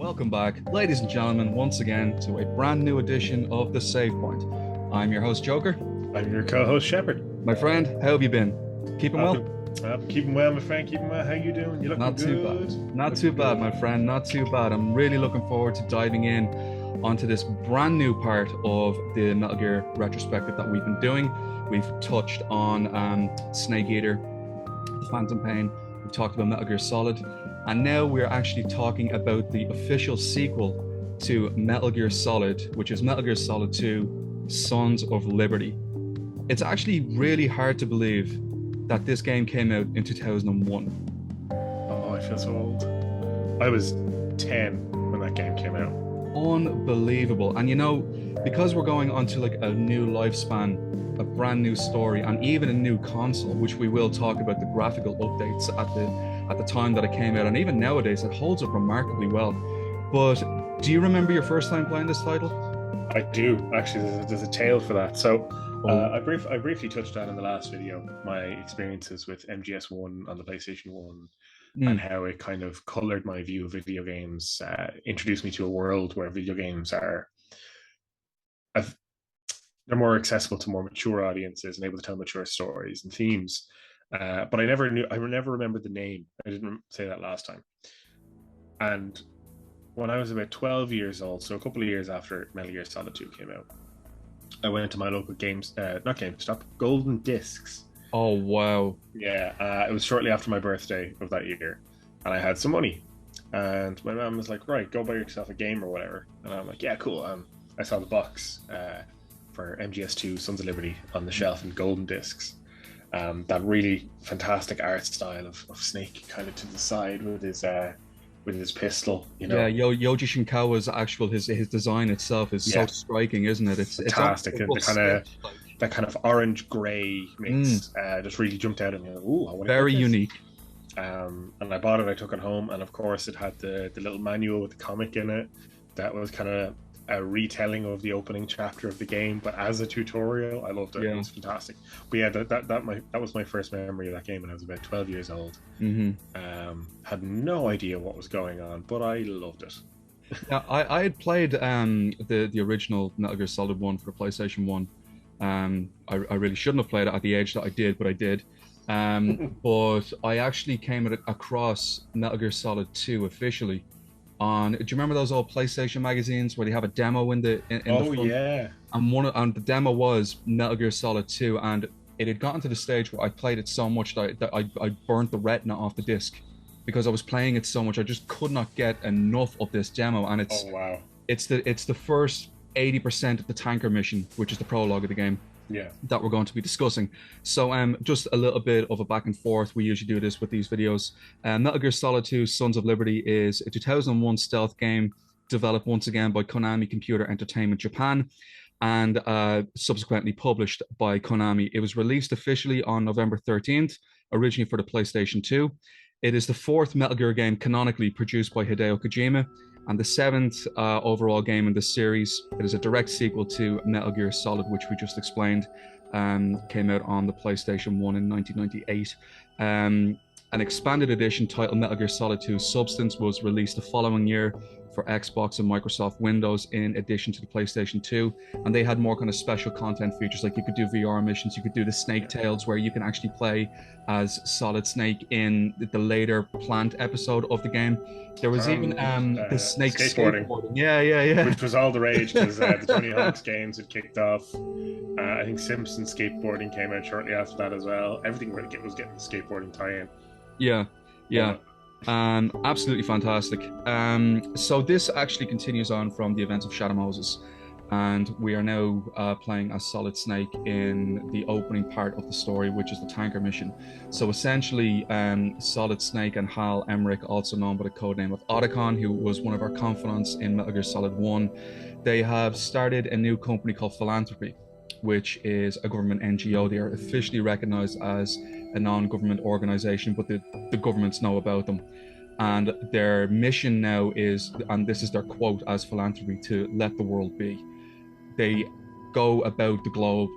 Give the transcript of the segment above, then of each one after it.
Welcome back, ladies and gentlemen, once again to a brand new edition of The Save Point. I'm your host, Joker. I'm your co-host, Shepard. My friend, how have you been? Keeping well? I'm keeping well, my friend. Keeping well. How you doing? You looking Not too good? bad. Not too bad, my friend. Not too bad. I'm really looking forward to diving in onto this brand new part of the Metal Gear retrospective that we've been doing. We've touched on Snake Eater, the Phantom Pain. We've talked about Metal Gear Solid. And now we're actually talking about the official sequel to Metal Gear Solid, which is Metal Gear Solid 2, Sons of Liberty. It's actually really hard to believe that this game came out in 2001. Oh, I feel so old. I was 10 when that game came out. Unbelievable. And you know, because we're going onto like a new lifespan, a brand new story, and even a new console, which we will talk about the graphical updates at the time that it came out, and even nowadays it holds up remarkably well. But do you remember your first time playing this title? I do, actually. There's a tale for that. So I briefly touched on in the last video my experiences with MGS1 on the PlayStation 1 and how it kind of colored my view of video games, introduced me to a world where video games are they're more accessible to more mature audiences and able to tell mature stories and themes. But I never remembered the name. I didn't say that last time. And when I was about 12 years old, so a couple of years after Metal Gear Solid 2 came out, I went to my local Golden Discs. Oh, wow. Yeah, it was shortly after my birthday of that year, and I had some money. And my mom was like, right, go buy yourself a game or whatever. And I'm like, yeah, cool. I saw the box for MGS2 Sons of Liberty on the shelf in Golden Discs. That really fantastic art style of Snake kind of to the side with his pistol, you know. Yeah, Yoji Shinkawa's actual his design itself is so striking, isn't it? It's fantastic. That kind of orange grey mix just really jumped out at me. Like, ooh, very unique. And I bought it. I took it home, and of course, it had the little manual with the comic in it. That was kind of a retelling of the opening chapter of the game, but as a tutorial. I loved it. Yeah. It was fantastic. But yeah, that was my first memory of that game when I was about 12 years old. Had no idea what was going on, but I loved it. Yeah, I had played the original Metal Gear Solid 1 for the PlayStation 1. I really shouldn't have played it at the age that I did, but I did. But I actually came across Metal Gear Solid 2 officially on. Do you remember those old PlayStation magazines where they have a demo in the front? Yeah. And the demo was Metal Gear Solid 2, and it had gotten to the stage where I played it so much that I burnt the retina off the disc because I was playing it so much. I just could not get enough of this demo, and it's the first 80% of the Tanker mission, which is the prologue of the game. Yeah, that we're going to be discussing. So just a little bit of a back and forth. We usually do this with these videos. Metal Gear Solid 2 Sons of Liberty is a 2001 stealth game developed once again by Konami Computer Entertainment Japan and subsequently published by Konami. It was released officially on November 13th, originally for the PlayStation 2. It is the fourth Metal Gear game canonically produced by Hideo Kojima, and the seventh overall game in the series. It is a direct sequel to Metal Gear Solid, which we just explained, came out on the PlayStation 1 in 1998. An expanded edition titled Metal Gear Solid 2 Substance was released the following year for Xbox and Microsoft Windows in addition to the PlayStation 2. And they had more kind of special content features, like you could do VR missions, you could do the Snake Tales, where you can actually play as Solid Snake in the later plant episode of the game. There was even the Snake skateboarding. Yeah. Which was all the rage because the Tony Hawk's games had kicked off. I think Simpsons skateboarding came out shortly after that as well. Everything was getting the skateboarding tie-in. Yeah. Absolutely fantastic. So this actually continues on from the events of Shadow Moses, and we are now playing as Solid Snake in the opening part of the story, which is the Tanker mission. So essentially, Solid Snake and Hal Emmerich, also known by the codename of Otacon, who was one of our confidants in Metal Gear Solid 1, they have started a new company called Philanthropy, which is a government NGO. They are officially recognized as a non-government organization, but the governments know about them. And their mission now is, and this is their quote as Philanthropy, to let the world be. They go about the globe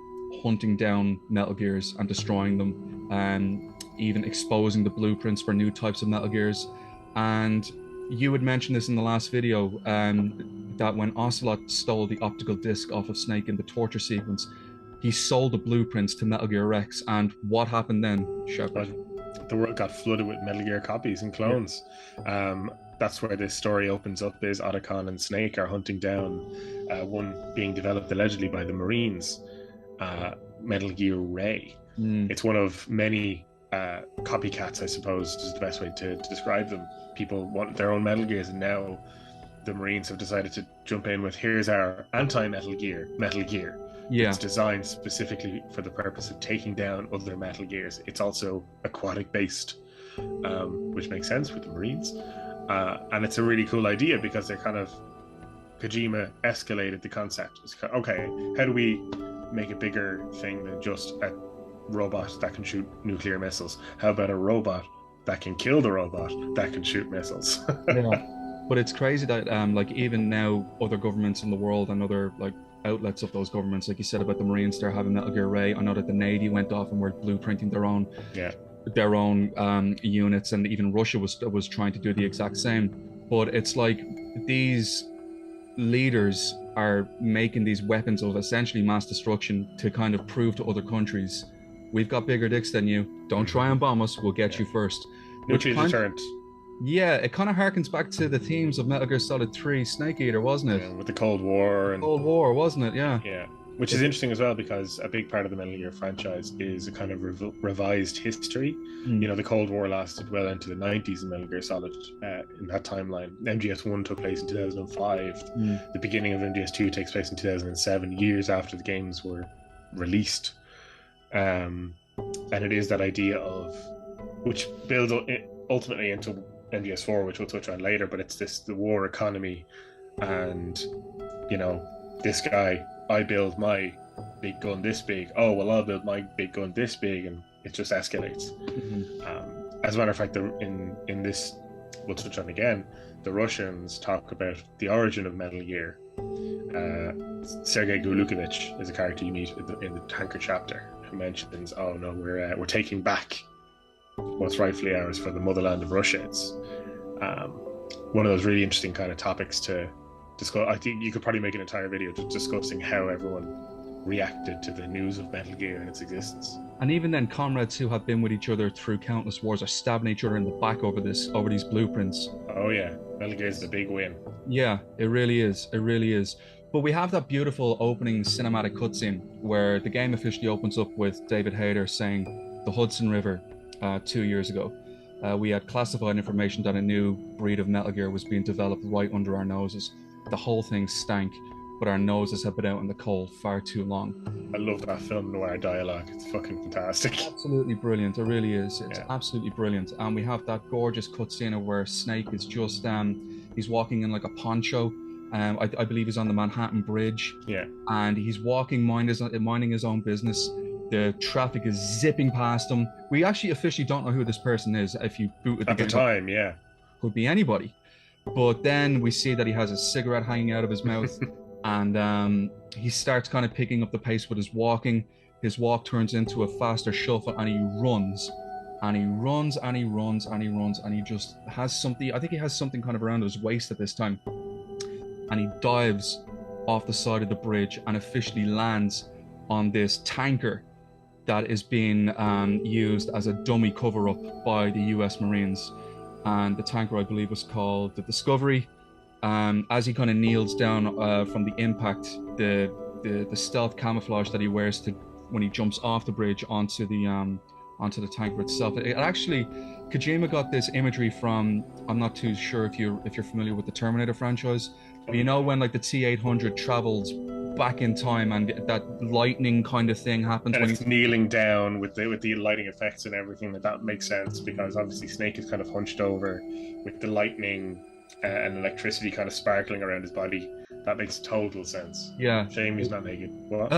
hunting down Metal Gears and destroying them, and even exposing the blueprints for new types of Metal Gears. And You had mentioned this in the last video, that when Ocelot stole the optical disc off of Snake in the torture sequence, he sold the blueprints to Metal Gear Rex. And what happened then, Shepard? The world got flooded with Metal Gear copies and clones. That's where this story opens up. Is Otacon and Snake are hunting down one being developed allegedly by the Marines, Metal Gear Ray. It's one of many copycats, I suppose, is the best way to describe them. People want their own Metal Gears, and now the Marines have decided to jump in with, here's our anti-Metal Gear, Metal Gear. Yeah. It's designed specifically for the purpose of taking down other Metal Gears. It's also aquatic based, which makes sense with the Marines. And it's a really cool idea because they're kind of, Kojima escalated the concept. It's kind of, okay, how do we make a bigger thing than just a robot that can shoot nuclear missiles? How about a robot that can kill the robot that can shoot missiles? Yeah. But it's crazy that like even now other governments in the world and other like outlets of those governments, like you said about the Marines, they're having Metal Gear Ray. I know that the Navy went off and were blueprinting their own units, and even Russia was trying to do the exact same. But it's like these leaders are making these weapons of essentially mass destruction to kind of prove to other countries, we've got bigger dicks than you. Don't try and bomb us. We'll get you first. Nuclear deterrent. Yeah, it kind of harkens back to the themes of Metal Gear Solid 3 Snake Eater, wasn't it? Yeah, with the Cold War. Cold War, wasn't it? Yeah. Yeah. Which is interesting as well, because a big part of the Metal Gear franchise is a kind of revised history. You know, the Cold War lasted well into the 90s in Metal Gear Solid in that timeline. MGS1 took place in 2005. The beginning of MGS2 takes place in 2007, years after the games were released. And it is that idea of, which builds ultimately into MGS4, which we'll touch on later, but it's the war economy, and you know, this guy, I build my big gun this big, oh well, I'll build my big gun this big, and it just escalates. As a matter of fact, in this, we'll touch on again, the Russians talk about the origin of Metal Gear. Sergei Gulukovich is a character you meet in the Tanker chapter, who mentions, oh no, we're taking back what's rightfully ours for the motherland of Russia. It's one of those really interesting kind of topics to discuss. I think you could probably make an entire video just discussing how everyone reacted to the news of Metal Gear and its existence. And even then, comrades who have been with each other through countless wars are stabbing each other in the back over these blueprints. Oh yeah, Metal Gear is the big win. Yeah, it really is. It really is. But we have that beautiful opening cinematic cutscene where the game officially opens up with David Hayter saying the Hudson River 2 years ago. We had classified information that a new breed of Metal Gear was being developed right under our noses. The whole thing stank, but our noses have been out in the cold far too long. I love that film noir dialogue. It's fucking fantastic. Absolutely brilliant. It really is. It's absolutely brilliant. And we have that gorgeous cutscene where Snake is just he's walking in like a poncho. I believe he's on the Manhattan Bridge. Yeah. And he's walking, minding his own business. The traffic is zipping past him. We actually officially don't know who this person is. If you boot at the time, yeah, could be anybody. But then we see that he has a cigarette hanging out of his mouth, and he starts kind of picking up the pace with his walking. His walk turns into a faster shuffle, and he runs, and he runs, and he runs, and he runs, and he just has something. I think he has something kind of around his waist at this time, and he dives off the side of the bridge and officially lands on this tanker that is being used as a dummy cover-up by the US Marines. And the tanker, I believe, was called the Discovery. As he kind of kneels down from the impact, the stealth camouflage that he wears when he jumps off the bridge onto the tanker itself. It actually, Kojima got this imagery from, I'm not too sure if you're familiar with the Terminator franchise, but you know when like the T-800 travels back in time and that lightning kind of thing happens and when it's kneeling down with the lighting effects and everything. That makes sense because obviously Snake is kind of hunched over with the lightning and electricity kind of sparkling around his body. That makes total sense. Yeah. Shame he's not naked. What?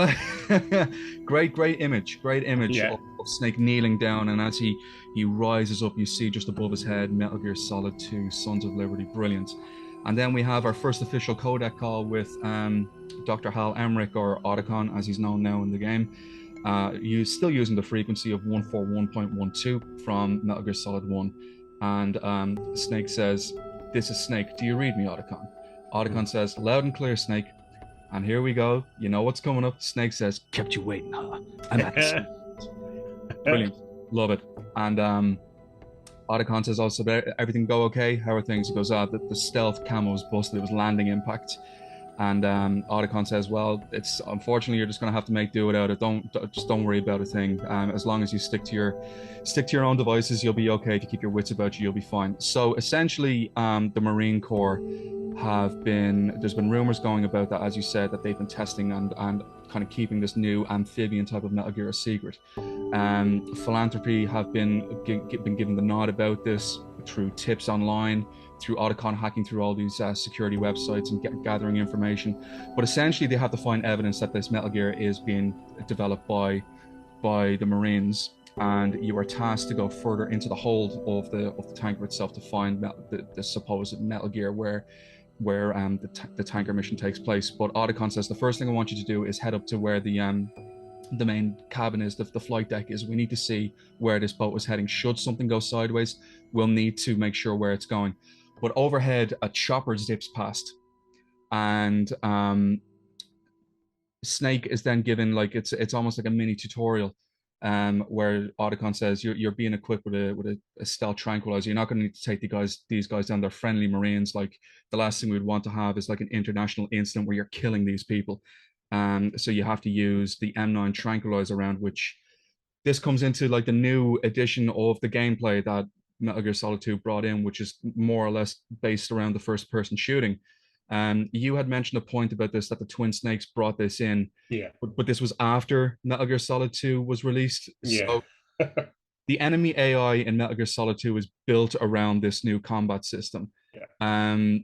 Great image of Snake kneeling down, and as he rises up, you see just above his head Metal Gear Solid 2 Sons of Liberty. Brilliant. And then we have our first official codec call with Dr. Hal Emmerich, or Otacon as he's known now in the game. Still using the frequency of 141.12 from Metal Gear Solid 1. And Snake says, this is Snake. Do you read me, Otacon? Otacon says, loud and clear, Snake. And here we go. You know what's coming up. Snake says, kept you waiting, huh? I'm at the Brilliant. Love it. And Otacon says also, everything go okay? How are things? He goes, the stealth camo was busted. It was landing impact. And Otacon says, well, it's unfortunately you're just going to have to make do without it. Don't worry about a thing. As long as you stick to your own devices, you'll be okay. If you keep your wits about you, you'll be fine. So essentially, the Marine Corps there's been rumors going about that, as you said, that they've been testing and kind of keeping this new amphibian type of Metal Gear a secret. Philanthropy have been given the nod about this through tips online, through Otacon hacking through all these security websites and gathering information. But essentially, they have to find evidence that this Metal Gear is being developed by the Marines, and you are tasked to go further into the hold of the tanker itself to find the supposed Metal Gear where the tanker mission takes place. But Otacon says the first thing I want you to do is head up to where the main cabin is, the flight deck is. We need to see where this boat is heading. Should something go sideways, we'll need to make sure where it's going. But overhead, a chopper zips past, and Snake is then given, like, it's almost like a mini tutorial, where Otacon says you're being equipped with a stealth tranquilizer. You're not going to need to take these guys down. They're friendly Marines. Like, the last thing we'd want to have is like an international incident where you're killing these people. So you have to use the M9 tranquilizer round, which this comes into like the new edition of the gameplay that Metal Gear Solid 2 brought in, which is more or less based around the first person shooting. You had mentioned a point about this, that the Twin Snakes brought this in. Yeah. But this was after Metal Gear Solid 2 was released. Yeah. So the enemy AI in Metal Gear Solid 2 is built around this new combat system. Yeah.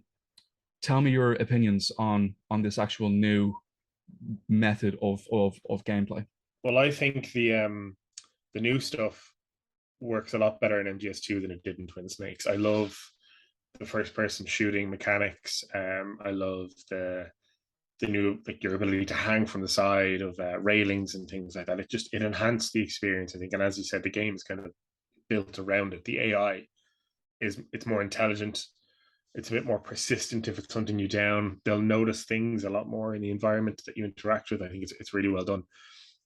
Tell me your opinions on this actual new method of gameplay. Well, I think the new stuff works a lot better in MGS2 than it did in Twin Snakes. I love the first person shooting mechanics. I love the new, like, your ability to hang from the side of railings and things like that. It enhanced the experience, I think. And as you said, the game is kind of built around it. The AI it's more intelligent. It's a bit more persistent if it's hunting you down. They'll notice things a lot more in the environment that you interact with. I think it's really well done.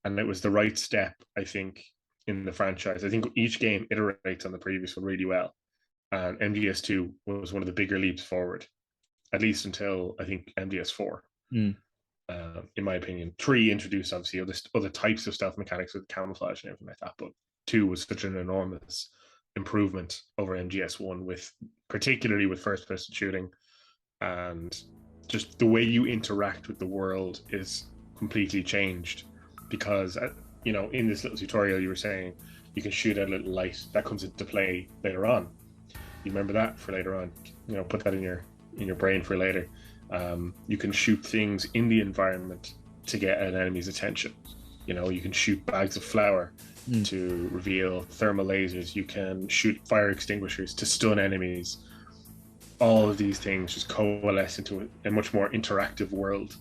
And it was the right step, I think, in the franchise. I think each game iterates on the previous one really well. And MGS2 was one of the bigger leaps forward, at least until, I think, MGS4. In my opinion. 3 introduced, obviously, other types of stealth mechanics with camouflage and everything like that. But 2 was such an enormous improvement over MGS1, particularly with first person shooting, and just the way you interact with the world is completely changed, because in this little tutorial you were saying you can shoot a little light that comes into play later on. You remember that for later on, put that in your brain for later. You can shoot things in the environment to get an enemy's attention. You can shoot bags of flour to reveal thermal lasers. You can shoot fire extinguishers to stun enemies. All of these things just coalesce into a much more interactive world.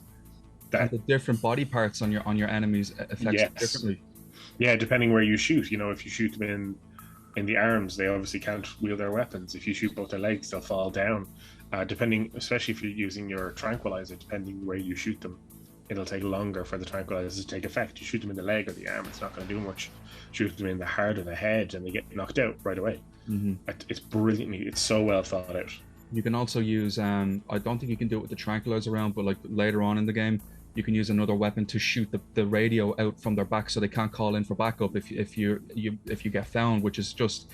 And the different body parts on your enemies affects it differently. Yeah, depending where you shoot. If you shoot them in the arms, they obviously can't wield their weapons. If you shoot both their legs, they'll fall down. Depending, especially if you're using your tranquilizer, depending where you shoot them, it'll take longer for the tranquilizer to take effect. You shoot them in the leg or the arm, it's not going to do much. Shoot them in the heart or the head, and they get knocked out right away. It's brilliantly, it's so well thought out. You can also use, I don't think you can do it with the tranquilizer round, but like later on in the game, you can use another weapon to shoot the radio out from their back, so they can't call in for backup if you get found, which is just,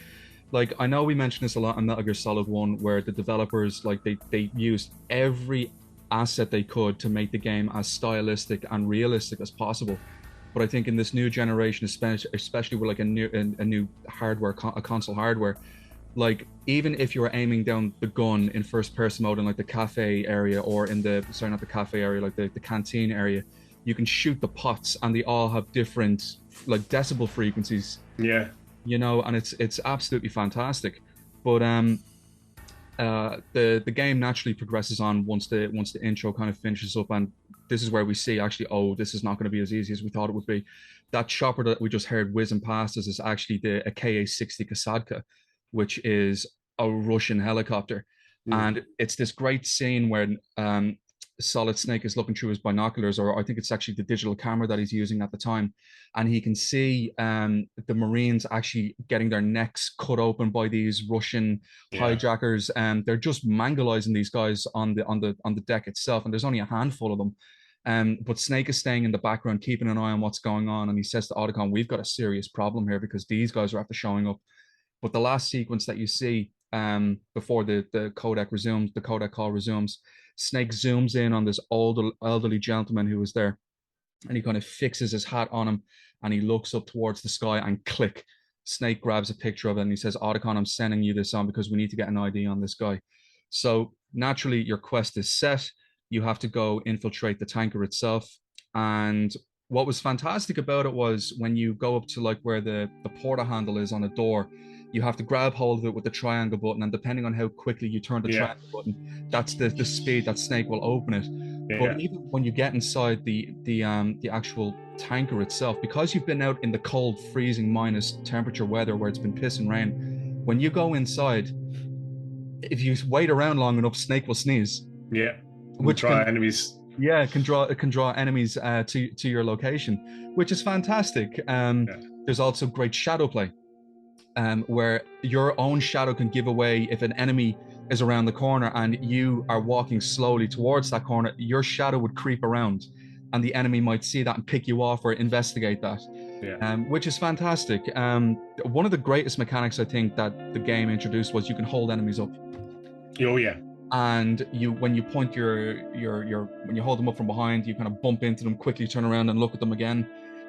like, I know we mentioned this a lot in Metal Gear Solid 1, where the developers, like, they used every asset they could to make the game as stylistic and realistic as possible. But I think in this new generation, especially with like a new hardware, a console hardware, like, even if you were aiming down the gun in first person mode in like the cafe area, or in not the cafe area, like the canteen area, you can shoot the pots, and they all have different like decibel frequencies. Yeah. And it's absolutely fantastic. But the game naturally progresses on once the intro kind of finishes up, and this is where we see actually, this is not going to be as easy as we thought it would be. That chopper that we just heard whizzing past us is actually a Ka-60 Kasadka, which is a Russian helicopter. And it's this great scene where Solid Snake is looking through his binoculars, or I think it's actually the digital camera that he's using at the time, and he can see the Marines actually getting their necks cut open by these Russian hijackers, and they're just mangalizing these guys on the deck itself. And there's only a handful of them. But Snake is staying in the background, keeping an eye on what's going on, and he says to Otacon, "We've got a serious problem here because these guys are after showing up." But the last sequence that you see before the codec call resumes, Snake zooms in on this old elderly gentleman who was there, and he kind of fixes his hat on him, and he looks up towards the sky, and click, Snake grabs a picture of it, and he says, "Otacon, I'm sending you this on because we need to get an ID on this guy." So naturally, your quest is set. You have to go infiltrate the tanker itself. And what was fantastic about it was when you go up to like where the porta handle is on a door, you have to grab hold of it with the triangle button, and depending on how quickly you turn the triangle button, that's the speed that Snake will open it. But even when you get inside the actual tanker itself, because you've been out in the cold, freezing minus temperature weather where it's been piss and rain, when you go inside, if you wait around long enough, Snake will sneeze. Yeah, which draw enemies. Yeah, it can draw enemies to your location, which is fantastic. There's also great shadow play. Where your own shadow can give away if an enemy is around the corner and you are walking slowly towards that corner, your shadow would creep around and the enemy might see that and pick you off or investigate that, which is fantastic. One of the greatest mechanics I think that the game introduced was you can hold enemies up. Oh yeah. And when you point when you hold them up from behind, you kind of bump into them, quickly turn around and look at them again,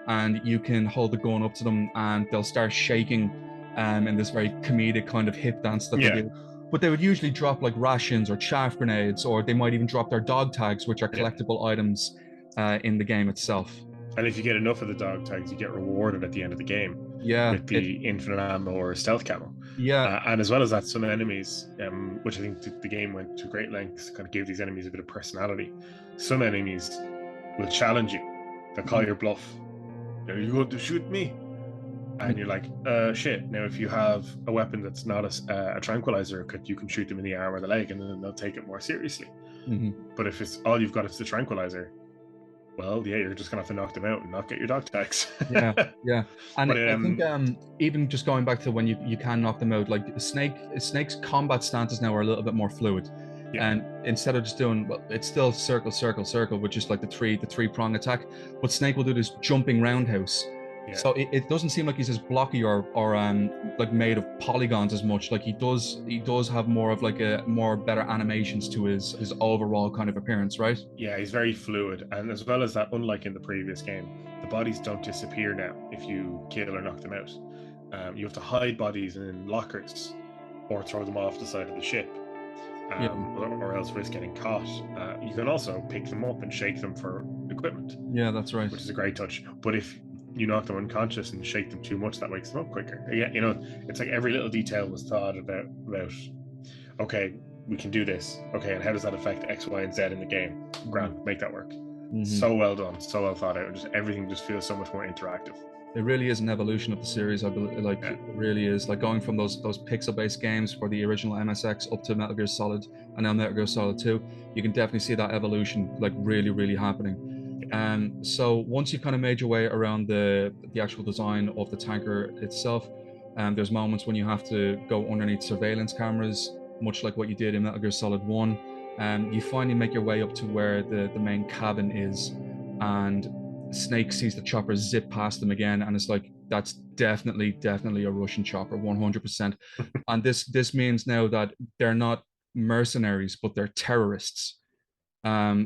and you can hold the gun up to them and they'll start shaking in this very comedic kind of hip dance that they do. But they would usually drop like rations or chaff grenades, or they might even drop their dog tags, which are collectible items in the game itself. And if you get enough of the dog tags, you get rewarded at the end of the game with the infinite ammo or stealth camo. And as well as that, some enemies, which I think the game went to great lengths to kind of give these enemies a bit of personality. Some enemies will challenge you. They'll call your bluff. Are you going to shoot me? And you're like, shit. Now, if you have a weapon that's not a tranquilizer, you can shoot them in the arm or the leg, and then they'll take it more seriously. But if it's all you've got is the tranquilizer, well, you're just gonna have to knock them out and not get your dog tags. And but, I think even just going back to when you can knock them out, like Snake's combat stances now are a little bit more fluid. And instead of just doing, well, it's still circle, circle, circle, which is like the three prong attack, but Snake will do this jumping roundhouse. So it doesn't seem like he's as blocky or like made of polygons as much. Like he does have more of like better animations to his overall kind of appearance, right? Yeah, he's very fluid, and as well as that, unlike in the previous game, the bodies don't disappear now if you kill or knock them out. You have to hide bodies in lockers or throw them off the side of the ship, or else risk getting caught. You can also pick them up and shake them for equipment. Yeah, that's right. Which is a great touch. But if you knock them unconscious and shake them too much, that wakes them up quicker. Yeah, it's like every little detail was thought about. Okay, we can do this. Okay, and how does that affect X, Y, and Z in the game? Grand, make that work. So well done, so well thought out. Everything just feels so much more interactive. It really is an evolution of the series. I believe, it really is, like going from those pixel-based games for the original MSX up to Metal Gear Solid and now Metal Gear Solid 2. You can definitely see that evolution, like really, really happening. So once you've kind of made your way around the actual design of the tanker itself, there's moments when you have to go underneath surveillance cameras, much like what you did in Metal Gear Solid 1. You finally make your way up to where the main cabin is, and Snake sees the chopper zip past them again, and it's like, that's definitely a Russian chopper, 100%. And this means now that they're not mercenaries, but they're terrorists.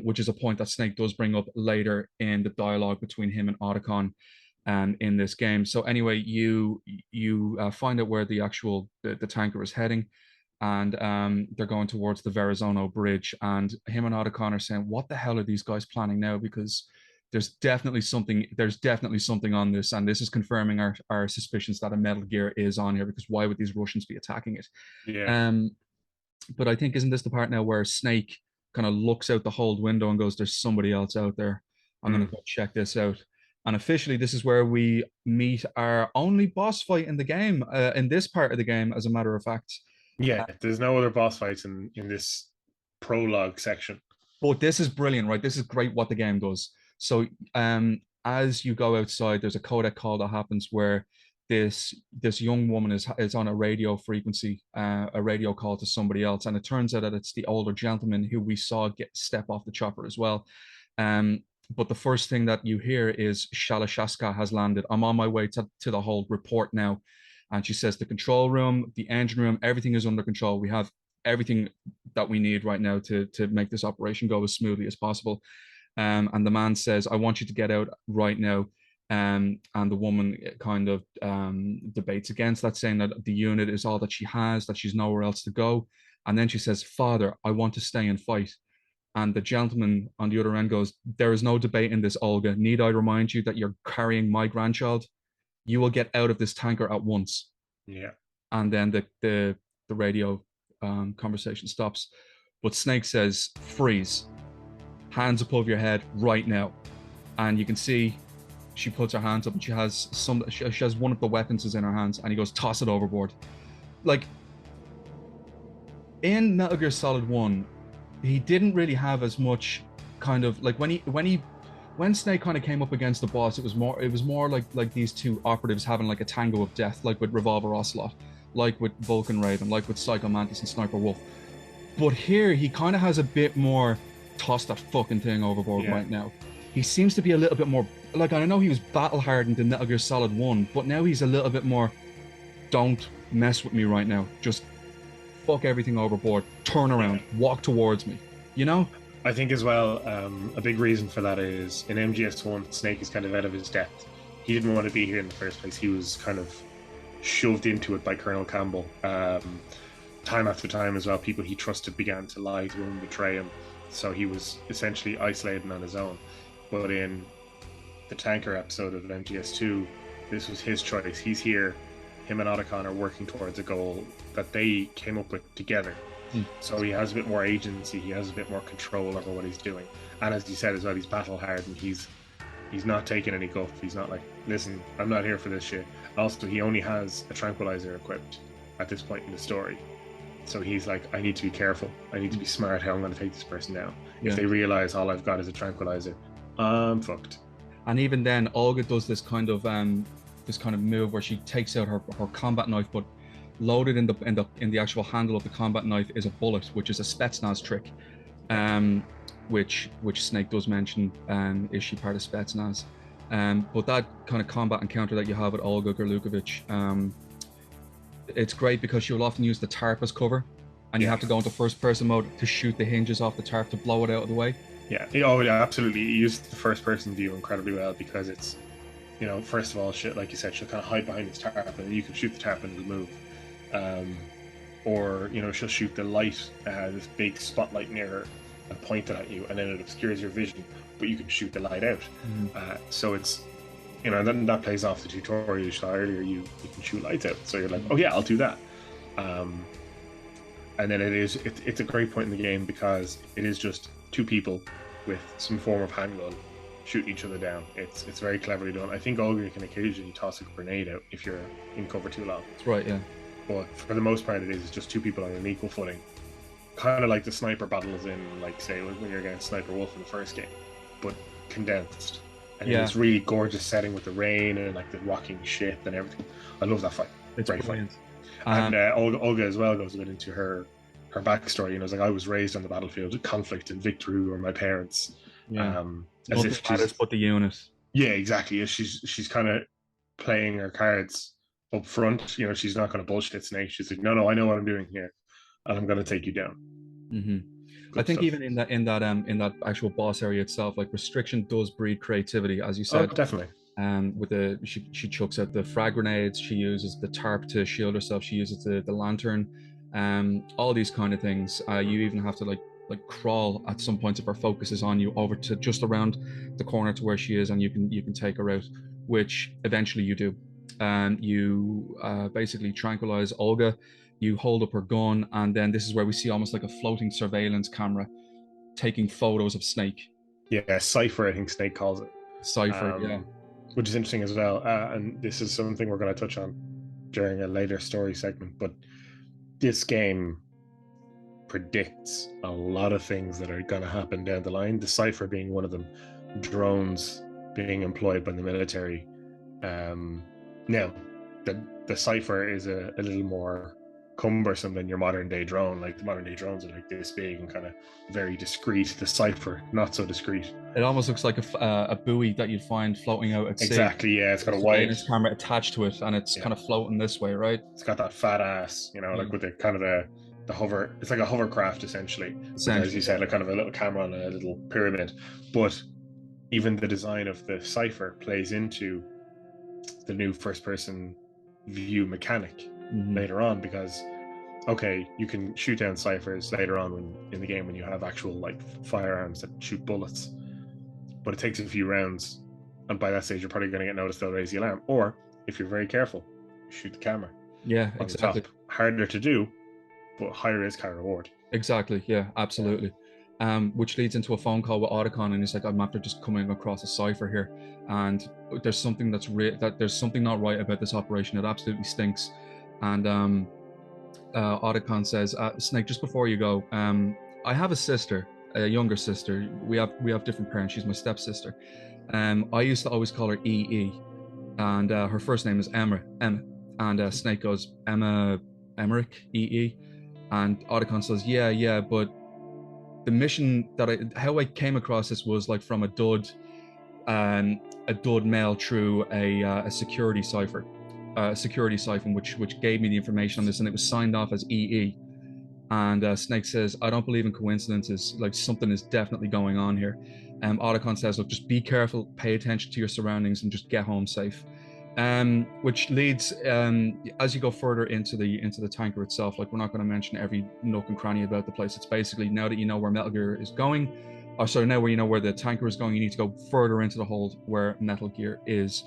Which is a point that Snake does bring up later in the dialogue between him and Otacon in this game. So anyway, you find out where the tanker is heading, and they're going towards the Verrazano Bridge, and him and Otacon are saying, what the hell are these guys planning now? Because there's definitely something on this, and this is confirming our suspicions that a Metal Gear is on here, because why would these Russians be attacking it? But I think, isn't this the part now where Snake kind of looks out the hold window and goes, there's somebody else out there. I'm going to go check this out. And officially, this is where we meet our only boss fight in the game, in this part of the game, as a matter of fact. Yeah, there's no other boss fights in this prologue section. But this is brilliant, right? This is great what the game does. So as you go outside, there's a codec call that happens where this young woman is on a radio frequency, a radio call to somebody else, and it turns out that it's the older gentleman who we saw get step off the chopper as well. But the first thing that you hear is Shalashaska has landed. I'm on my way to the whole report now. And she says the control room, the engine room, everything is under control. We have everything that we need right now to make this operation go as smoothly as possible. And the man says, I want you to get out right now. And the woman kind of debates against that, saying that the unit is all that she has, that she's nowhere else to go. And then she says, Father, I want to stay and fight. And the gentleman on the other end goes, there is no debate in this, Olga. Need I remind you that you're carrying my grandchild? You will get out of this tanker at once. Yeah. And then the radio conversation stops. But Snake says, freeze, hands above your head right now. And you can see she puts her hands up and she has one of the weapons is in her hands, and he goes, toss it overboard. Like in Metal Gear Solid 1, he didn't really have as much kind of like when Snake kind of came up against the boss, it was more like these two operatives having like a tango of death, like with Revolver Ocelot, like with Vulcan Raiden, like with Psycho Mantis and Sniper Wolf. But here he kind of has a bit more toss that fucking thing overboard right now. He seems to be a little bit more like, I know he was battle hardened in Metal Gear Solid 1, but now he's a little bit more don't mess with me right now. Just fuck everything overboard, turn around, walk towards me, you know? I think as well, a big reason for that is in MGS1, Snake is kind of out of his depth. He didn't want to be here in the first place. He was kind of shoved into it by Colonel Campbell. Time after time as well, people he trusted began to lie to him and betray him. So he was essentially isolated on his own. But in the Tanker episode of MGS2, this was his choice. He's here. Him and Otacon are working towards a goal that they came up with together. So he has a bit more agency. He has a bit more control over what he's doing. And as you said as well, he's battle hardened. He's not taking any guff. He's not like, listen, I'm not here for this shit. Also, he only has a tranquilizer equipped at this point in the story. So he's like, I need to be careful. I need to be smart how I'm going to take this person down. If they realize all I've got is a tranquilizer, I'm fucked. And even then, Olga does this kind of move where she takes out her combat knife, but loaded in the actual handle of the combat knife is a bullet, which is a Spetsnaz trick, which Snake does mention. Is she part of Spetsnaz? But that kind of combat encounter that you have with Olga Gerlukovich, it's great because she will often use the tarp as cover, and you have to go into first person mode to shoot the hinges off the tarp to blow it out of the way. Yeah, oh yeah, absolutely. You use the first person view incredibly well because it's, you know, first of all, shit, like you said, she'll kind of hide behind this tarp and you can shoot the tarp and it'll move. Or, you know, she'll shoot the light, this big spotlight near her and point it at you, and then it obscures your vision, but you can shoot the light out. So it's, you know, then that plays off the tutorial you saw earlier. You can shoot lights out, so you're like, oh yeah, I'll do that. And then it's a great point in the game because it is just two people with some form of handgun shoot each other down. It's very cleverly done. I think Olga can occasionally toss a grenade out if you're in cover too long. That's right, yeah. But for the most part, it's just two people on an equal footing. Kind of like the sniper battles in, like, say, when you're against Sniper Wolf in the first game, but condensed. And in this really gorgeous setting with the rain and like the rocking ship and everything. I love that fight. It's great brilliant. And Olga as well goes a bit into her backstory. You know, it's like, I was raised on the battlefield. Conflict and victory were my parents. As if she's but the unit. Yeah, exactly. She's kind of playing her cards up front. You know, she's not going to bullshit Snake. She's like, no, I know what I'm doing here, and I'm going to take you down. I think stuff. Even in that actual boss area itself, like, restriction does breed creativity, as you said. Oh, definitely. With she chucks out the frag grenades. She uses the tarp to shield herself. She uses the lantern. All these kind of things. You even have to like crawl at some points if her focus is on you over to just around the corner to where she is, and you can take her out, which eventually you do. You basically tranquilize Olga. You hold up her gun, and then this is where we see almost like a floating surveillance camera taking photos of Snake. Yeah, Cipher, I think Snake calls it. Cipher, yeah. Which is interesting as well. And this is something we're going to touch on during a later story segment. But this game predicts a lot of things that are going to happen down the line. The Cipher being one of them, drones being employed by the military. Now, the Cipher is a little more cumbersome than your modern day drone. Like the modern day drones are like this big and kind of very discreet. The Cipher, not so discreet. It almost looks like a buoy that you'd find floating out at sea. Exactly, yeah. It's got a wide camera attached to it, and it's kind of floating this way, right? It's got that fat ass, like with the kind of the hover. It's like a hovercraft essentially. As you said, like kind of a little camera on a little pyramid. But even the design of the Cipher plays into the new first-person view mechanic later on, because okay, you can shoot down Ciphers later on in the game when you have actual like firearms that shoot bullets, but it takes a few rounds, and by that stage you're probably going to get noticed. They'll raise the alarm, or if you're very careful, shoot the camera. Yeah, exactly. Harder to do, but higher risk, higher reward. Exactly. Yeah, absolutely. Which leads into a phone call with Otacon, and he's like, "I'm after just coming across a cipher here, and there's something there's something not right about this operation. It absolutely stinks." And Otacon says, "Snake, just before you go, I have a sister, a younger sister. We have different parents. She's my stepsister. I used to always call her EE, and her first name is Emma. And Snake goes, Emmerich, EE, and Otacon says, yeah, but the mission how I came across this was like from a dud mail through a security cipher, security siphon, which gave me the information on this, and it was signed off as EE." And Snake says, "I don't believe in coincidences. Like something is definitely going on here." Otacon says, "Look, just be careful, pay attention to your surroundings, and just get home safe." Which leads, as you go further into the tanker itself, like we're not going to mention every nook and cranny about the place. It's basically, now that you know where Metal Gear is going, now where you know where the tanker is going, you need to go further into the hold where Metal Gear is.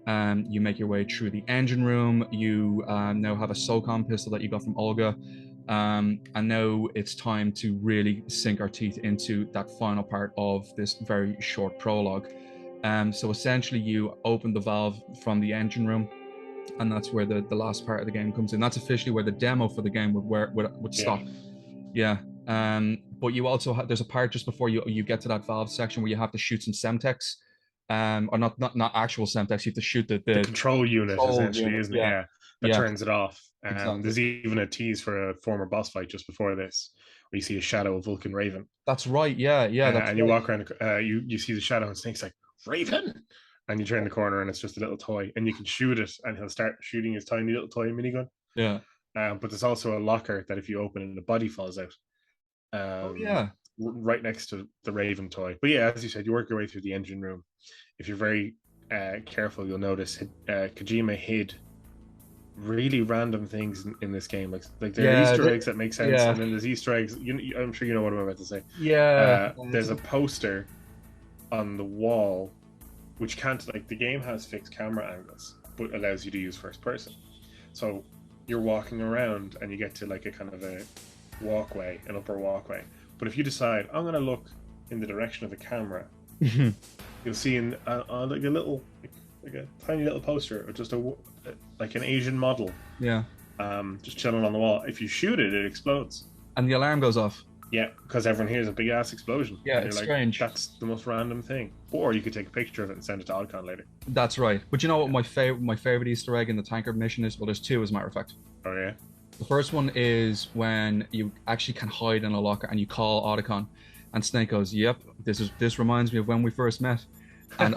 You make your way through the engine room. You now have a SOCOM pistol that you got from Olga. And now it's time to really sink our teeth into that final part of this very short prologue. So essentially you open the valve from the engine room, and that's where the last part of the game comes in. That's officially where the demo for the game would stop. Yeah. But you also there's a part just before you get to that valve section where you have to shoot some Semtex. Or not actual Semtex. You have to shoot the control unit, essentially, isn't it? Yeah. That turns it off. Exactly. There's even a tease for a former boss fight just before this, where you see a shadow of Vulcan Raven. That's right. Yeah. And you walk around, you see the shadow, and Snake's like, "Raven!" And you turn the corner, and it's just a little toy, and you can shoot it, and he'll start shooting his tiny little toy minigun. Yeah. But there's also a locker that if you open it, the body falls out. Right next to the Raven toy. But yeah, as you said, you work your way through the engine room. If you're very careful, you'll notice Kojima hid really random things in this game. Like there are Easter eggs that make sense, and then there's Easter eggs. I'm sure you know what I'm about to say. Yeah. There's a poster on the wall, which can't, like, the game has fixed camera angles, but allows you to use first person. So you're walking around and you get to like a kind of a walkway, an upper walkway. But if you decide, I'm going to look in the direction of the camera, you'll see like a little, like a tiny little poster, or just like an Asian model. Yeah. Just chilling on the wall. If you shoot it, it explodes. And the alarm goes off. Yeah, because everyone hears a big ass explosion. Yeah, it's strange. That's the most random thing. Or you could take a picture of it and send it to Alcon later. That's right. But you know what my favorite Easter egg in the tanker mission is? Well, there's two, as a matter of fact. Oh yeah. The first one is when you actually can hide in a locker and you call Otacon, and Snake goes, "Yep, this reminds me of when we first met." And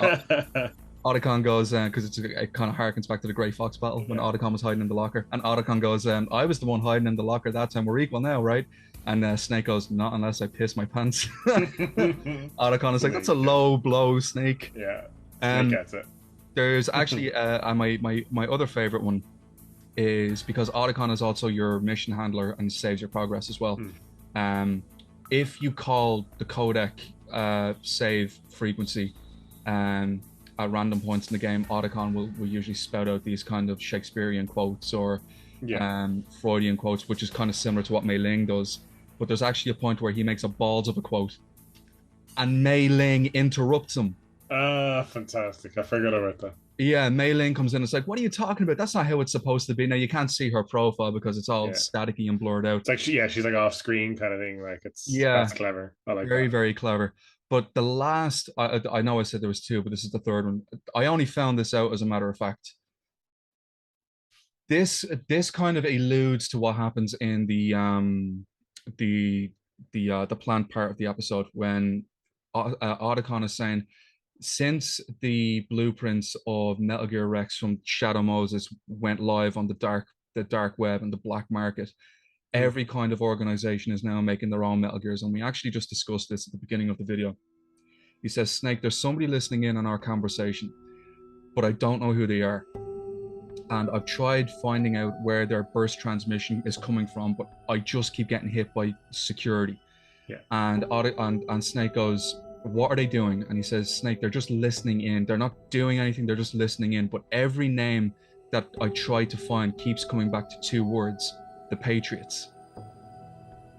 Otacon goes, because it kind of harkens back to the Grey Fox battle when Otacon was hiding in the locker, and Otacon goes, "I was the one hiding in the locker that time. We're equal now, right?" And Snake goes, "Not unless I piss my pants." Otacon is like, "That's a low blow, Snake." Yeah, Snake gets it. There's actually my other favorite one is because Otacon is also your mission handler and saves your progress as well. If you call the codec save frequency at random points in the game, Otacon will usually spout out these kind of Shakespearean quotes or Freudian quotes, which is kind of similar to what Mei Ling does. But there's actually a point where he makes a balls of a quote, and Mei Ling interrupts him. Ah, fantastic! I forgot about that. Yeah, Mei Ling comes in. It's like, what are you talking about? That's not how it's supposed to be. Now you can't see her profile because it's all Yeah. staticky and blurred out. It's like she's like off screen kind of thing. Like Yeah, that's clever. I like very, that. very clever. But the last, I know I said there was two, but this is the third one. I only found this out as a matter of fact. This kind of alludes to what happens in the the planned part of the episode when Otacon is saying, since the blueprints of Metal Gear Rex from Shadow Moses went live on the dark web and the black market, Mm. every kind of organization is now making their own Metal Gears. And we actually just discussed this at the beginning of the video. He says, Snake, there's somebody listening in on our conversation, but I don't know who they are. And I've tried finding out where their burst transmission is coming from, but I just keep getting hit by security. Yeah. And Snake goes, what are they doing? And he says, Snake, they're just listening in. They're not doing anything. They're just listening in. But every name that I try to find keeps coming back to two words, the Patriots.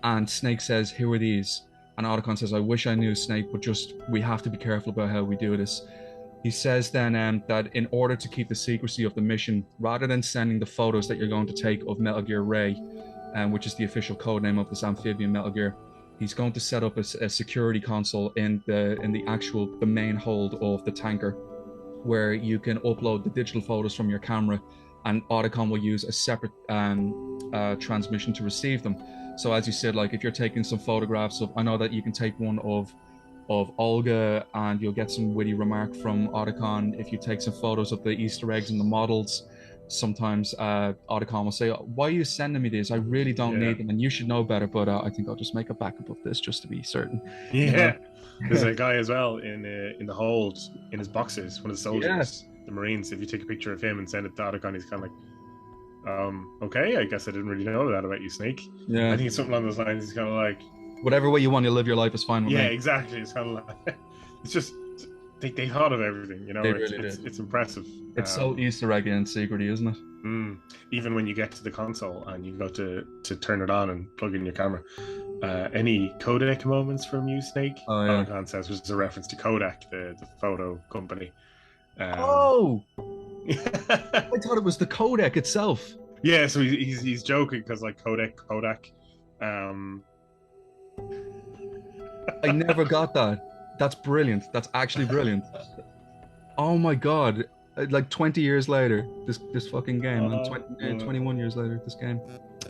And Snake says, who are these? And Otacon says, I wish I knew, Snake, but just we have to be careful about how we do this. He says then that in order to keep the secrecy of the mission, rather than sending the photos that you're going to take of Metal Gear Ray, which is the official code name of this amphibian Metal Gear, he's going to set up a security console in the main hold of the tanker, where you can upload the digital photos from your camera, and Otacon will use a separate transmission to receive them. So as you said, like if you're taking some photographs of, I know that you can take one of Olga and you'll get some witty remark from Otacon. If you take some photos of the Easter eggs and the models, sometimes Otacon will say, why are you sending me these? I really don't need them and you should know better, but I think I'll just make a backup of this just to be certain. Yeah. You know? There's a guy as well in the hold in his boxes, one of the soldiers, the Marines. If you take a picture of him and send it to Otacon, he's kind of like, okay, I guess I didn't really know that about you, Snake. Yeah. I think it's something along those lines. He's kind of like, whatever way you want to live your life is fine with me. Yeah, exactly. It's kind of like, it's just, they thought of everything, you know. It's impressive. It's so Easter egg and secrety, isn't it? Even when you get to the console and you go to turn it on and plug in your camera, any codec moments from you, Snake? Oh, yeah. Otacon says, which is a reference to Kodak, the photo company. I thought it was the codec itself. Yeah, so he's joking because like Kodak. I never got that. That's brilliant. That's actually brilliant. Oh my god! Like 20 years later, this fucking game. 21 years later, this game.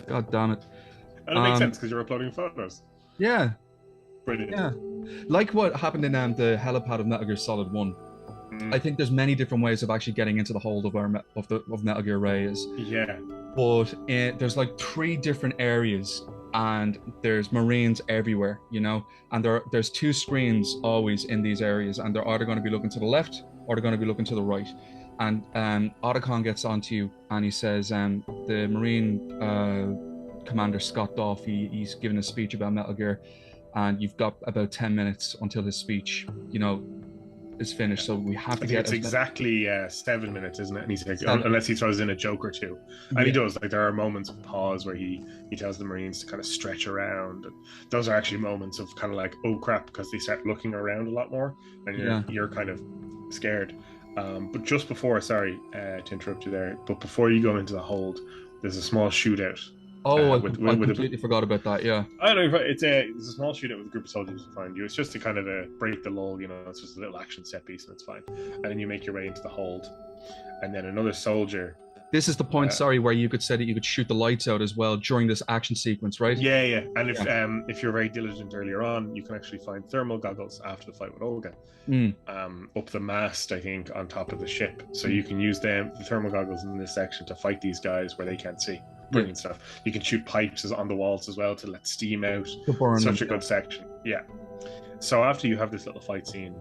God damn it! And it makes sense because you're uploading photos. Yeah. Brilliant. Yeah. Like what happened in the helipad of Metal Gear Solid 1. I think there's many different ways of actually getting into the hold of Metal Gear Ray. Yeah. But there's like 3 different areas, and there's Marines everywhere, you know. And there's 2 screens always in these areas, and they're either going to be looking to the left or they're going to be looking to the right. And Otacon gets onto you, and he says, the Marine commander Scott Doff, he's giving a speech about Metal Gear, and you've got about 10 minutes until his speech, you know, is finished. So we have to get. It's exactly 7 minutes, isn't it? And he's like, unless he throws in a joke or two, and he does. Like there are moments of pause where he tells the Marines to kind of stretch around, and those are actually moments of kind of like, oh crap, because they start looking around a lot more, and you're kind of scared. But just before, sorry to interrupt you there, but before you go into the hold, there's a small shootout. I completely forgot about that. Yeah, I don't know. It's a small shootout with a group of soldiers to find you. It's just to kind of break the lull, you know. It's just a little action set piece, and it's fine. And then you make your way into the hold, and then another soldier. This is the point, where you could say that you could shoot the lights out as well during this action sequence, right? Yeah. And if you're very diligent earlier on, you can actually find thermal goggles after the fight with Olga, up the mast, I think, on top of the ship. So you can use the thermal goggles in this section to fight these guys where they can't see. Brilliant stuff. You can shoot pipes on the walls as well to let steam out. Such a good section. Yeah. So after you have this little fight scene,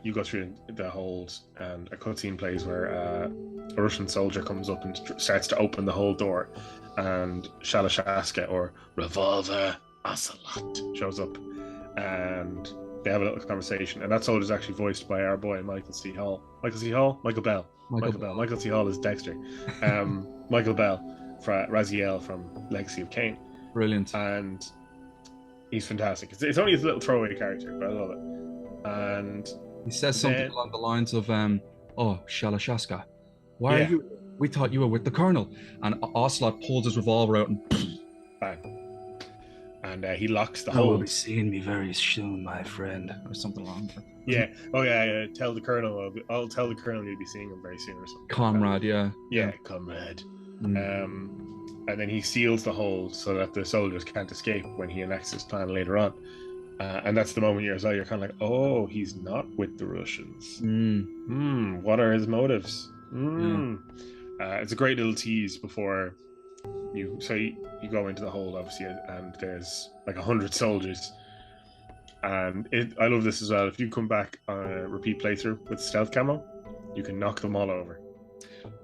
you go through the hold, and a cutscene plays where a Russian soldier comes up and starts to open the hold door, and Shalashaska, or Revolver Ocelot, shows up, and they have a little conversation. And that soldier is actually voiced by our boy Michael C. Hall. Michael Bell. Michael C. Hall is Dexter. Michael Bell, Raziel from Legacy of Kain. Brilliant. And he's fantastic. It's only his little throwaway character, but I love it. And he says something along the lines of, "Oh, Shalashaska, why are Yeah, you? We thought you were with the Colonel." And Ocelot pulls his revolver out and, bang. And he locks the "I will be hold. seeing me very soon, my friend," or something along. Yeah. Oh yeah. Tell the colonel. I'll tell the colonel you'll be seeing him very soon or something like that. Comrade, yeah, Yeah, comrade. Mm. And then he seals the hold so that the soldiers can't escape when he enacts his plan later on. And that's the moment you're kind of like, oh, he's not with the Russians. What are his motives? Yeah. It's a great little tease before you go into the hold, obviously, and there's like 100 soldiers. And I love this as well. If you come back on a repeat playthrough with stealth camo, you can knock them all over.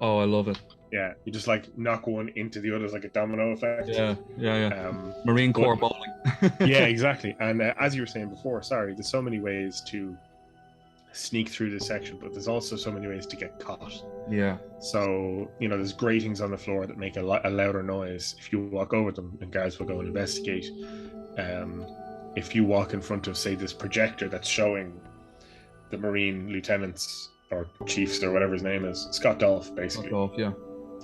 Oh, I love it. Yeah, you just like knock one into the others like a domino effect. Yeah. Marine Corps bowling. Yeah, exactly. And as you were saying before, sorry, there's so many ways to sneak through this section, but there's also so many ways to get caught. Yeah. So, there's gratings on the floor that make a louder noise if you walk over them, and guards will go and investigate. If you walk in front of, say, this projector that's showing the Marine lieutenants or chiefs or whatever his name is, Scott Dolph, basically. Scott Dolph, yeah.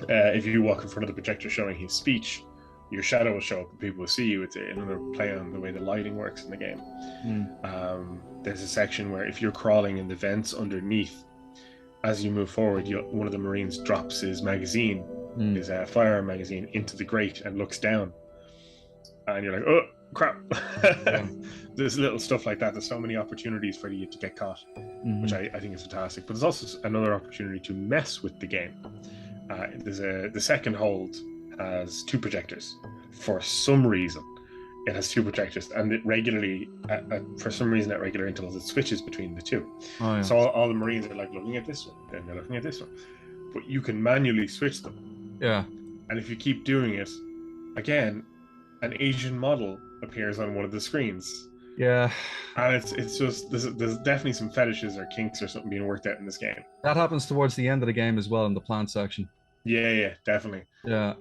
If you walk in front of the projector showing his speech, your shadow will show up and people will see you. It's another play on the way the lighting works in the game. There's a section where if you're crawling in the vents underneath, as you move forward, one of the Marines drops his magazine, his firearm magazine, into the grate and looks down. And you're like, oh, crap. Yeah. There's little stuff like that. There's so many opportunities for you to get caught, which I think is fantastic. But there's also another opportunity to mess with the game. The second hold has 2 projectors. For some reason, it has 2 projectors, and it regularly, for some reason, at regular intervals, it switches between the 2. Oh, yeah. So all the Marines are like looking at this one, then they're looking at this one. But you can manually switch them. Yeah. And if you keep doing it, again, an Asian model appears on one of the screens. Yeah. And it's just, there's definitely some fetishes or kinks or something being worked out in this game. That happens towards the end of the game as well in the plant section. Yeah, definitely. Yeah.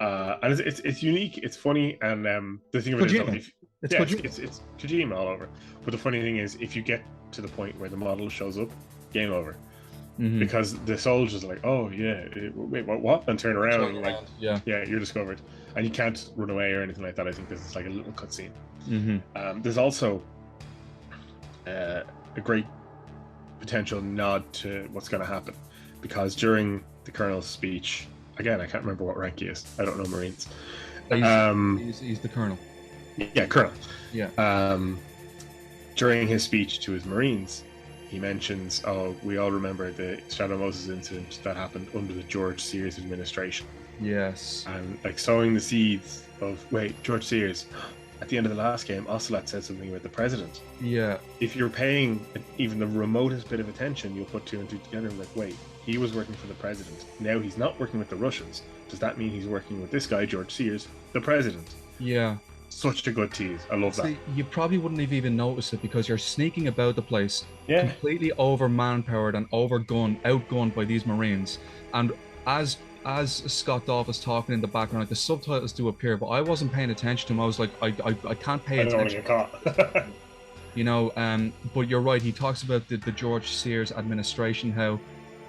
And it's unique, it's funny, and the thing about it is, it's Kojima all over. But the funny thing is, if you get to the point where the model shows up, game over. Because the soldiers are like, oh yeah, wait, what? And turn around and like, yeah, you're discovered, and you can't run away or anything like that. I think this is like a little cutscene. There's also a great potential nod to what's going to happen, because during the Colonel's speech, again, I can't remember what rank he is. I don't know Marines. He's the Colonel. Yeah, Colonel. Yeah. During his speech to his Marines, he mentions, we all remember the Shadow Moses incident that happened under the George Sears administration. Yes. And like sowing the seeds of, wait, George Sears, at the end of the last game, Ocelot said something about the president. Yeah. If you're paying even the remotest bit of attention, you'll put 2 and 2 together and like, wait, he was working for the president. Now he's not working with the Russians. Does that mean he's working with this guy, George Sears, the president? Yeah. Such a good tease. I love that. You probably wouldn't have even noticed it because you're sneaking about the place, completely over manpowered and outgunned by these Marines. And as Scott Dolph is talking in the background, like the subtitles do appear, but I wasn't paying attention to him. I was like, I can't pay attention. I don't want to get caught. But you're right. He talks about the George Sears administration, how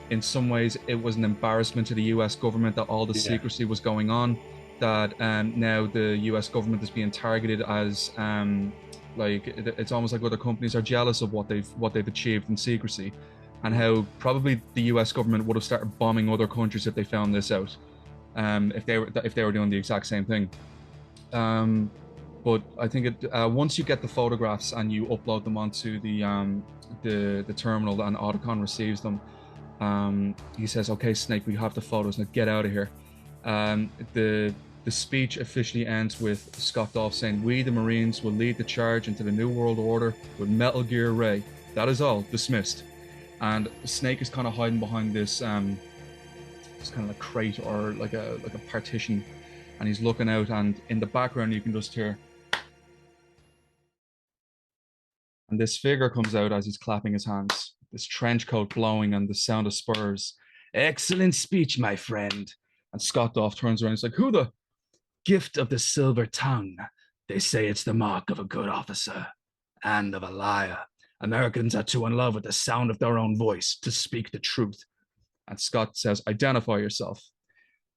in some ways it was an embarrassment to the US government that all the secrecy was going on, that now the US government is being targeted as like it's almost like other companies are jealous of what they've achieved in secrecy, and how probably the US government would have started bombing other countries if they found this out, if they were doing the exact same thing. But I think once you get the photographs and you upload them onto the terminal and Otacon receives them, he says, "Okay, Snake, we have the photos. Now get out of here." The speech officially ends with Scott Dolph saying, "We, the Marines, will lead the charge into the New World Order with Metal Gear Ray. That is all. Dismissed." And Snake is kind of hiding behind this kind of a crate or like a partition, and he's looking out, and in the background you can just hear, and this figure comes out as he's clapping his hands, this trench coat blowing and the sound of spurs. "Excellent speech, my friend." And Scott Dolph turns around and he's like, "Who the gift of the silver tongue? They say it's the mark of a good officer and of a liar. Americans are too in love with the sound of their own voice to speak the truth. And Scott says, identify yourself.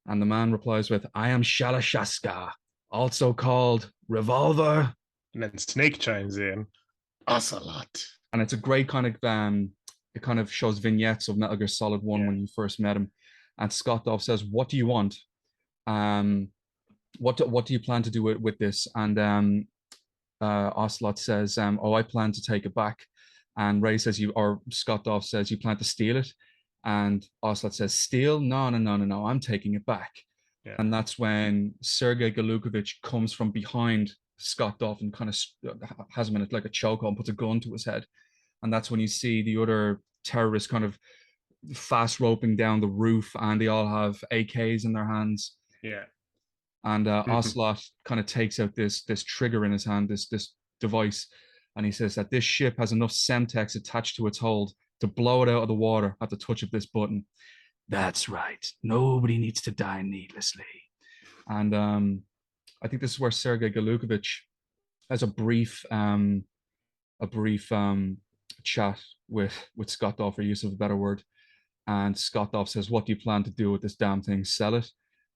And the man replies with, I am Shalashaska, also called Revolver. And then Snake chimes in, Ocelot. And it's a great kind of, it kind of shows vignettes of Metal Gear Solid 1 when you first met him. And Scott Dove says, what do you want? What do you plan to do with this? And Ocelot says, I plan to take it back. And Ray says, or Scott Dove says, you plan to steal it. And Ocelot says, steal? No, I'm taking it back. Yeah. And that's when Sergei Galukovich comes from behind Scott Dove and kind of has him in like a chokehold and puts a gun to his head. And that's when you see the other terrorists kind of fast roping down the roof, and they all have AKs in their hands. Yeah. And Ocelot kind of takes out this trigger in his hand, this device, and he says that this ship has enough Semtex attached to its hold to blow it out of the water at the touch of this button. That's right. Nobody needs to die needlessly. And I think this is where Sergei Galukovich has a brief chat with Scott Dove, for use of a better word. And Scott Dove says, what do you plan to do with this damn thing? Sell it?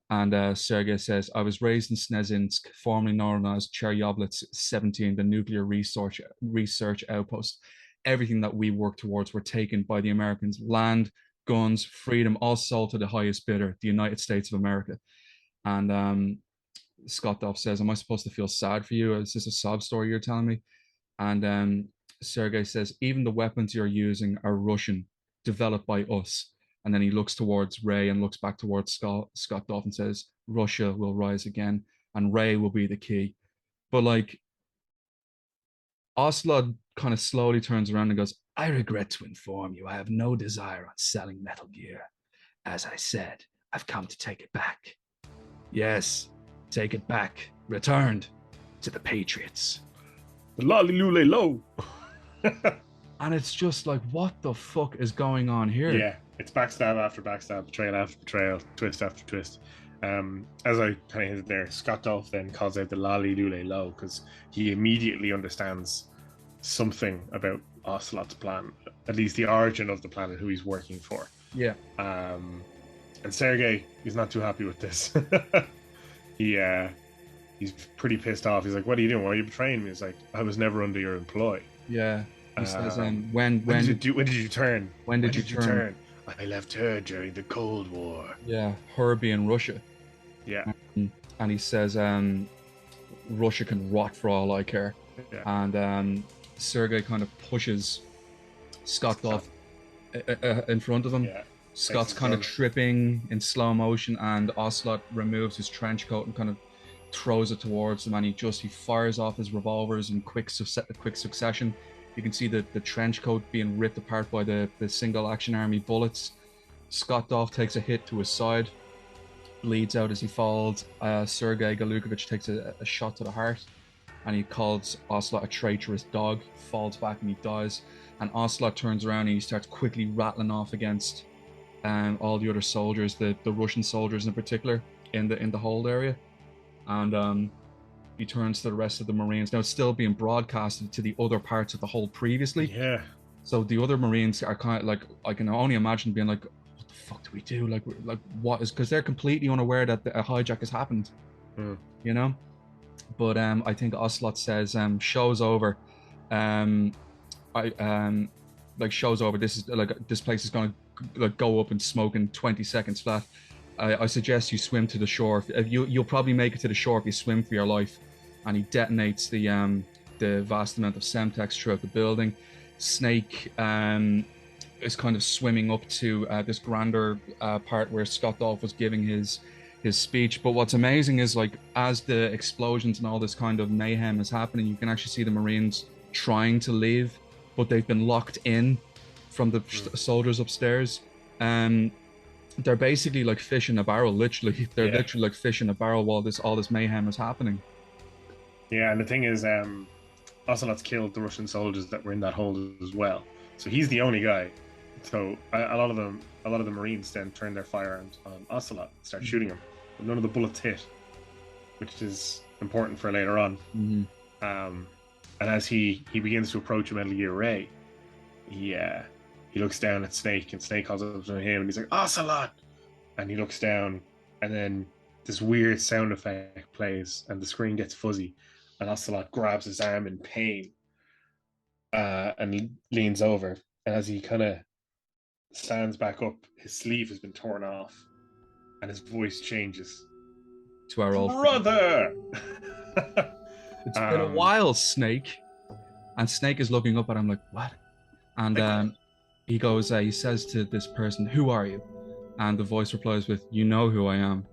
And Sergei says, I was raised in Snezinsk, formerly known as Chernobyl 17, the nuclear research outpost. Everything that we worked towards were taken by the Americans. Land, guns, freedom, all sold to the highest bidder, the United States of America. And Scott Dove says, am I supposed to feel sad for you? Is this a sob story you're telling me? And Sergei says, even the weapons you're using are Russian, developed by us. And then he looks towards Ray and looks back towards Scott Dove and says, Russia will rise again and Ray will be the key. But like, Ocelot kind of slowly turns around and goes, I regret to inform you, I have no desire on selling Metal Gear. As I said, I've come to take it back. Yes, take it back. Returned to the Patriots. Lolly lule low. And it's just like, what the fuck is going on here? Yeah, it's backstab after backstab, betrayal after betrayal, twist after twist. As I kind of hinted there, Scott Dove then calls out the lolly lule low because he immediately understands something about Ocelot's plan, at least the origin of the plan and who he's working for. Yeah. And Sergei, he's not too happy with this. He's pretty pissed off. He's like, what are you doing? Why are you betraying me? He's like, I was never under your employ. Yeah. He says, when did you turn? When did you turn? I left her during the Cold War. Yeah, her being Russia. Yeah. And he says, Russia can rot for all I care. Yeah. And Sergei kind of pushes Scott Dove in front of him. Yeah. Scott's kind of tripping in slow motion, and Ocelot removes his trench coat and kind of throws it towards him, and he fires off his revolvers in quick succession. You can see the trench coat being ripped apart by the single action army bullets. Scott Dove takes a hit to his side, bleeds out as he falls. Sergei Galukovich takes a shot to the heart, and he calls Ocelot a traitorous dog, falls back and he dies. And Ocelot turns around and he starts quickly rattling off against all the other soldiers, the Russian soldiers in particular, in the hold area. And he turns to the rest of the Marines. Now it's still being broadcasted to the other parts of the hold previously. Yeah. So the other Marines are kind of like, I can only imagine being like, what the fuck do we do? Like what is, because they're completely unaware that a hijack has happened. You know? But I think Ocelot says, show's over. Show's over. This is like, this place is gonna like go up in smoke in 20 seconds flat. I suggest you swim to the shore. You'll probably make it to the shore if you swim for your life. And he detonates the vast amount of Semtex throughout the building. Snake is kind of swimming up to this grander part where Scott Dove was giving his speech. But what's amazing is, like, as the explosions and all this kind of mayhem is happening, you can actually see the Marines trying to leave, but they've been locked in from the soldiers upstairs. They're basically like fish in a barrel, literally. They're literally like fish in a barrel while all this mayhem is happening. Yeah, and the thing is, Ocelot's killed the Russian soldiers that were in that hold as well. So he's the only guy. So a lot of the Marines then turn their fire on Ocelot, start shooting him, but none of the bullets hit, which is important for later on. And as he begins to approach Metal Gear Ray, he he looks down at Snake, and Snake calls up to him, and he's like, Ocelot! And he looks down, and then this weird sound effect plays, and the screen gets fuzzy, and Ocelot grabs his arm in pain, and he leans over, and as he kind of stands back up, his sleeve has been torn off, and his voice changes. To our old brother. It's been a while, Snake. And Snake is looking up at him like, what? And he goes, he says to this person, who are you? And the voice replies with, you know who I am.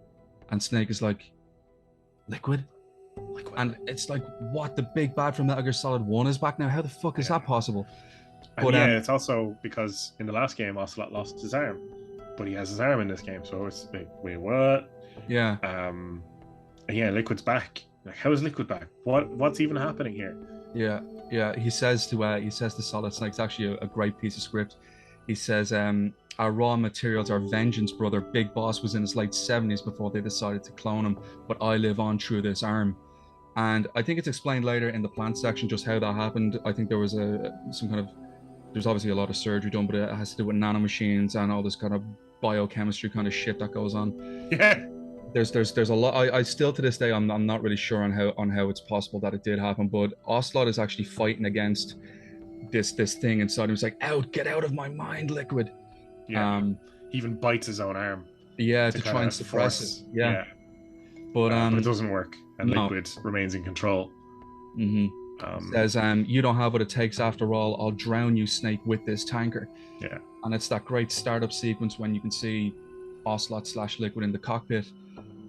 And Snake is like, Liquid? And it's like, what? The big bad from Metal Gear Solid 1 is back now? How the fuck is that possible? But yeah, it's also because in the last game, Ocelot lost his arm, but he has his arm in this game, so it's like, wait, what? Yeah. And yeah, Liquid's back. Like, how is Liquid back? What's even happening here? Yeah. He says to Solid Snake, it's actually a great piece of script. He says, our raw materials are vengeance, brother. Big Boss was in his late 70s before they decided to clone him, but I live on through this arm. And I think it's explained later in the plant section just how that happened. I think there was there's obviously a lot of surgery done, but it has to do with nanomachines and all this kind of biochemistry kind of shit that goes on. Yeah. There's a lot. I still to this day I'm not really sure on how it's possible that it did happen, but Ocelot is actually fighting against this thing inside him. He's like, get out of my mind, Liquid. Yeah. He even bites his own arm. Yeah, to try and suppress it. Yeah. But it doesn't work, and Liquid remains in control. Says, you don't have what it takes after all. I'll drown you, Snake, with this tanker. Yeah. And it's that great startup sequence when you can see Ocelot / Liquid in the cockpit,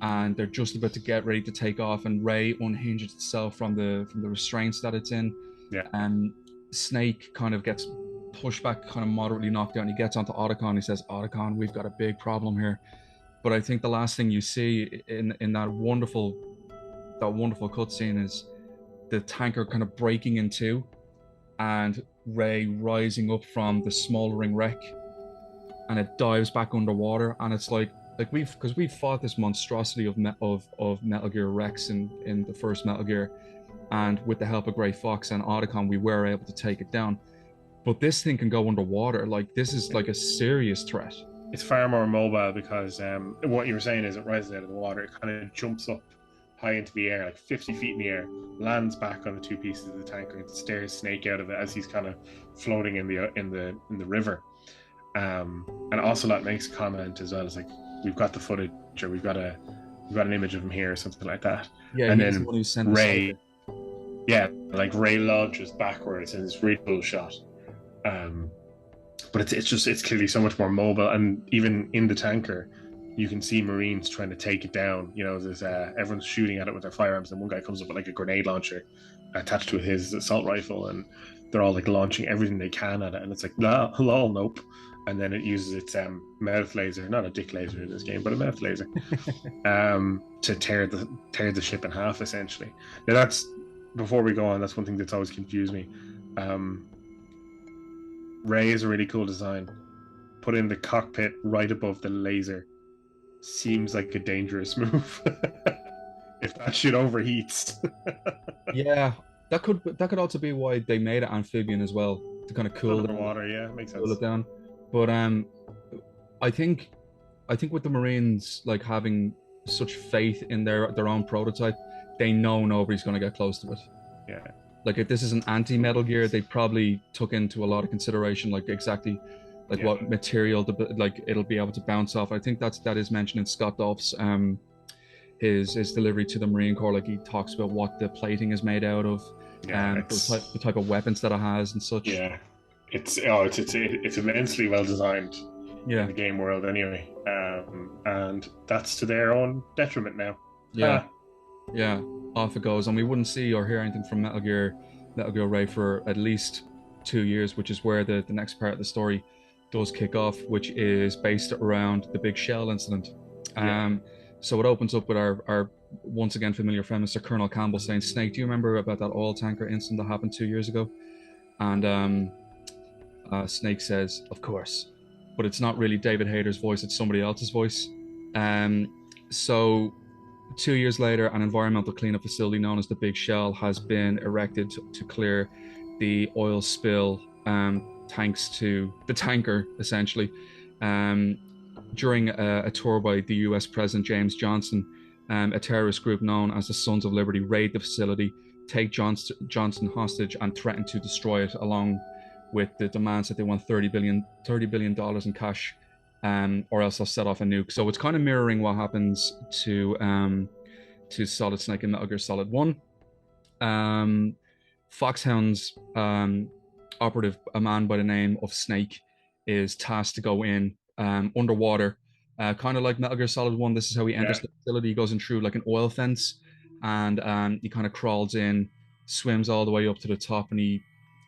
and they're just about to get ready to take off, and Ray unhinges itself from the restraints that it's in. Yeah. And Snake kind of gets pushed back, kind of moderately knocked down. He gets onto Otacon. He says, Otacon, we've got a big problem here. But I think the last thing you see in that wonderful cutscene is the tanker kind of breaking in two, and Ray rising up from the smoldering wreck, and it dives back underwater. And it's like we've fought this monstrosity of Metal Gear Rex in the first Metal Gear, and with the help of Gray Fox and Otacon, we were able to take it down. But this thing can go underwater. Like, this is like a serious threat. It's far more mobile because what you were saying is it rises out of the water. It kind of jumps up high into the air, like 50 feet in the air, lands back on the two pieces of the tanker, and stares Snake out of it as he's kind of floating in the river. And Ocelot makes a comment as well. It's like, we've got the footage, or we've got an image of him here, or something like that. Yeah, and then Ray, like Ray lunges backwards in this really cool shot. But it's clearly so much more mobile, and even in the tanker, you can see Marines trying to take it down. You know, there's everyone's shooting at it with their firearms, and one guy comes up with like a grenade launcher attached to his assault rifle, and they're all like launching everything they can at it, and it's like, hello, nope. And then it uses its mouth laser, not a dick laser in this game, but a mouth laser, to tear the ship in half, essentially. Now that's, before we go on, that's one thing that's always confused me. Ray is a really cool design. Put in the cockpit right above the laser seems like a dangerous move. If that shit overheats. Yeah, that could also be why they made it amphibian as well, to kind of cool the water. Yeah, makes sense. Cool it down. But I think with the Marines like having such faith in their own prototype, they know nobody's going to get close to it. Yeah. Like, if this is an anti-Metal Gear, they probably took into a lot of consideration, like exactly like what material like it'll be able to bounce off. I think that is mentioned in Scott Dolph's his delivery to the Marine Corps. Like, he talks about what the plating is made out of, the type of weapons that it has and such. Yeah, it's immensely well designed. Yeah, in the game world anyway, and that's to their own detriment now. Yeah, off it goes, and we wouldn't see or hear anything from Metal Gear Ray for at least 2 years, which is where the next part of the story does kick off, which is based around the big shell incident. So it opens up with our once again familiar friend, Mr. Colonel Campbell, saying, Snake, do you remember about that oil tanker incident that happened 2 years ago? And Snake says, of course, but it's not really David Hayter's voice, it's somebody else's voice. So 2 years later, an environmental cleanup facility known as the Big Shell has been erected to clear the oil spill tanks to the tanker, essentially. During a tour by the US President James Johnson, a terrorist group known as the Sons of Liberty raid the facility, take Johnson hostage, and threaten to destroy it, along with the demands that they want $30 billion in cash, or else they'll set off a nuke. So it's kind of mirroring what happens to Solid Snake in Metal Gear Solid 1. Foxhound's operative, a man by the name of Snake, is tasked to go in underwater, kind of like Metal Gear Solid 1. This is how he enters the facility. He goes in through like an oil fence, and he kind of crawls in, swims all the way up to the top, and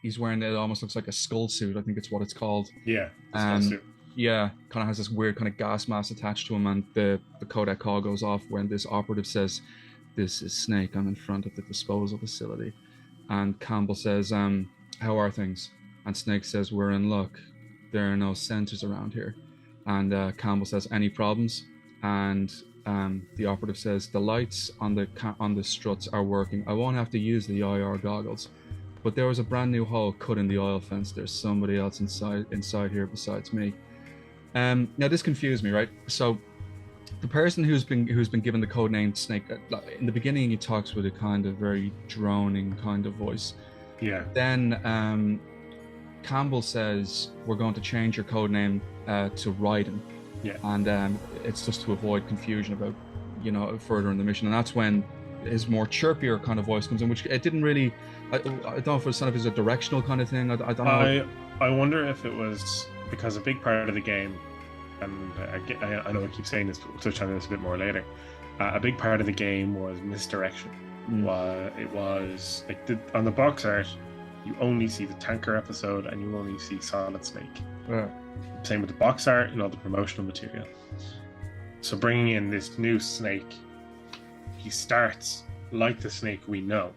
he's wearing, it almost looks like a skull suit, I think it's what it's called. Yeah, skull suit. Yeah, kind of has this weird kind of gas mask attached to him, and the codec call goes off when this operative says, "This is Snake. I'm in front of the disposal facility." And Campbell says, "How are things?" And Snake says, "We're in luck. There are no sensors around here." And Campbell says, "Any problems?" And the operative says, "The lights on the struts are working. I won't have to use the IR goggles. But there was a brand new hole cut in the oil fence. There's somebody else inside here besides me." Now this confused me, right? So the person who's been given the code name Snake, in the beginning he talks with a kind of very droning kind of voice. Yeah. Then Campbell says, "We're going to change your code name to Raiden." Yeah. And it's just to avoid confusion about, further in the mission. And that's when his more chirpier kind of voice comes in, which it didn't really. I don't know if it's a directional kind of thing. I don't know. I wonder if it was because a big part of the game, and I know I keep saying this, but we'll touch on this a bit more later. A big part of the game was misdirection. It was like on the box art, you only see the Tanker episode and you only see Solid Snake. Yeah. Same with the box art and all the promotional material. So bringing in this new Snake, he starts like the Snake we know,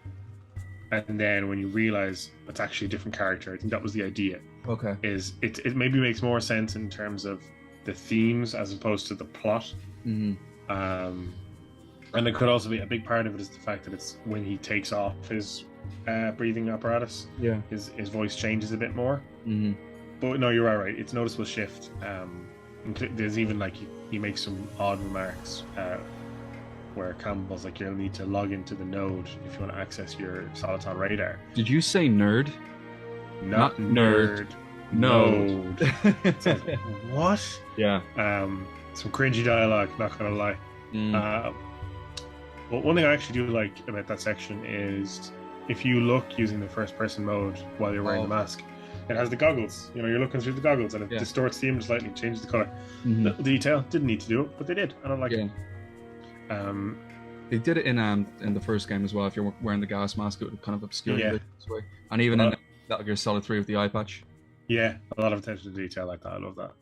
and then when you realize it's actually a different character, I think that was the idea. Okay. Is it maybe makes more sense in terms of the themes as opposed to the plot. Mm-hmm. And it could also be a big part of it is the fact that it's when he takes off his breathing apparatus, his voice changes a bit more. Mm-hmm. But no, you're all right. It's a noticeable shift. There's even like he makes some odd remarks where Campbell's like, "You'll need to log into the node if you want to access your Soliton radar." Did you say nerd? Not nerd. Node. So, what? Yeah. Some cringy dialogue, not gonna lie. But one thing I actually do like about that section is if you look using the first person mode while you're wearing the mask, it has the goggles. You're looking through the goggles and it distorts the image slightly, changes the color. Little detail, didn't need to do it, but they did. I don't like it. They did it in the first game as well. If you're wearing the gas mask, it would kind of obscure you this way. And even in Metal Gear Solid 3 with the eye patch. Yeah, a lot of attention to detail like that. I love that.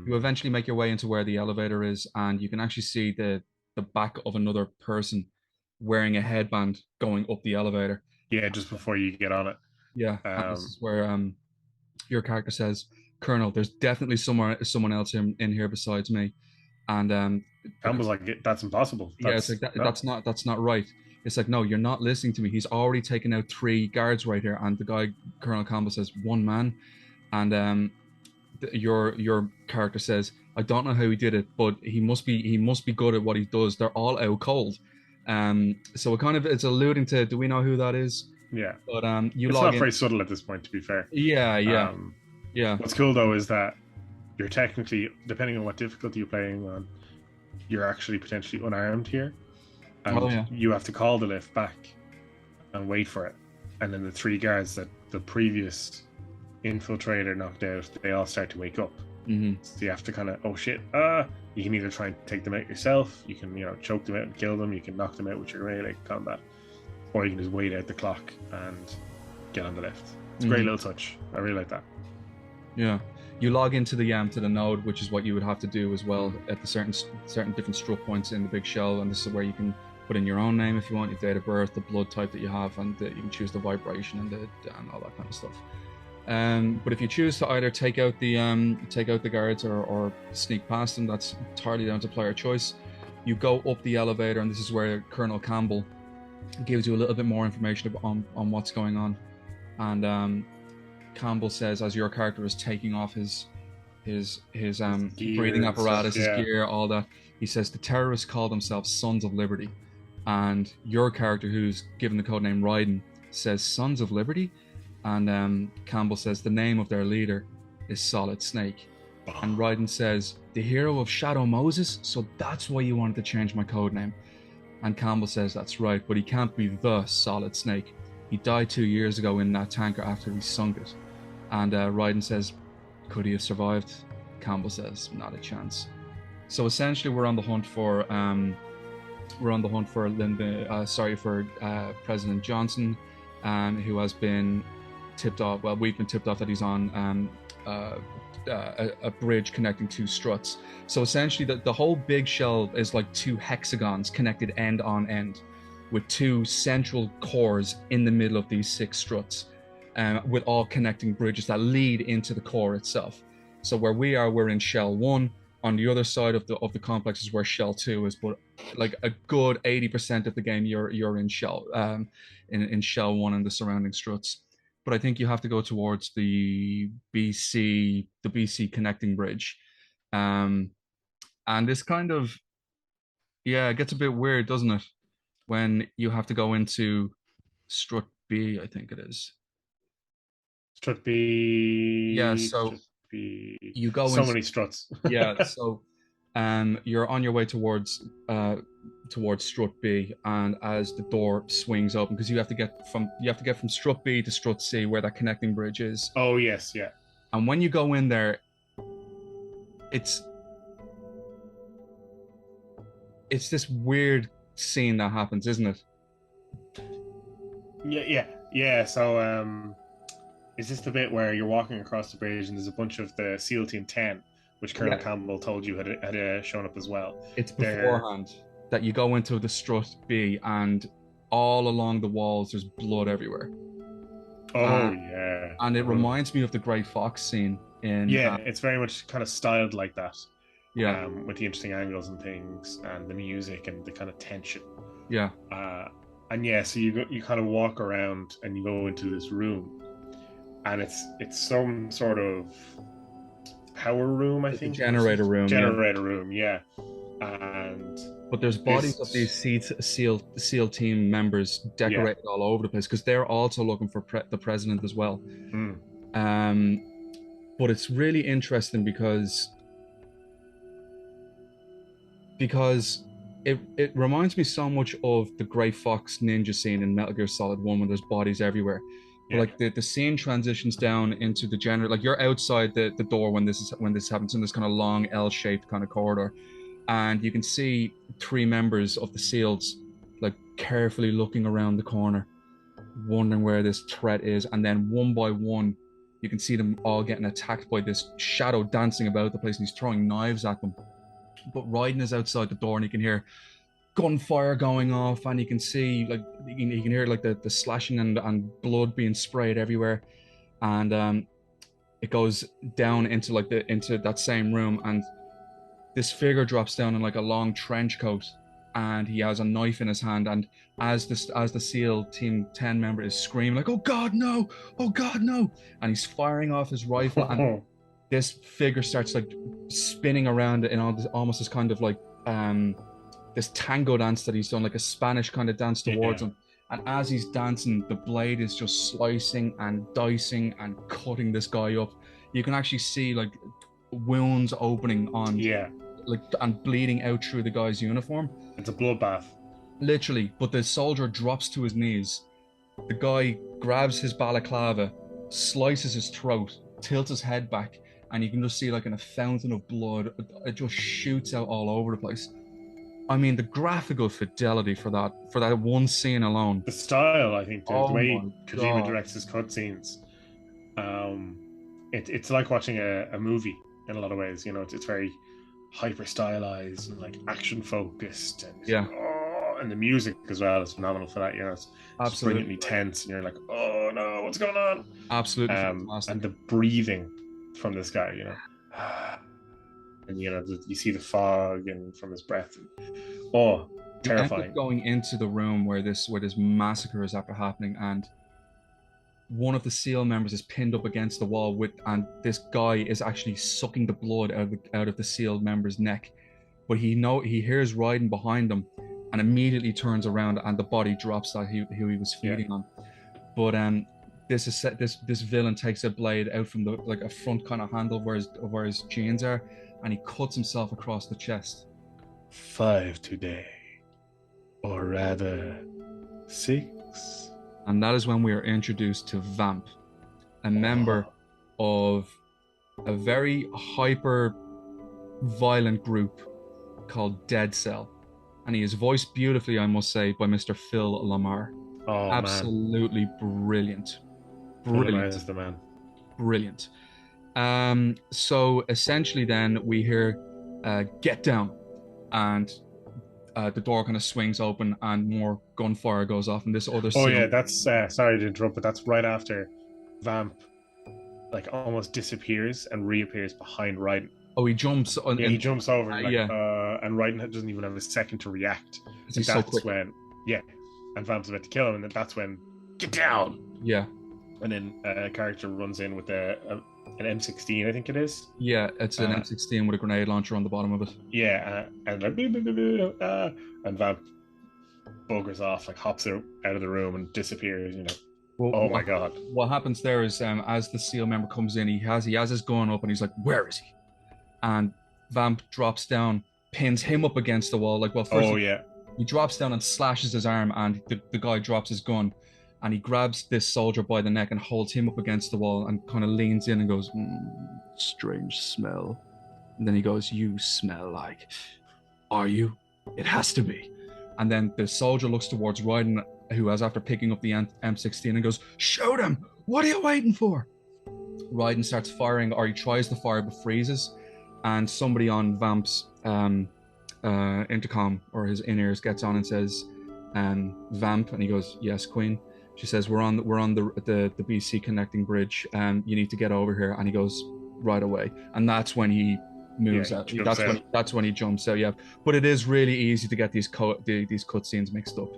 You eventually make your way into where the elevator is, and you can actually see the back of another person wearing a headband going up the elevator. Yeah, just before you get on it. Yeah, this is where your character says, "Colonel, there's definitely someone else in here besides me." And Campbell's like, "That's impossible." It's like that's not right. It's like, "No, you're not listening to me. He's already taken out 3 guards right here." And the guy, Colonel Campbell, says, "1 man." And your character says, "I don't know how he did it, but he must be good at what he does. They're all out cold." So it's alluding to, do we know who that is? Yeah. But it's not very subtle at this point, to be fair. Yeah. What's cool though is that you're technically, depending on what difficulty you're playing on, you're actually potentially unarmed here. And you have to call the lift back and wait for it. And then the 3 guards that the previous infiltrator knocked out, they all start to wake up. Mm-hmm. So you have to kind of, oh shit, you can either try and take them out yourself, you can choke them out and kill them, you can knock them out with your melee combat, or you can just wait out the clock and get on the lift. It's a great little touch. I really like that. Yeah, you log into the node, which is what you would have to do as well at the certain different struck points in the big shell, and this is where you can put in your own name if you want, your date of birth, the blood type that you have, and you can choose the vibration and all that kind of stuff. But if you choose to either take out the guards or sneak past them, that's entirely down to player choice. You go up the elevator, and this is where Colonel Campbell gives you a little bit more information on what's going on. And Campbell says, as your character is taking off his gear breathing and apparatus, stuff, yeah. his gear, all that, he says the terrorists call themselves Sons of Liberty, and your character, who's given the codename Raiden, says Sons of Liberty, and Campbell says the name of their leader is Solid Snake, and Raiden says the hero of Shadow Moses, so that's why you wanted to change my codename. And Campbell says that's right, but he can't be the Solid Snake. He died 2 years ago in that tanker after we sunk it. And Raiden says, could he have survived? Campbell says, not a chance. So essentially, we're on the hunt for President Johnson, who has been tipped off. Well, we've been tipped off that he's on a bridge connecting two struts. So essentially, the whole big shell is like two hexagons connected end on end, with two central cores in the middle of these 6 struts, with all connecting bridges that lead into the core itself. So where we are, we're in shell 1. On the other side of the complex is where shell 2 is, but like a good 80% of the game you're in shell in shell 1 and the surrounding struts. But I think you have to go towards the BC connecting bridge, and this kind of, yeah, it gets a bit weird, doesn't it, when you have to go into strut B, I think it is. Strut B. Yeah, so Strut B. you go So in. many struts. Yeah, so you're on your way towards strut B, and as the door swings open, because you have to get from strut B to strut C, where that connecting bridge is. Oh yes, yeah. And when you go in there, it's this weird scene that happens, isn't it? Yeah. So, is this the bit where you're walking across the bridge and there's a bunch of the SEAL Team 10, which Colonel Campbell told you had shown up as well? It's beforehand that you go into the strut B, and all along the walls there's blood everywhere. Oh yeah. And it reminds me of the Grey Fox scene in. Yeah, it's very much kind of styled like that. Yeah. With the interesting angles and things, and the music and the kind of tension. Yeah. And yeah, so you kind of walk around and you go into this room, and it's some sort of power room, I think. Generator room, yeah. But there's bodies of these SEAL team members decorated all over the place, because they're also looking for the president as well. But it's really interesting because it reminds me so much of the Grey Fox ninja scene in Metal Gear Solid 1, when there's bodies everywhere. But like the scene transitions down into the generator, like you're outside the door when this happens, in this kind of long L-shaped kind of corridor, and you can see 3 members of the SEALs like carefully looking around the corner, wondering where this threat is, and then one by one you can see them all getting attacked by this shadow dancing about the place, and he's throwing knives at them. But Raiden is outside the door, and you can hear gunfire going off, and you can see like you can hear like the slashing and blood being sprayed everywhere, and it goes down into that same room, and this figure drops down in like a long trench coat, and he has a knife in his hand, and as the SEAL Team 10 member is screaming like, oh god no, and he's firing off his rifle, and this figure starts like spinning around in almost this kind of like this tango dance that he's done, like a Spanish kind of dance towards him. And as he's dancing, the blade is just slicing and dicing and cutting this guy up. You can actually see like wounds opening on, like, and bleeding out through the guy's uniform. It's a bloodbath, literally. But the soldier drops to his knees. The guy grabs his balaclava, slices his throat, tilts his head back, and you can just see like in a fountain of blood, it just shoots out all over the place. I mean, the graphical fidelity for that one scene alone. The style, I think, the way Kojima directs his cutscenes. It's like watching a movie in a lot of ways. You know, it's very hyper stylized and like action focused, and and the music as well is phenomenal for that. You know, it's brilliantly tense, and you're like, oh no, what's going on? Absolutely fantastic. And the breathing from this guy, you know. And you know, you see the fog and from his breath. Terrifying. Going into the room where this massacre is after happening, and one of the SEAL members is pinned up against the wall and this guy is actually sucking the blood out of the SEAL member's neck. But he hears Raiden behind him, and immediately turns around, and the body drops that who he was feeding on. But this villain takes a blade out from a front kind of handle where his jeans are, and he cuts himself across the chest. 5 today, or rather 6. And that is when we are introduced to Vamp, a member of a very hyper violent group called Dead Cell. And he is voiced beautifully, I must say, by Mr. Phil Lamar. Oh, absolutely man. Brilliant. Brilliant. Is the man. Brilliant. So essentially then we hear get down, and the door kind of swings open and more gunfire goes off, and this other scene... yeah, that's sorry to interrupt, but that's right after Vamp like almost disappears and reappears behind Raiden. Oh, he jumps on. Yeah, he jumps over. And Raiden doesn't even have a second to react. And that's when, and Vamp's about to kill him, and that's when, get down. Yeah. And then a character runs in with an M16, I think it is. Yeah, it's an M16 with a grenade launcher on the bottom of it. Yeah, and Vamp buggers off, like hops out of the room and disappears. You know. Well, my god! What happens there is, as the SEAL member comes in, he has his gun up, and he's like, "Where is he?" And Vamp drops down, pins him up against the wall. He drops down and slashes his arm, and the guy drops his gun, and he grabs this soldier by the neck and holds him up against the wall and kind of leans in and goes, strange smell. And then he goes, you smell like, are you? It has to be. And then the soldier looks towards Raiden, who has, after picking up the M16, and goes, shoot him! What are you waiting for? Raiden starts firing, or he tries to fire but freezes. And somebody on Vamp's intercom, or his in-ears, gets on and says, Vamp, and he goes, yes, Queen. She says, we're on the BC connecting bridge, and you need to get over here. And he goes, right away. And that's when he moves out. That's when he jumps out. Yeah, but it is really easy to get these cutscenes mixed up.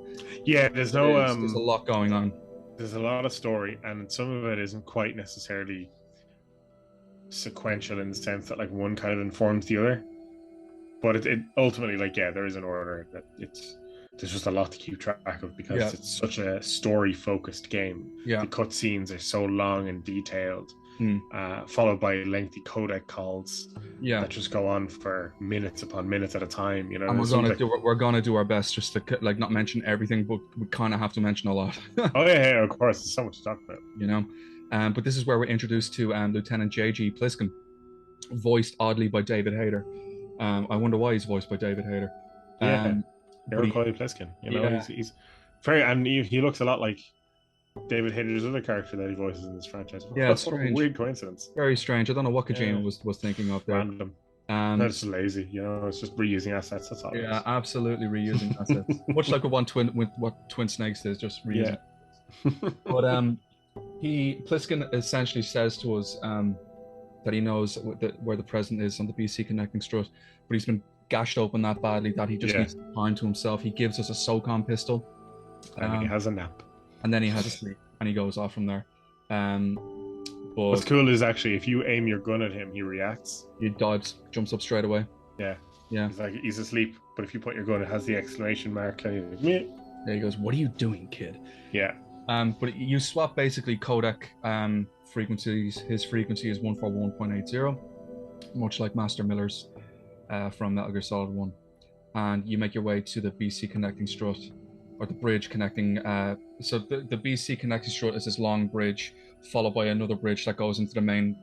Yeah, there's a lot going on. There's a lot of story, and some of it isn't quite necessarily sequential in the sense that like one kind of informs the other, but it ultimately, like, there is an order. That there's just a lot to keep track of because it's such a story focused game. The cutscenes are so long and detailed, followed by lengthy codec calls that just go on for minutes upon minutes at a time, you know. And we're gonna do our best just to like not mention everything, but we kind of have to mention a lot. Oh yeah, of course, there's so much to talk about, you know. But this is where we're introduced to Lieutenant J.G. Pliskin, voiced oddly by David Hayter. I wonder why he's voiced by David Hayter. Iroquois Pliskin, you know, he's very, and he looks a lot like David Hayter's other character that he voices in this franchise. Yeah, it's strange. Weird coincidence. Very strange. I don't know what Kojima was thinking of there. Random. That's lazy, you know. It's just reusing assets. That's all. Yeah, absolutely reusing assets. Much like what Twin Snakes is, just reusing. Yeah. But Pliskin essentially says to us that he knows where the president is on the BC connecting strut, but he's been gashed open that badly that he just needs time to himself. He gives us a SOCOM pistol, and he has a nap, and then he has a sleep, and he goes off from there. But what's cool is actually if you aim your gun at him, he reacts. He dives, jumps up straight away. Yeah. He's asleep, but if you point your gun, it has the exclamation mark, and he's like, meh. There he goes. What are you doing, kid? Yeah. But you swap basically codec frequencies. His frequency is 141.80, much like Master Miller's from Metal Gear Solid 1. And you make your way to the BC connecting strut, or the bridge connecting. So the BC connecting strut is this long bridge, followed by another bridge that goes into the main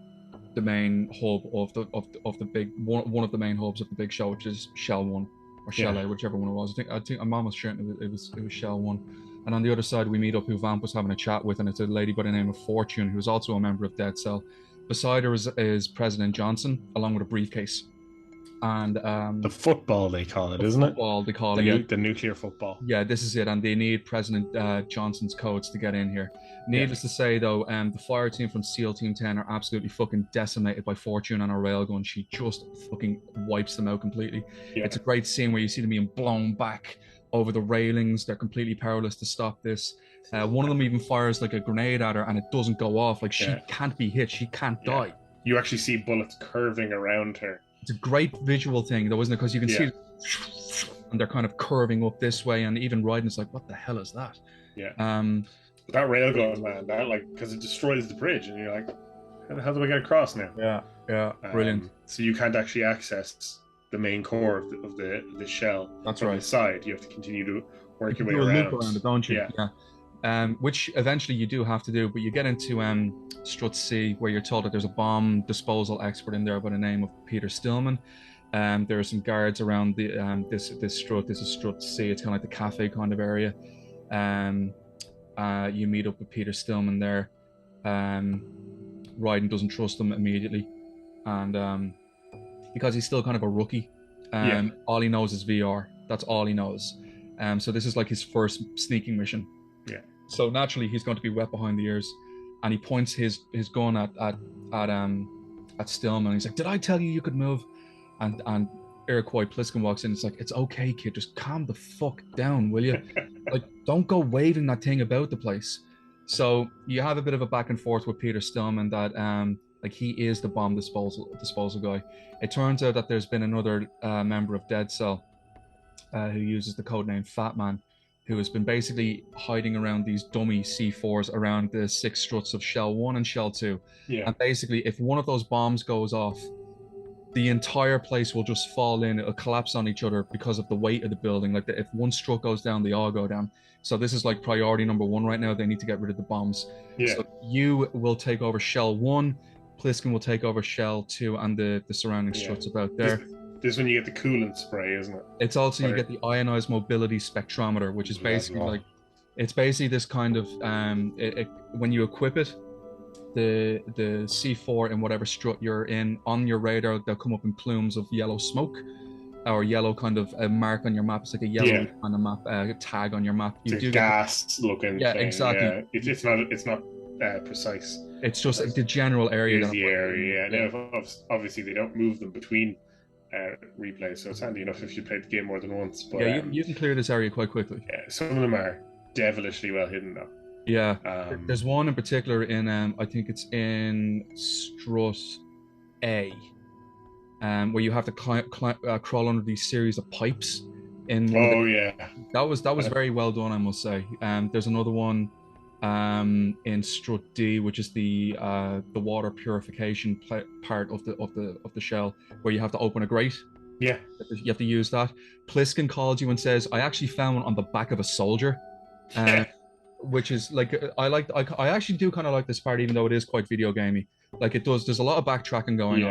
hub of the big one of the main hubs of the big show, which is Shell 1 or Shell A, whichever one it was. I think I'm almost certain it was Shell 1. And on the other side, we meet up who Vamp was having a chat with, and it's a lady by the name of Fortune, who's also a member of Dead Cell. Beside her is President Johnson, along with a briefcase. And the football, they call it, isn't it? Football, they call it. The nuclear football. Yeah, this is it. And they need President Johnson's codes to get in here. Needless to say, though, the fire team from SEAL Team 10 are absolutely fucking decimated by Fortune and her railgun. She just fucking wipes them out completely. Yeah. It's a great scene where you see them being blown back over the railings. They're completely powerless to stop this. One of them even fires like a grenade at her, and it doesn't go off. Like she Yeah. can't be hit. She can't die. You actually see bullets curving around her. It's a great visual thing, though, isn't it? Because you can see, and they're kind of curving up this way, and even Raiden's like, "What the hell is that?" Yeah. Um, That railgun, man, that like because it destroys the bridge, and you're like, how do I get across now? yeah, brilliant. So you can't actually access the main core of the shell. That's from right. the side. You have to continue to work your way do a around. loop around it, don't you? Yeah. Which eventually you do have to do, but you get into Strut C, where you're told that there's a bomb disposal expert in there by the name of Peter Stillman. There are some guards around the this strut. This is Strut C. It's kind of like the cafe kind of area. You meet up with Peter Stillman there. Raiden doesn't trust him immediately, and because he's still kind of a rookie, all he knows is VR. That's all he knows. So this is like his first sneaking mission. Yeah. So naturally, he's going to be wet behind the ears, and he points his gun at Stillman. He's like, "Did I tell you you could move?" And Iroquois Pliskin walks in. It's like, "It's okay, kid. Just calm the fuck down, will you? Like, don't go waving that thing about the place." So you have a bit of a back and forth with Peter Stillman that like he is the bomb disposal guy. It turns out that there's been another member of Dead Cell who uses the codename Fat Man, who has been basically hiding around these dummy C4s around the 6 struts of Shell 1 and Shell 2. Yeah. And basically, if one of those bombs goes off, the entire place will just fall in. It'll collapse on each other because of the weight of the building. Like, if one strut goes down, they all go down. So this is like priority number 1 right now. They need to get rid of the bombs. Yeah. So you will take over Shell 1, Pliskin will take over Shell 2 and the surrounding struts about there. This is when you get the coolant spray, isn't it? It's also, you get the ionized mobility spectrometer, which is basically like, it's basically this kind of, when you equip it, the C4 in whatever strut you're in, on your radar, they'll come up in plumes of yellow smoke, or yellow kind of a mark on your map. It's like a yellow kind of map, tag on your map. You do gas looking. Yeah, thing. exactly. Yeah. It's not precise. It's just like the general area. Here's the area. Yeah. Now, obviously, they don't move them between replays, so it's handy enough if you played the game more than once. But yeah, you can clear this area quite quickly. Yeah, some of them are devilishly well hidden, though. Yeah, there's one in particular in I think it's in Strut A, where you have to crawl under these series of pipes. That was very well done, I must say. There's another one in Strut D, which is the water purification part of the shell, where you have to open a grate. Yeah, you have to use that. Pliskin calls you and says, "I actually found one on the back of a soldier." Which is like, I actually do kind of like this part, even though it is quite video gamey. Like, there's a lot of backtracking going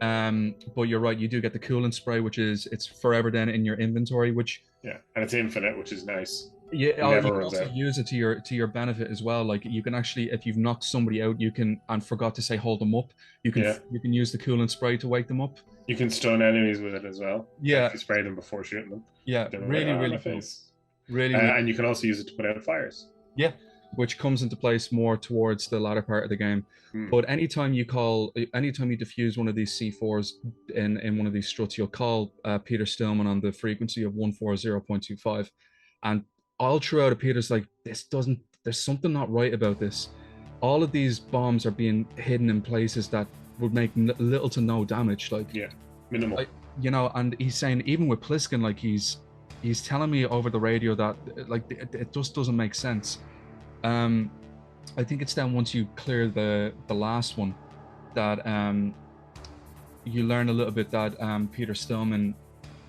on. But you're right, you do get the coolant spray, which is, it's forever then in your inventory, which and it's infinite, which is nice. Yeah, you can also use it to your benefit as well. Like, you can actually, if you've knocked somebody out, you can, and forgot to say hold them up, you can use the coolant spray to wake them up. You can stun enemies with it as well. Yeah, if you spray them before shooting them. Yeah, really cool. Really, and you can also use it to put out fires. Yeah, which comes into place more towards the latter part of the game. But anytime you defuse one of these C4s in one of these struts, you'll call Peter Stillman on the frequency of 140.25, and all throughout it, Peter's like, there's something not right about this. All of these bombs are being hidden in places that would make little to no damage. Like, minimal. Like, and he's saying, even with Pliskin, like, he's telling me over the radio that, like, it just doesn't make sense. I think it's then once you clear the last one that you learn a little bit that Peter Stillman,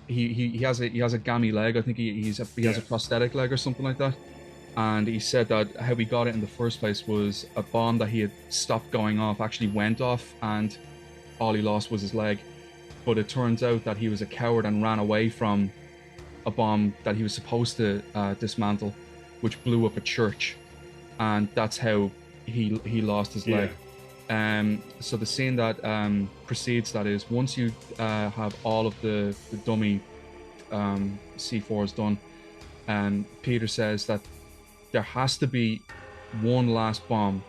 he has a gammy leg. I think he has a prosthetic leg or something like that. And he said that how he got it in the first place was a bomb that he had stopped going off actually went off, and all he lost was his leg. But it turns out that he was a coward and ran away from a bomb that he was supposed to dismantle, which blew up a church, and that's how he lost his leg. So the scene that precedes that is, once you have all of the dummy C4s done, Peter says that there has to be one last bomb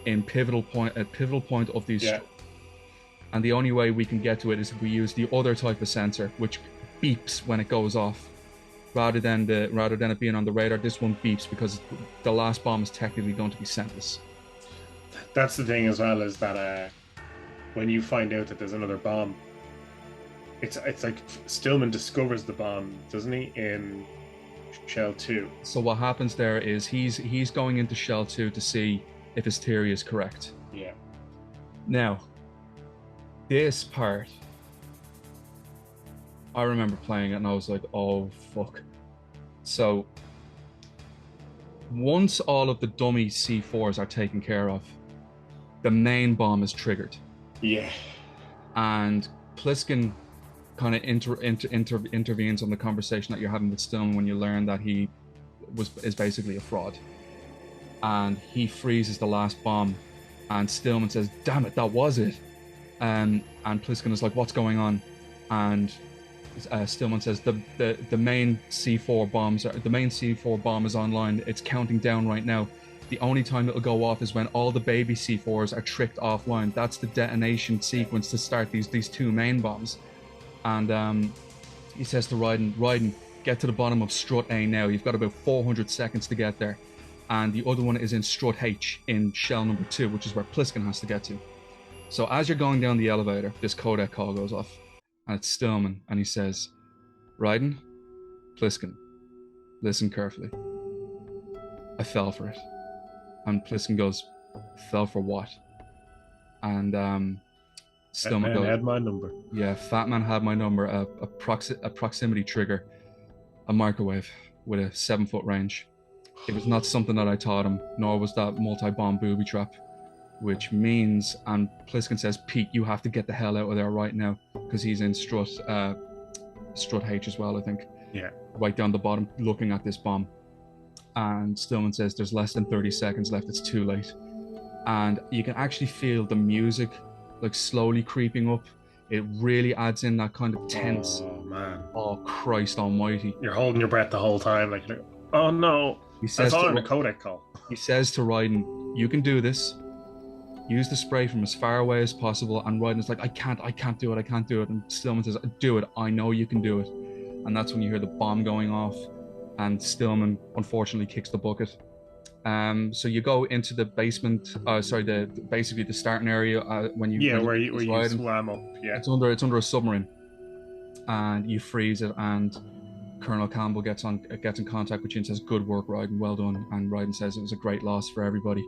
in pivotal point of these, and the only way we can get to it is if we use the other type of sensor, which beeps when it goes off. rather than it being on the radar, this one beeps because the last bomb is technically going to be sent us. That's the thing as well, is that when you find out that there's another bomb, it's like Stillman discovers the bomb, doesn't he, in Shell 2? So what happens there is he's going into Shell 2 to see if his theory is correct. Yeah. Now, this part, I remember playing it and I was like, oh fuck. So once all of the dummy C4s are taken care of, the main bomb is triggered. Yeah. And Pliskin kind of intervenes on the conversation that you're having with Stillman when you learn that he is basically a fraud. And he freezes the last bomb, and Stillman says, damn it, that was it. And Pliskin is like, what's going on? And Stillman says the main C4 bomb is online. It's counting down right now. The only time it'll go off is when all the baby C4s are tricked offline. That's the detonation sequence to start these two main bombs. And he says to Raiden, get to the bottom of strut A now. You've got about 400 seconds to get there. And the other one is in strut H in shell number 2, which is where Pliskin has to get to. So as you're going down the elevator, this codec call goes off. And it's Stillman, and he says, Raiden, Pliskin, listen carefully. I fell for it. And Pliskin goes, fell for what? And Stillman goes, had my number. Yeah, Fat Man had my number. A proximity trigger, a microwave with a 7-foot range. It was not something that I taught him, nor was that multi-bomb booby trap. Which means, and Pliskin says, Pete, you have to get the hell out of there right now, because he's in strut H as well, I think. Yeah. Right down the bottom, looking at this bomb. And Stillman says, there's less than 30 seconds left, it's too late. And you can actually feel the music like slowly creeping up. It really adds in that kind of tense. Oh man. Oh Christ almighty. You're holding your breath the whole time, like, oh no. He says that's all in the codec call. He says to Raiden, you can do this. Use the spray from as far away as possible. And Raiden's like, I can't do it. And Stillman says, do it. I know you can do it. And that's when you hear the bomb going off. And Stillman, unfortunately, kicks the bucket. So you go into the basement. Basically the starting area when you where you swam up. Yeah, it's under a submarine, and you freeze it. And Colonel Campbell gets in contact with you and says, "Good work, Raiden. Well done." And Raiden says it was a great loss for everybody.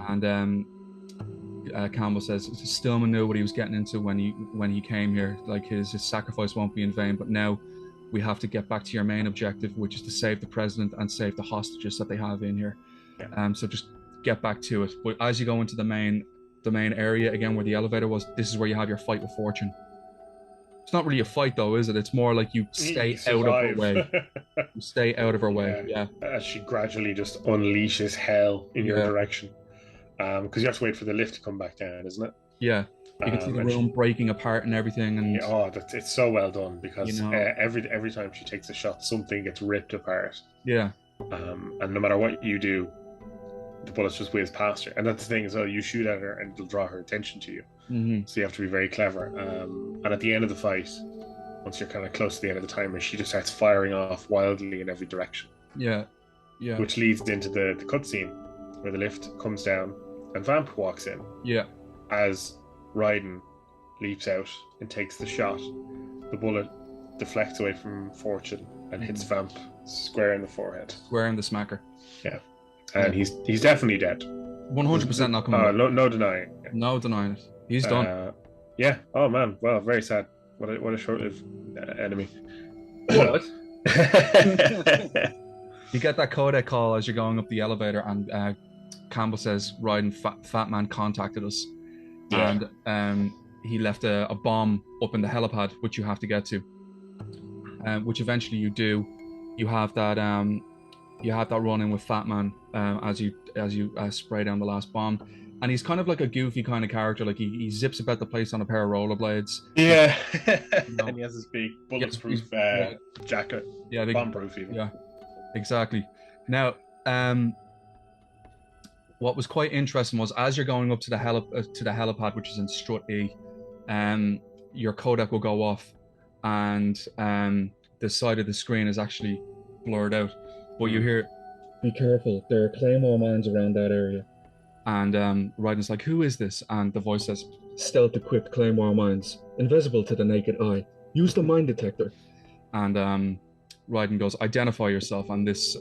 And Campbell says Stillman knew what he was getting into when he came here. Like his sacrifice won't be in vain. But now we have to get back to your main objective, which is to save the president and save the hostages that they have in here. Yeah. So just get back to it. But as you go into the main area again where the elevator was, this is where you have your fight with Fortune. It's not really a fight though, is it? It's more like you stay out of her way. You stay out of her way. Yeah. As she gradually just unleashes hell in your direction. Because you have to wait for the lift to come back down, isn't it? Yeah. You can see the room breaking apart and everything. And it's so well done, because every time she takes a shot, something gets ripped apart. Yeah. And no matter what you do, the bullets just whiz past her. And that's the thing as well, you shoot at her and it'll draw her attention to you. Mm-hmm. So you have to be very clever. And at the end of the fight, once you're kind of close to the end of the timer, she just starts firing off wildly in every direction. Yeah. Yeah. Which leads into the cutscene where the lift comes down and Vamp walks in. Yeah. As Raiden leaps out and takes the shot, the bullet deflects away from Fortune and hits Vamp square in the forehead. Square in the smacker. Yeah. And he's definitely dead. 100% not coming back. No denying. No denying it. He's done. Yeah. Oh man. Well, very sad. What a short-lived enemy. What? You get that codec call as you're going up the elevator, and Campbell says, Raiden, Fat Man contacted us. Yeah. And he left a bomb up in the helipad, which you have to get to. Which eventually you do. You have that run in with Fat Man as you spray down the last bomb, and he's kind of like a goofy kind of character. Like he zips about the place on a pair of rollerblades. Yeah, and he has this big bulletproof jacket. Yeah, bomb-proof even. Yeah, exactly. Now, what was quite interesting was as you're going up to the helipad, which is in strut E, your codec will go off, and the side of the screen is actually blurred out. But you hear, "Be careful, there are claymore mines around that area." And Raiden's like, "Who is this?" And the voice says, "Stealth-equipped claymore mines, invisible to the naked eye. Use the mine detector." And Raiden goes, "Identify yourself." And this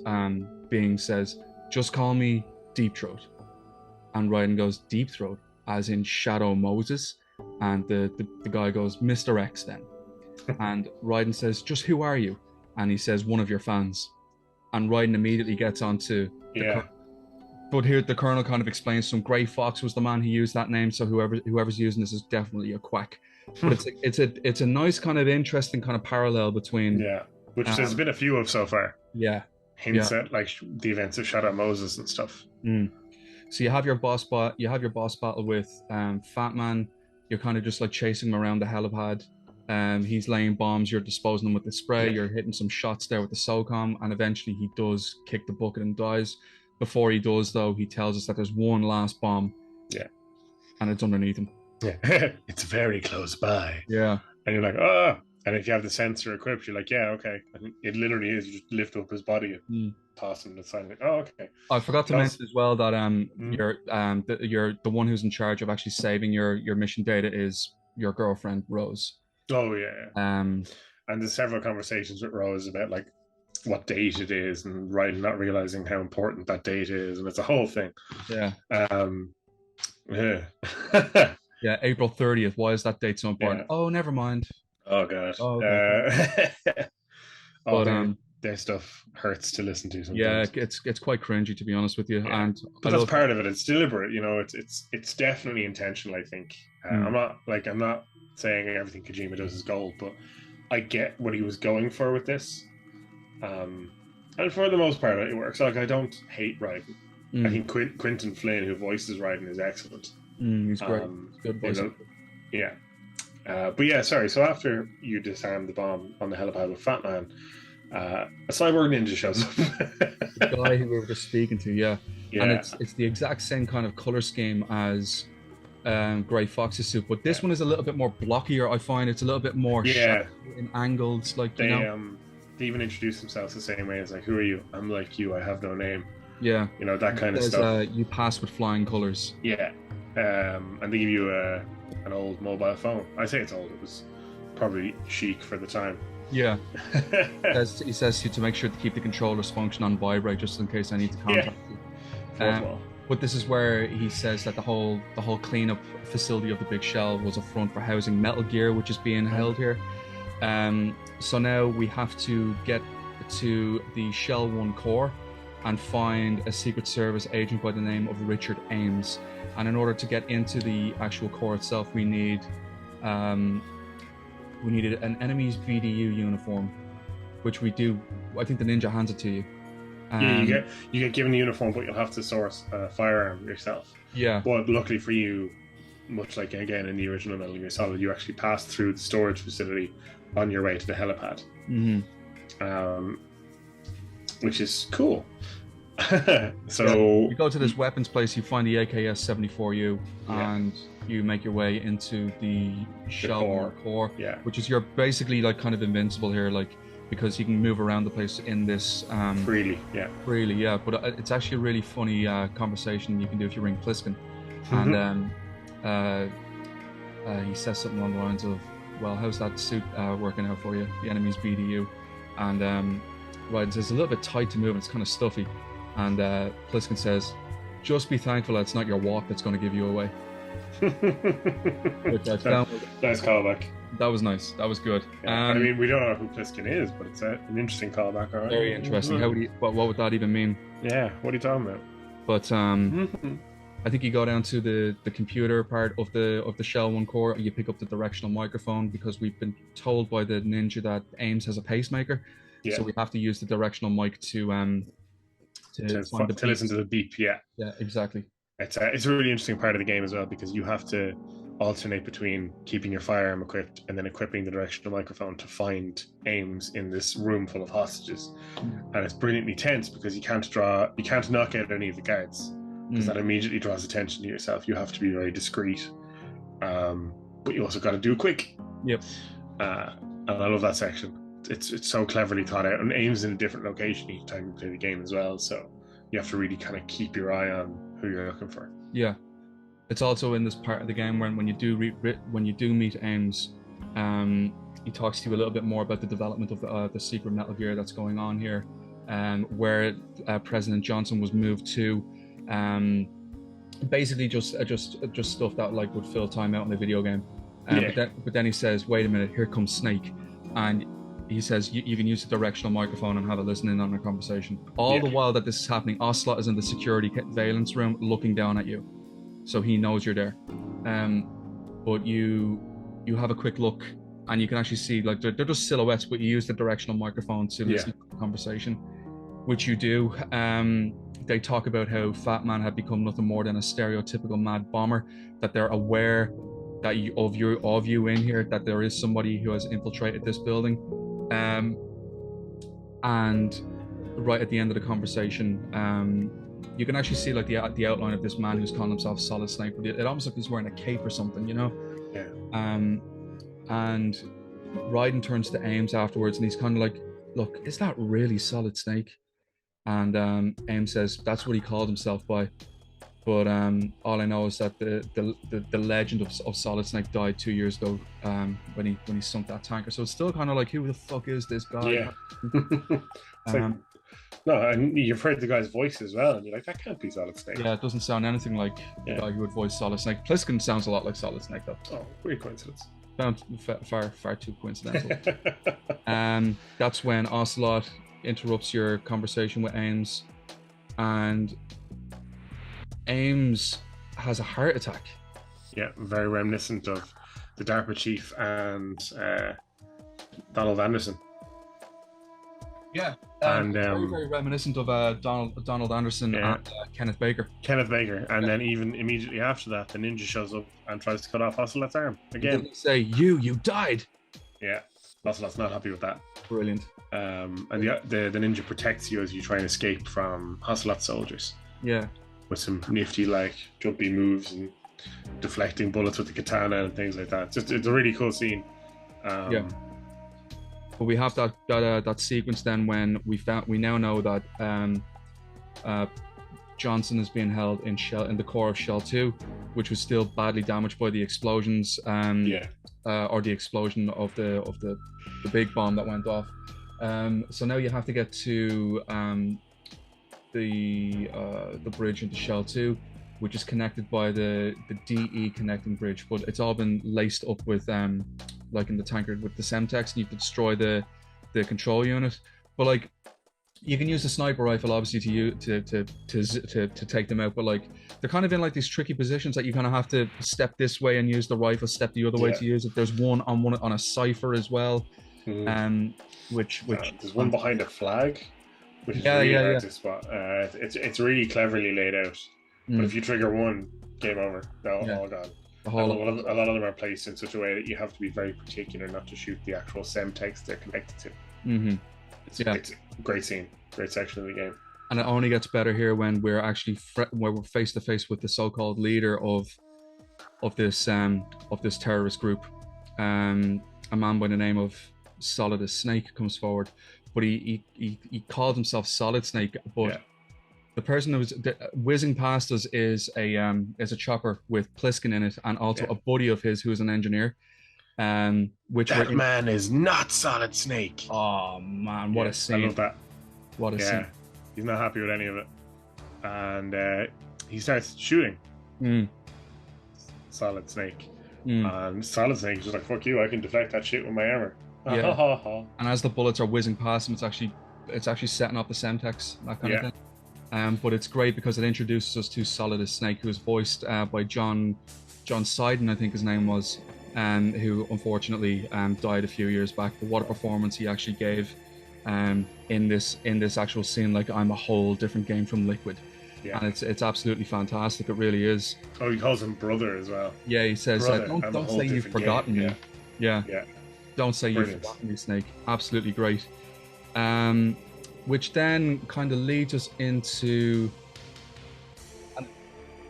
being says, "Just call me Deep Throat." And Raiden goes, "Deep Throat, as in Shadow Moses?" And the guy goes, "Mr. X then." And Raiden says, "Just who are you?" And he says, "One of your fans." And Raiden immediately gets onto the but here the Colonel kind of explains to him, Grey Fox was the man who used that name, so whoever's using this is definitely a quack. But it's a nice kind of interesting kind of parallel between which there's been a few of so far. Hints at like the events of Shadow Moses and stuff. So you have your boss battle with Fat Man. You're kind of just like chasing him around the helipad. He's laying bombs, you're disposing them with the spray, you're hitting some shots there with the SOCOM, and eventually he does kick the bucket and dies. Before he does, though, he tells us that there's one last bomb. And it's underneath him. It's very close by. And you're like, oh. And if you have the sensor equipped, you're like, yeah, okay. And it literally is, you just lift up his body and toss him to the side. Like, oh, okay. I forgot to mention as well that you're the one who's in charge of actually saving your mission data is your girlfriend, Rose. Oh, yeah. And there's several conversations with Rose about like what date it is, and Raiden not realizing how important that date is, and it's a whole thing. April 30th. Why is that date so important? Oh, never mind. Oh god. Their stuff hurts to listen to sometimes. It's quite cringy, to be honest with you. But that's part of it. It's deliberate, you know. It's definitely intentional, I think. I'm not saying everything Kojima does is gold, but I get what he was going for with this. And for the most part, it works. Like, I don't hate Raiden. I think Quinton Flynn, who voices Raiden, is excellent. He's great. Good voice. But yeah, sorry. So after you disarm the bomb on the helipad with Fat Man, a cyborg ninja shows up. The guy who we were just speaking to, and it's the exact same kind of color scheme as Grey Fox's suit, but this one is a little bit more blockier. I find it's a little bit more in angles, like they even introduce themselves the same way as like, who are you? I'm like you, I have no name. You know, that kind of stuff. You pass with flying colors. And they give you an old mobile phone. I say it's old, it was probably chic for the time. He says to make sure to keep the controller's function on vibrate just in case I need to contact you. But this is where he says that the whole cleanup facility of the big shell was a front for housing Metal Gear, which is being held here. So now we have to get to the Shell 1 core and find a Secret Service agent by the name of Richard Ames. And in order to get into the actual core itself, we needed an enemy's VDU uniform, which we do. I think the ninja hands it to you. You get given the uniform, but you'll have to source a firearm yourself. But luckily for you, much like again in the original Metal Gear Solid, you actually pass through the storage facility on your way to the helipad, which is cool. So you go to this weapons place, you find the AKS-74U, and you make your way into the Shell core, which is you're basically like kind of invincible here, like because you can move around the place in this freely. But it's actually a really funny conversation you can do if you ring Pliskin, and he says something along the lines of, well, how's that suit working out for you, the enemy's BDU? And Raiden says, a little bit tight to move, and it's kind of stuffy. And Pliskin says, just be thankful that it's not your walk that's going to give you away. Which I found nice callback. That was nice. That was good. I mean, we don't know who Pliskin is, but it's an interesting callback. All right. Very interesting. What would that even mean? Yeah, what are you talking about? But I think you go down to the computer part of the Shell 1 core, and you pick up the directional microphone, because we've been told by the ninja that Ames has a pacemaker, so we have to use the directional mic to listen to the beep. Yeah, exactly. It's a really interesting part of the game as well, because you have to alternate between keeping your firearm equipped and then equipping the directional microphone to find Ames in this room full of hostages. And it's brilliantly tense because you can't knock out any of the guards, because that immediately draws attention to yourself. You have to be very discreet, but you also got to do it quick. Yep. And I love that section. it's so cleverly thought out, and aims in a different location each time you play the game as well. So you have to really kind of keep your eye on who you're looking for. Yeah, it's also in this part of the game when you do meet Ames, he talks to you a little bit more about the development of the secret Metal Gear that's going on here, where President Johnson was moved to. Basically just stuff that like would fill time out in the video game. But then he says, wait a minute, here comes Snake, and he says you can use the directional microphone and have a listen in on a conversation. All the while that this is happening, Ocelot is in the security valence room looking down at you, so he knows you're there. But you have a quick look, and you can actually see like they're just silhouettes, but you use the directional microphone to listen to the conversation, which you do. They talk about how Fat Man had become nothing more than a stereotypical mad bomber, that they're aware that of you in here, that there is somebody who has infiltrated this building. And right at the end of the conversation, you can actually see like the outline of this man who's calling himself Solid Snake. It almost like he's wearing a cape or something, you know? Yeah. And Raiden turns to Ames afterwards, and he's kind of like, look, is that really Solid Snake? And Ames says that's what he called himself by, but all I know is that the legend of Solid Snake died 2 years ago, when he sunk that tanker. So it's still kind of like, who the fuck is this guy? Yeah. Like, no, and you've heard the guy's voice as well, and you're like, that can't be Solid Snake. Yeah, it doesn't sound anything like the guy who would voice Solid Snake. Pliskin sounds a lot like Solid Snake though. Oh, weird coincidence. Far too coincidental. That's when Ocelot interrupts your conversation with Ames, and Ames has a heart attack. Yeah, very reminiscent of the DARPA chief and Donald Anderson. Yeah, and very reminiscent of Donald Anderson and Kenneth Baker. And then even immediately after that, the ninja shows up and tries to cut off Ocelot's arm again. They say, you died. Yeah, Ocelot's not happy with that. Brilliant. And the ninja protects you as you try and escape from Ocelot soldiers. Yeah. With some nifty like jumpy moves and deflecting bullets with the katana and things like that. It's a really cool scene. Yeah. But we have that sequence then when we now know that Johnson is being held in the core of Shell 2, which was still badly damaged by the explosions, or the explosion of the big bomb that went off. So now you have to get to the bridge into Shell 2, which is connected by the DE connecting bridge, but it's all been laced up with like in the tanker with the Semtex, and you have to destroy the control unit. But like, you can use the sniper rifle obviously to take them out, but like they're kind of in like these tricky positions that you kind of have to step this way and use the rifle, step the other way to use it. There's one on a Cipher as well. Which there's one behind a flag, which is really hard to spot. It's really cleverly laid out, but if you trigger one, game over. They're all gone. A lot of them are placed in such a way that you have to be very particular not to shoot the actual Semtex they're connected to. It's a great scene, great section of the game. And it only gets better here when we're actually where we're face to face with the so-called leader of this terrorist group. A man by the name of Solidus Snake comes forward, but he called himself Solid Snake. But the person who's whizzing past us is a chopper with Pliskin in it, and also a buddy of his who is an engineer. That man is not Solid Snake. Oh man, what a scene! I love that. What a scene! He's not happy with any of it, and he starts shooting Solid Snake. And Solid Snake is just like, "Fuck you! I can deflect that shit with my armor." Yeah. And as the bullets are whizzing past him, it's actually setting up the Semtex, that kind of thing. But it's great because it introduces us to Solidus Snake, who is voiced by John Seiden, I think his name was, who unfortunately died a few years back. But what a performance he actually gave in this actual scene! Like, I'm a whole different game from Liquid. Yeah. And it's absolutely fantastic. It really is. Oh, he calls him brother as well. Yeah, he says, don't say you've forgotten me. Yeah. Don't say you've forgotten me, Snake. Absolutely great. Which then kind of leads us into...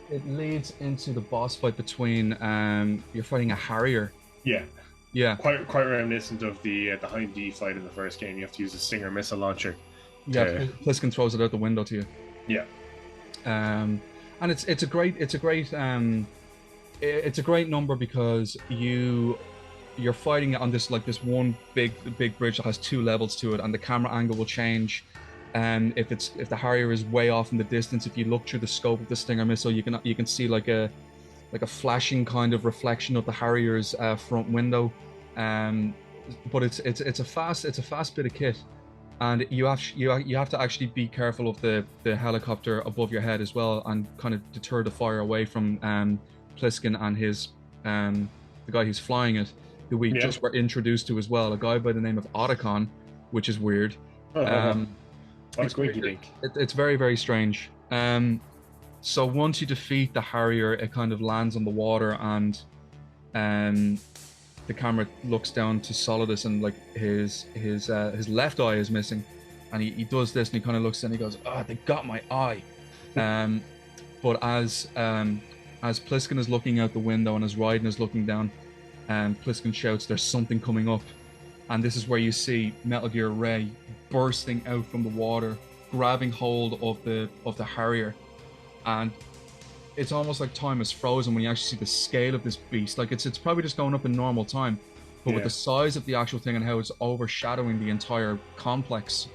It leads into the boss fight between... you're fighting a Harrier. Yeah. Yeah, Quite reminiscent of the Hind D fight in the first game. You have to use a Stinger missile launcher yeah. to Pliskin throws it out the window to you. yeah And it's a great number because you're fighting on this like this one big bridge that has two levels to it, and the camera angle will change. And if the Harrier is way off in the distance, if you look through the scope of the Stinger missile, you can see like a flashing kind of reflection of the Harrier's front window. Um, but it's a fast bit of kit, and you have to actually be careful of the helicopter above your head as well, and kind of deter the fire away from Pliskin and his the guy who's flying it, who we just were introduced to as well, a guy by the name of Otacon, which is weird. It's very, very strange. So once you defeat the Harrier, it kind of lands on the water, and the camera looks down to Solidus, and like his left eye is missing, and he does this, and he kind of looks and he goes, "Ah, they got my eye." But as Pliskin is looking out the window and as Raiden is looking down, Pliskin shouts, "There's something coming up," and this is where you see Metal Gear Ray bursting out from the water, grabbing hold of the Harrier, and it's almost like time is frozen when you actually see the scale of this beast. Like it's probably just going up in normal time, but with the size of the actual thing and how it's overshadowing the entire complex,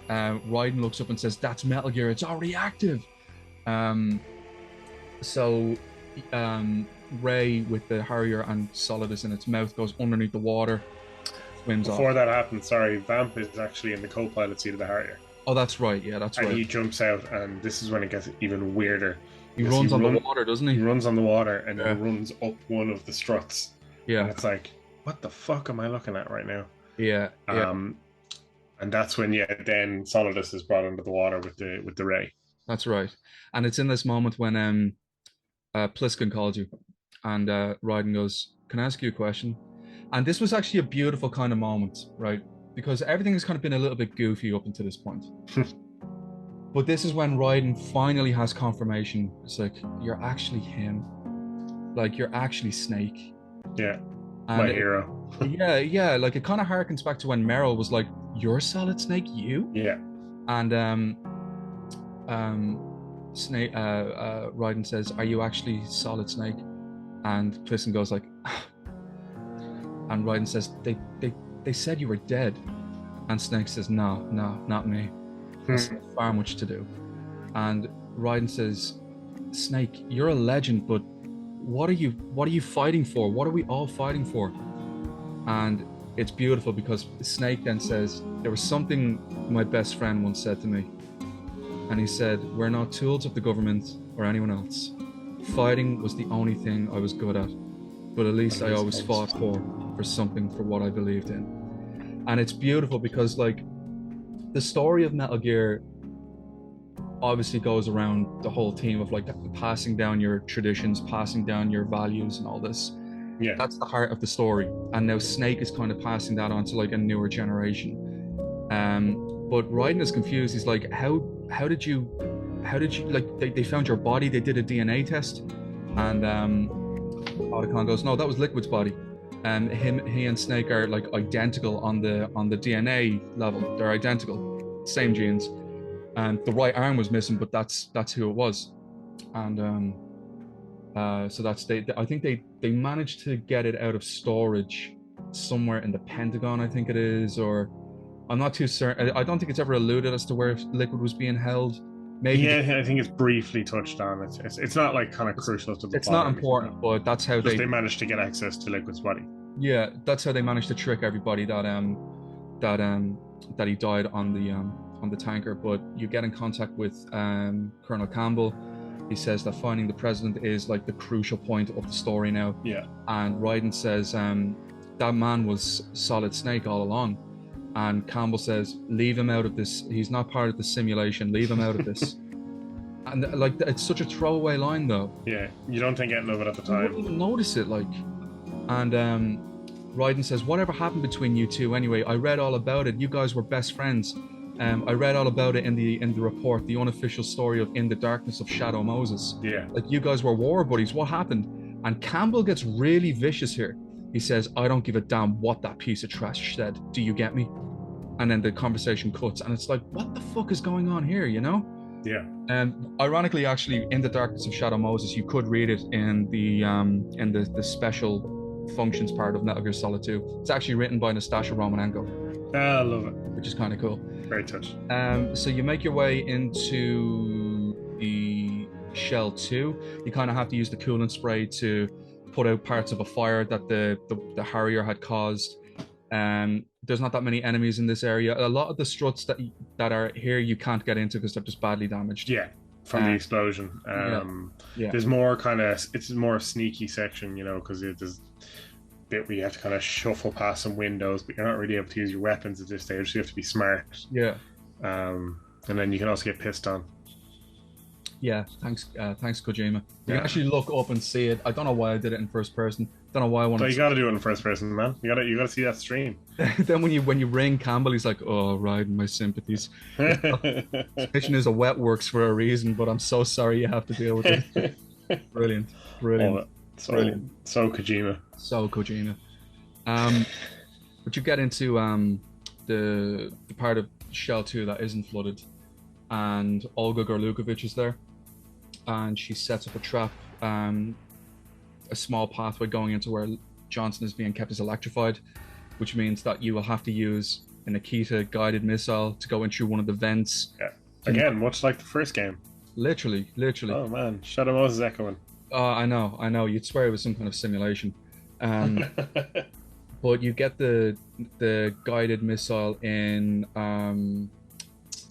Raiden looks up and says, "That's Metal Gear. It's already active." So Ray, with the Harrier and Solidus in its mouth, goes underneath the water, swims off. Before that happens, sorry, Vamp is actually in the co-pilot seat of the Harrier. Oh, that's right. Yeah, that's right. And he jumps out, and this is when it gets even weirder. He runs on the water, doesn't he? He runs on the water, and he runs up one of the struts. Yeah. And it's like, what the fuck am I looking at right now? Yeah. And that's when, then Solidus is brought under the water with the Ray. That's right. And it's in this moment when Pliskin calls you, and Raiden goes, "Can I ask you a question?" And this was actually a beautiful kind of moment, right? Because everything has kind of been a little bit goofy up until this point. But this is when Raiden finally has confirmation. It's like, you're actually him. Like, you're actually Snake. Yeah. And my hero. yeah. Like, it kind of harkens back to when Meryl was like, "You're Solid Snake, you?" Yeah. And Snake, Raiden says, "Are you actually Solid Snake?" And Pliskin goes like, and Raiden says, they said you were dead. And Snake says, no, not me. There's far much to do. And Raiden says, "Snake, you're a legend, but what are you fighting for? What are we all fighting for?" And it's beautiful because Snake then says, "There was something my best friend once said to me. And he said, we're not tools of the government or anyone else. Fighting was the only thing I was good at. But at least I always fought for something, for what I believed in." And it's beautiful because, like, the story of Metal Gear obviously goes around the whole theme of, like, passing down your traditions, passing down your values and all this. Yeah. That's the heart of the story. And now Snake is kind of passing that on to, like, a newer generation. But Raiden is confused. He's like, how did you, like, they found your body, they did a DNA test. And Otacon goes, "No, that was Liquid's body." And he and Snake are, like, identical on the DNA level. They're identical, same genes. And the right arm was missing, but that's who it was. And so that's I think they managed to get it out of storage somewhere in the Pentagon, I think it is, or I'm not too certain. I don't think it's ever alluded as to where Liquid was being held. Maybe. Yeah, I think it's briefly touched on. It's not, like, kind of crucial to the plot. It's not important, but that's how they managed to get access to Liquid's body. Yeah, that's how they managed to trick everybody that he died on the tanker. But you get in contact with Colonel Campbell. He says that finding the president is, like, the crucial point of the story now. Yeah. And Raiden says that man was Solid Snake all along. And Campbell says, "Leave him out of this. He's not part of the simulation. Leave him out of this." And, like, it's such a throwaway line, though. Yeah, you don't think anything of it at the time. You wouldn't even notice it, like. And Raiden says, "Whatever happened between you two anyway? I read all about it. You guys were best friends. I read all about it in the report, the unofficial story of In the Darkness of Shadow Moses. Yeah. Like, you guys were war buddies. What happened?" And Campbell gets really vicious here. He says, I don't give a damn what that piece of trash said. Do you get me? And then the conversation cuts, and it's like, what the fuck is going on here, you know? Yeah. And ironically, actually, in the Darkness of Shadow Moses, you could read it in the special functions part of Metal Gear Solid 2. It's actually written by Nastasha Romanenko, I love it. which is kind of cool. Very touched. So you make your way into the Shell 2. You kind of have to use the coolant spray to put out parts of a fire that the Harrier had caused. There's not that many enemies in this area. A lot of the struts that are here you can't get into because they're just badly damaged. Yeah, from the explosion. Yeah. There's more it's more a sneaky section, you know, because there's a bit where you have to kind of shuffle past some windows, but you're not really able to use your weapons at this stage. So you have to be smart. Yeah. And then you can also get pissed on. Yeah, thanks Kojima. You can actually look up and see it. I don't know why I did it in first person. Don't know why I wanted. So you got to do it in first person, man. You got to see that stream. Then when you ring Campbell, he's like, "Oh, Raiden, my sympathies. Mission is a wet works for a reason, but I'm so sorry you have to deal with it." Brilliant. Brilliant. So Kojima. So Kojima. But you get into the part of Shell 2 that isn't flooded, and Olga Gorlukovich is there, and she sets up a trap, a small pathway going into where Johnson is being kept as electrified, which means that you will have to use an Akita guided missile to go in through one of the vents. Yeah. Again, much like the first game. Literally. Oh man, Shadow Moses echoing. I know. You'd swear it was some kind of simulation. But you get the guided missile in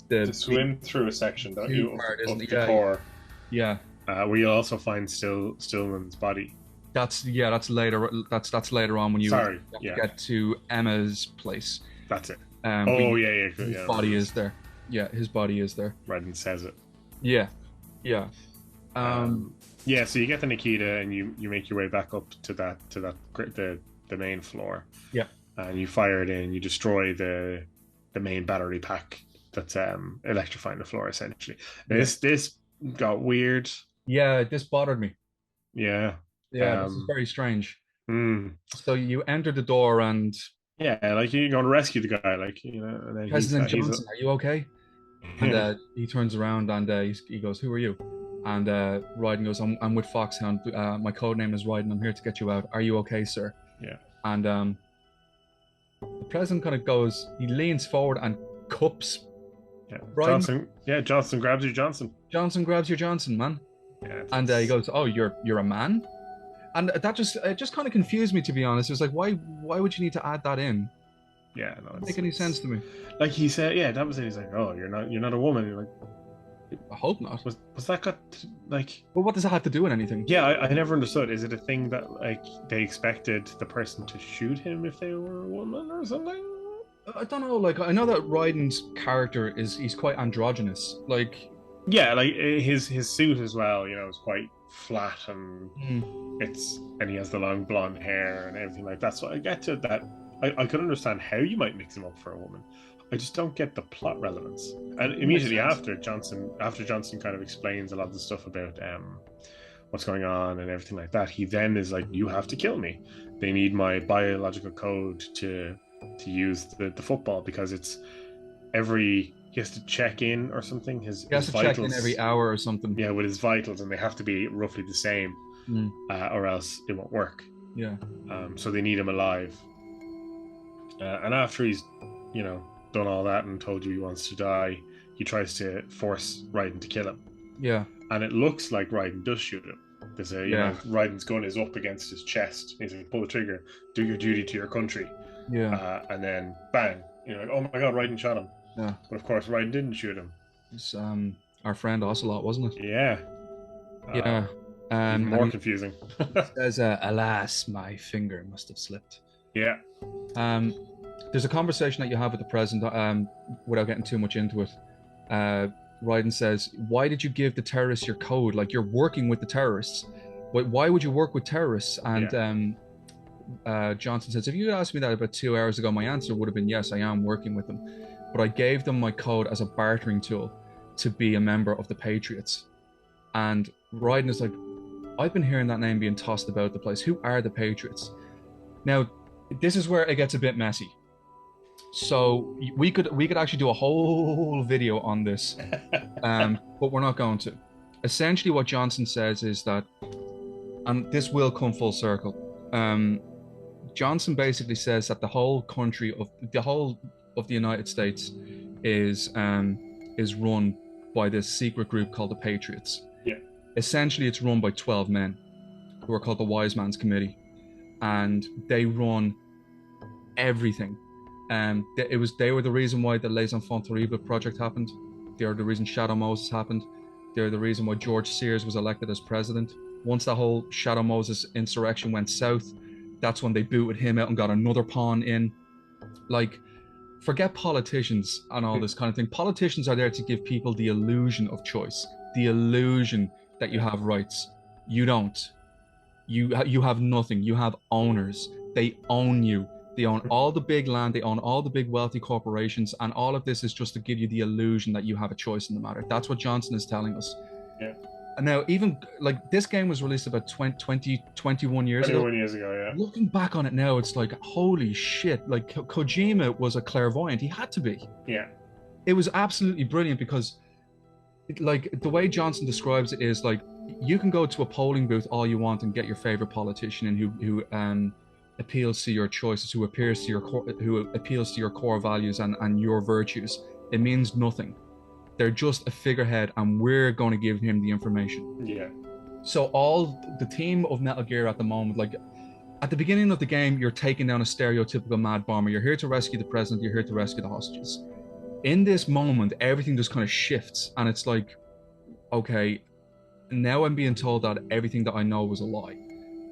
to swim through a section, don't you? Part, up the core. Yeah. Where you'll also find Stillman's body. That's later. That's later on when you get to Emma's place. That's it. His body is there. Yeah, his body is there. Raiden says it. Yeah. So you get the Nikita and you make your way back up to the main floor. Yeah. And you fire it in. You destroy the main battery pack that's electrifying the floor essentially. This got weird. Yeah, this bothered me. Yeah. Yeah, this is very strange. Mm. So you enter the door and like you're going to rescue the guy, like, you know. And then President Johnson, are you okay? And he turns around and he goes, "Who are you?" And Raiden goes, "I'm with Foxhound. My code name is Raiden. I'm here to get you out. Are you okay, sir?" Yeah. And the president kind of goes, he leans forward and cups. Yeah. Raiden. Johnson grabs your Johnson. Johnson grabs your Johnson, man. Yeah. And he goes, "Oh, you're a man." And that just kind of confused me, to be honest. It was like, why would you need to add that in? Yeah, no, doesn't make any sense to me. Like he said, that was it. He's like, "Oh, you're not a woman." You're like, I hope not. Was that got like? Well, what does that have to do with anything? Yeah, I never understood. Is it a thing that like they expected the person to shoot him if they were a woman or something? I don't know. Like, I know that Raiden's character he's quite androgynous. Like, yeah, like his suit as well. You know, is quite flat and and he has the long blonde hair and everything like that. So I get to that. I could understand how you might mix him up for a woman. I just don't get the plot relevance. And immediately after Johnson kind of explains a lot of the stuff about what's going on and everything like that, he then is like, "You have to kill me. They need my biological code to use the football because it's he has to check in or something. He has to check in every hour or something. Yeah, with his vitals, and they have to be roughly the same, or else it won't work. Yeah. So they need him alive. And after he's, done all that and told you he wants to die, he tries to force Raiden to kill him. Yeah. And it looks like Raiden does shoot him. There's Raiden's gun is up against his chest. He's like, "Pull the trigger, do your duty to your country." Yeah. And then bang, like, "Oh my god, Raiden shot him." Yeah. But of course, Raiden didn't shoot him. It's our friend Ocelot, wasn't it? Yeah. More confusing. It says, "Alas, my finger must have slipped." Yeah. There's a conversation that you have with the president, without getting too much into it. Raiden says, "Why did you give the terrorists your code? Like, you're working with the terrorists. Why would you work with terrorists?" And Johnson says, "If you had asked me that about 2 hours ago, my answer would have been yes, I am working with them. But I gave them my code as a bartering tool to be a member of the Patriots." And Raiden is like, "I've been hearing that name being tossed about the place. Who are the Patriots?" Now, this is where it gets a bit messy. So we could actually do a whole video on this, but we're not going to. Essentially, what Johnson says is that, and this will come full circle. Johnson basically says that the whole of the United States is run by this secret group called the Patriots. Yeah. Essentially, it's run by 12 men who are called the Wise Man's Committee, and they run everything. They were the reason why the Les Enfants Terribles project happened. They're the reason Shadow Moses happened. They're the reason why George Sears was elected as president. Once that whole Shadow Moses insurrection went south, that's when they booted him out and got another pawn in. Like, forget politicians and all this kind of thing. Politicians are there to give people the illusion of choice, the illusion that you have rights. You don't. You have nothing. You have owners. They own you. They own all the big land. They own all the big wealthy corporations. And all of this is just to give you the illusion that you have a choice in the matter. That's what Johnson is telling us. Yeah. And now, even like this game was released about 21 years ago. 21 years ago, yeah. Looking back on it now, it's like, holy shit. Like, Kojima was a clairvoyant. He had to be. Yeah. It was absolutely brilliant because, like, the way Johnson describes it is like, you can go to a polling booth all you want and get your favorite politician and who appeals to your choices, who appeals to your core values and your virtues. It means nothing. They're just a figurehead, and we're going to give him the information. Yeah. So all the team of Metal Gear at the moment, like at the beginning of the game, you're taking down a stereotypical mad bomber. You're here to rescue the president. You're here to rescue the hostages. In this moment, everything just kind of shifts, and it's like, okay, now I'm being told that everything that I know was a lie.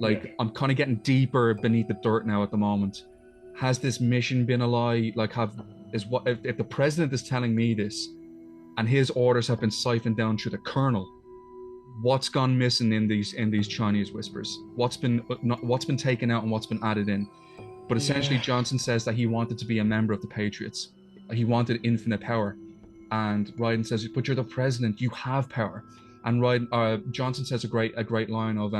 Like, yeah. I'm kind of getting deeper beneath the dirt now at the moment. Has this mission been a lie? Like, if the president is telling me this, and his orders have been siphoned down through the colonel, what's gone missing in these Chinese whispers? What's been taken out and what's been added in? But essentially, yeah. Johnson says that he wanted to be a member of the Patriots. He wanted infinite power, and Raiden says, "But you're the president. You have power." And Johnson says a great line of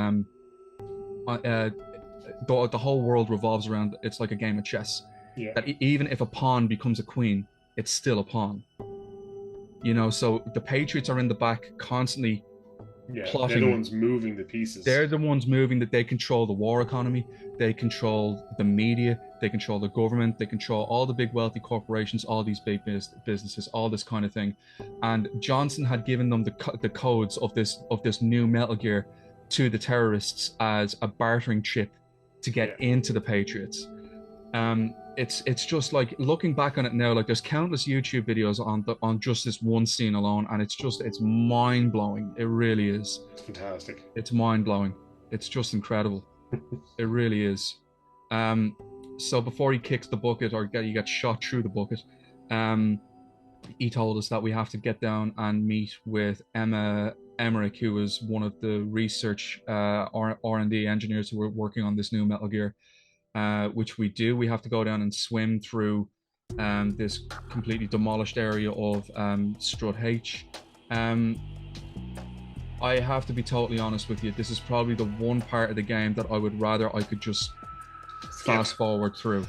the whole world revolves around, it's like a game of chess. Yeah. That even if a pawn becomes a queen, it's still a pawn. You know, so the Patriots are in the back constantly plotting. They're the ones moving the pieces. They're the ones moving that. They control the war economy. They control the media. They control the government. They control all the big wealthy corporations, all these big businesses, all this kind of thing. And Johnson had given them the codes of this new Metal Gear to the terrorists as a bartering chip to get into the Patriots. It's just like, looking back on it now, like there's countless YouTube videos on just this one scene alone, and it's mind blowing. It really is. It's fantastic. It's mind blowing. It's just incredible. It really is. So before he kicks the bucket or he gets shot through the bucket, he told us that we have to get down and meet with Emmerich, who was one of the research R&D engineers who were working on this new Metal Gear. Which we do. We have to go down and swim through this completely demolished area of Strut H. I have to be totally honest with you. This is probably the one part of the game that I would rather I could just fast forward through.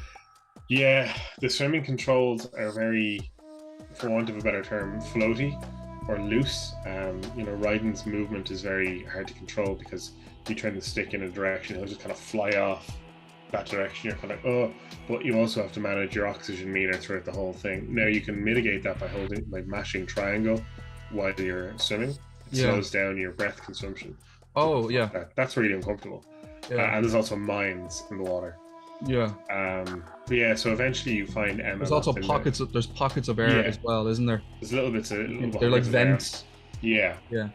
Yeah, the swimming controls are very, for want of a better term, floaty or loose. Raiden's movement is very hard to control because you turn the stick in a direction, he'll just kind of fly off that direction. You're kind of like, oh, but you also have to manage your oxygen meter throughout the whole thing. Now you can mitigate that by mashing triangle while you're swimming. It slows down your breath consumption. Oh yeah, that's really uncomfortable. Yeah. And there's also mines in the water. Yeah. But yeah, so eventually you find Emma. There's also pockets. There's pockets of air as well, isn't there? There's little bits of. They're like vents. Yeah. Yeah.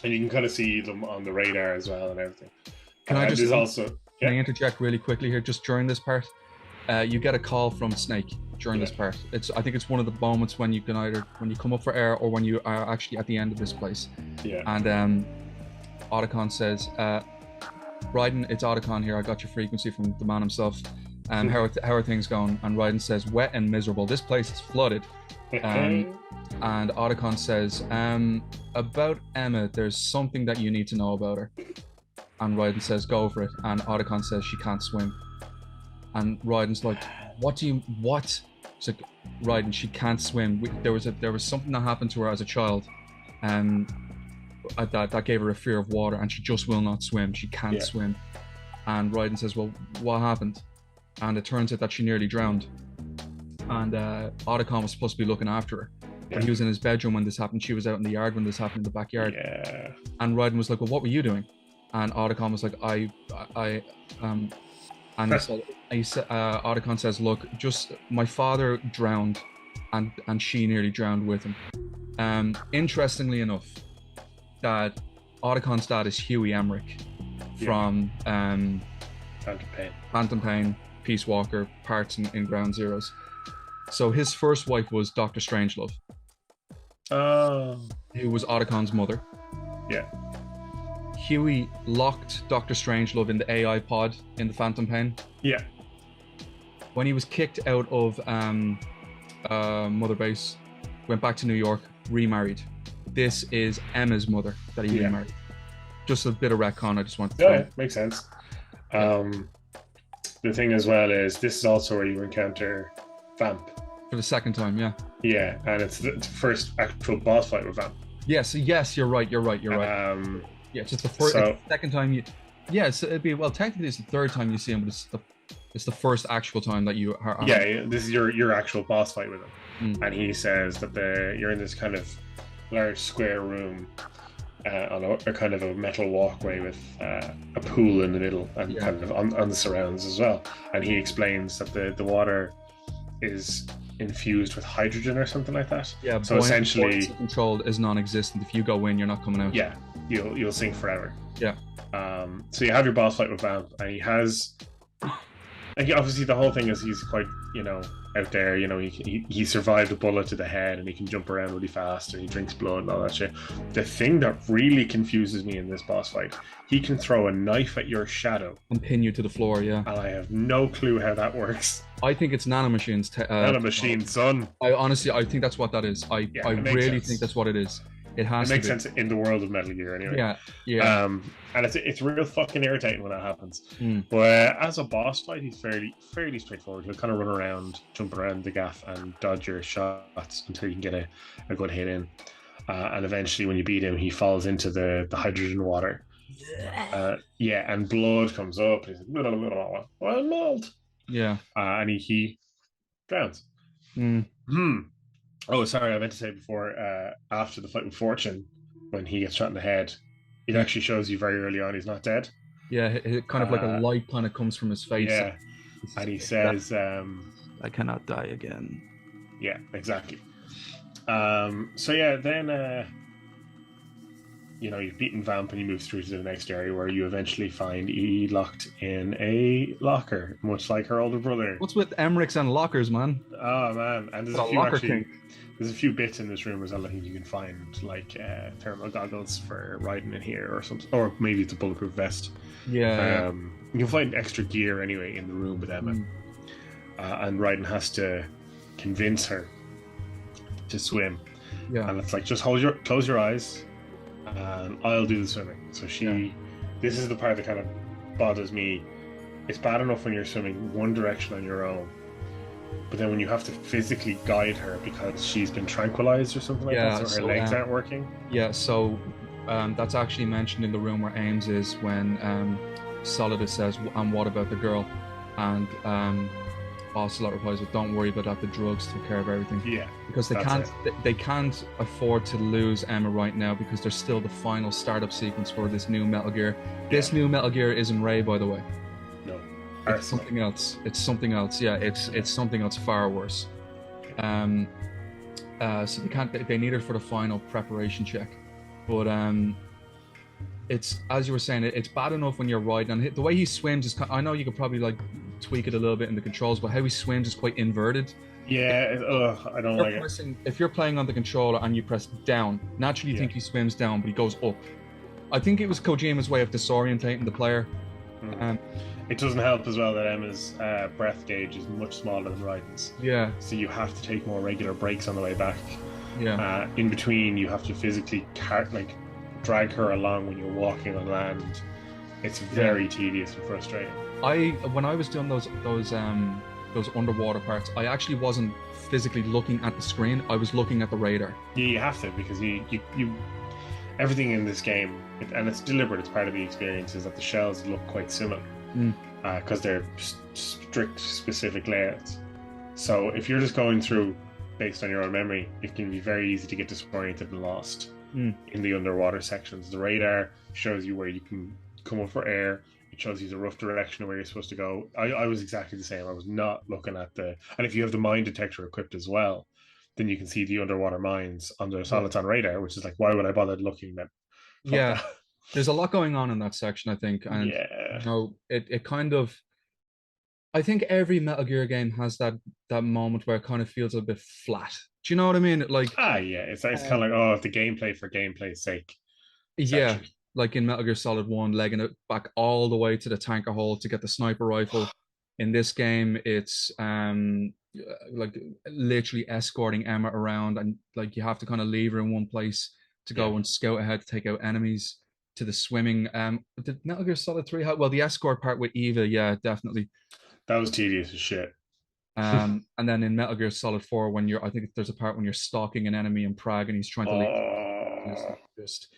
And you can kind of see them on the radar as well and everything. Can I just also? Can I interject really quickly here, just during this part? You get a call from Snake during this part. I think it's one of the moments when you can when you come up for air or when you are actually at the end of this place. Yeah. And Otacon says, Raiden, it's Otacon here. I got your frequency from the man himself. How are things going? And Raiden says, wet and miserable. This place is flooded. And Otacon says, about Emma, there's something that you need to know about her. And Raiden says, go for it. And Otacon says she can't swim. And Raiden's like, what? It's like, Raiden, she can't swim. There was something that happened to her as a child, that gave her a fear of water, and she just will not swim. She can't swim. And Raiden says, well, what happened? And it turns out that she nearly drowned. And Otacon was supposed to be looking after her. But he was in his bedroom when this happened. She was out in the yard when this happened, in the backyard. Yeah. And Raiden was like, well, what were you doing? And Otacon was like, and Otacon says, look, just my father drowned, and she nearly drowned with him. Interestingly enough, that Otacon's dad is Huey Emmerich from Phantom Pain, Peace Walker, parts in Ground Zeroes. So his first wife was Dr. Strangelove, who was Otacon's mother. Yeah. Huey locked Dr. Strangelove in the AI pod in the Phantom Pain. Yeah. When he was kicked out of Mother Base, went back to New York, remarried. This is Emma's mother that he remarried. Just a bit of retcon I just wanted to Yeah, makes sense. The thing as well is this is also where you encounter Vamp. For the second time, yeah. Yeah, and it's the first actual boss fight with Vamp. Yes, you're right. Yeah, it's just the first, it's the second time you. Yeah, it'd be, well, technically it's the third time you see him, but it's the first actual time that you are. Yeah, this is your actual boss fight with him, and he says that you're in this kind of large square room on a kind of a metal walkway with a pool in the middle and kind of on the surrounds as well. And he explains that the water is infused with hydrogen or something like that. Yeah, so essentially controlled is non-existent. If you go in, you're not coming out. Yeah, you'll sink forever. Yeah. So you have your boss fight with Vamp, and he has. And obviously the whole thing is he's quite, out there, he survived a bullet to the head and he can jump around really fast and he drinks blood and all that shit. The thing that really confuses me in this boss fight, he can throw a knife at your shadow and pin you to the floor, yeah. And I have no clue how that works. I think it's nanomachines. Nanomachine, son. I think that's what that is. I really think that's what it is. It makes sense in the world of Metal Gear anyway. Yeah. And it's real fucking irritating when that happens. But as a boss fight, he's fairly straightforward. He'll kind of run around, jump around the gaff, and dodge your shots until you can get a good hit in. And eventually, when you beat him, he falls into the hydrogen water. And blood comes up. He's like, I'm mauled. Yeah. And he drowns. Oh, sorry, I meant to say before, after the fight with Fortune, when he gets shot in the head, it actually shows you very early on he's not dead. Yeah, it kind of like a light kind of comes from his face. Yeah, and he says, I cannot die again. Yeah, exactly. Then, you've beaten Vamp and you move through to the next area where you eventually find E locked in a locker, much like her older brother. What's with Emmerichs and lockers, man? Oh, man. And there's a few bits in this room as well. I think you can find like thermal goggles for Raiden in here or something, or maybe it's a bulletproof vest. Yeah. You can find extra gear anyway in the room with Emma, and Raiden has to convince her to swim. Yeah. And it's like, just close your eyes, and I'll do the swimming. So this is the part that kind of bothers me. It's bad enough when you're swimming one direction on your own, but then when you have to physically guide her because she's been tranquilized or something like that, so her legs aren't working. Yeah, so that's actually mentioned in the room where Ames is when Solidus says, and what about the girl? And Ocelot replies with, don't worry about that, the drugs take care of everything. Yeah. Because they can't afford to lose Emma right now because there's still the final startup sequence for this new Metal Gear. This new Metal Gear isn't Ray, by the way. No. It's something else. It's something else. Yeah, it's something else far worse. So they need it for the final preparation check. But it's, as you were saying, it's bad enough when you're riding, and the way he swims is I know you could probably like tweak it a little bit in the controls, but how he swims is quite inverted. Yeah, I don't like it. If you're playing on the controller and you press down, naturally you think he swims down, but he goes up. I think it was Kojima's way of disorientating the player. It doesn't help as well that Emma's breath gauge is much smaller than Raiden's. Yeah. So you have to take more regular breaks on the way back. Yeah. In between, you have to physically drag her along when you're walking on land. It's very tedious and frustrating. when I was doing those underwater parts, I actually wasn't physically looking at the screen. I was looking at the radar. Yeah, you have to, because you everything in this game, and it's deliberate. It's part of the experience, is that the shells look quite similar because they're strict, specific layouts. So if you're just going through based on your own memory, it can be very easy to get disoriented and lost in the underwater sections. The radar shows you where you can come up for air. It shows you the rough direction of where you're supposed to go. I was exactly the same. I was not looking at the... And if you have the mine detector equipped as well, then you can see the underwater mines on the Soliton radar, which is like, why would I bother looking then? Fuck Yeah, that. there's a lot going on in that section, I think, and Yeah. it kind of... I think every Metal Gear game has that moment where it kind of feels a bit flat. Do you know what I mean? Like, Yeah. It's kind of like, oh, the gameplay for gameplay's sake yeah, section. like in Metal Gear Solid 1, legging it back all the way to the tanker hole to get the sniper rifle. In this game, it's like literally escorting Emma around, and like you have to kind of leave her in one place to Yeah. go and scout ahead to take out enemies. To the swimming. Did Metal Gear Solid 3 have, well, the escort part with Eva, yeah, definitely. That was tedious as shit. And then in Metal Gear Solid 4, when you're, I think there's a part when you're stalking an enemy in Prague and he's trying to leave. Oh. Just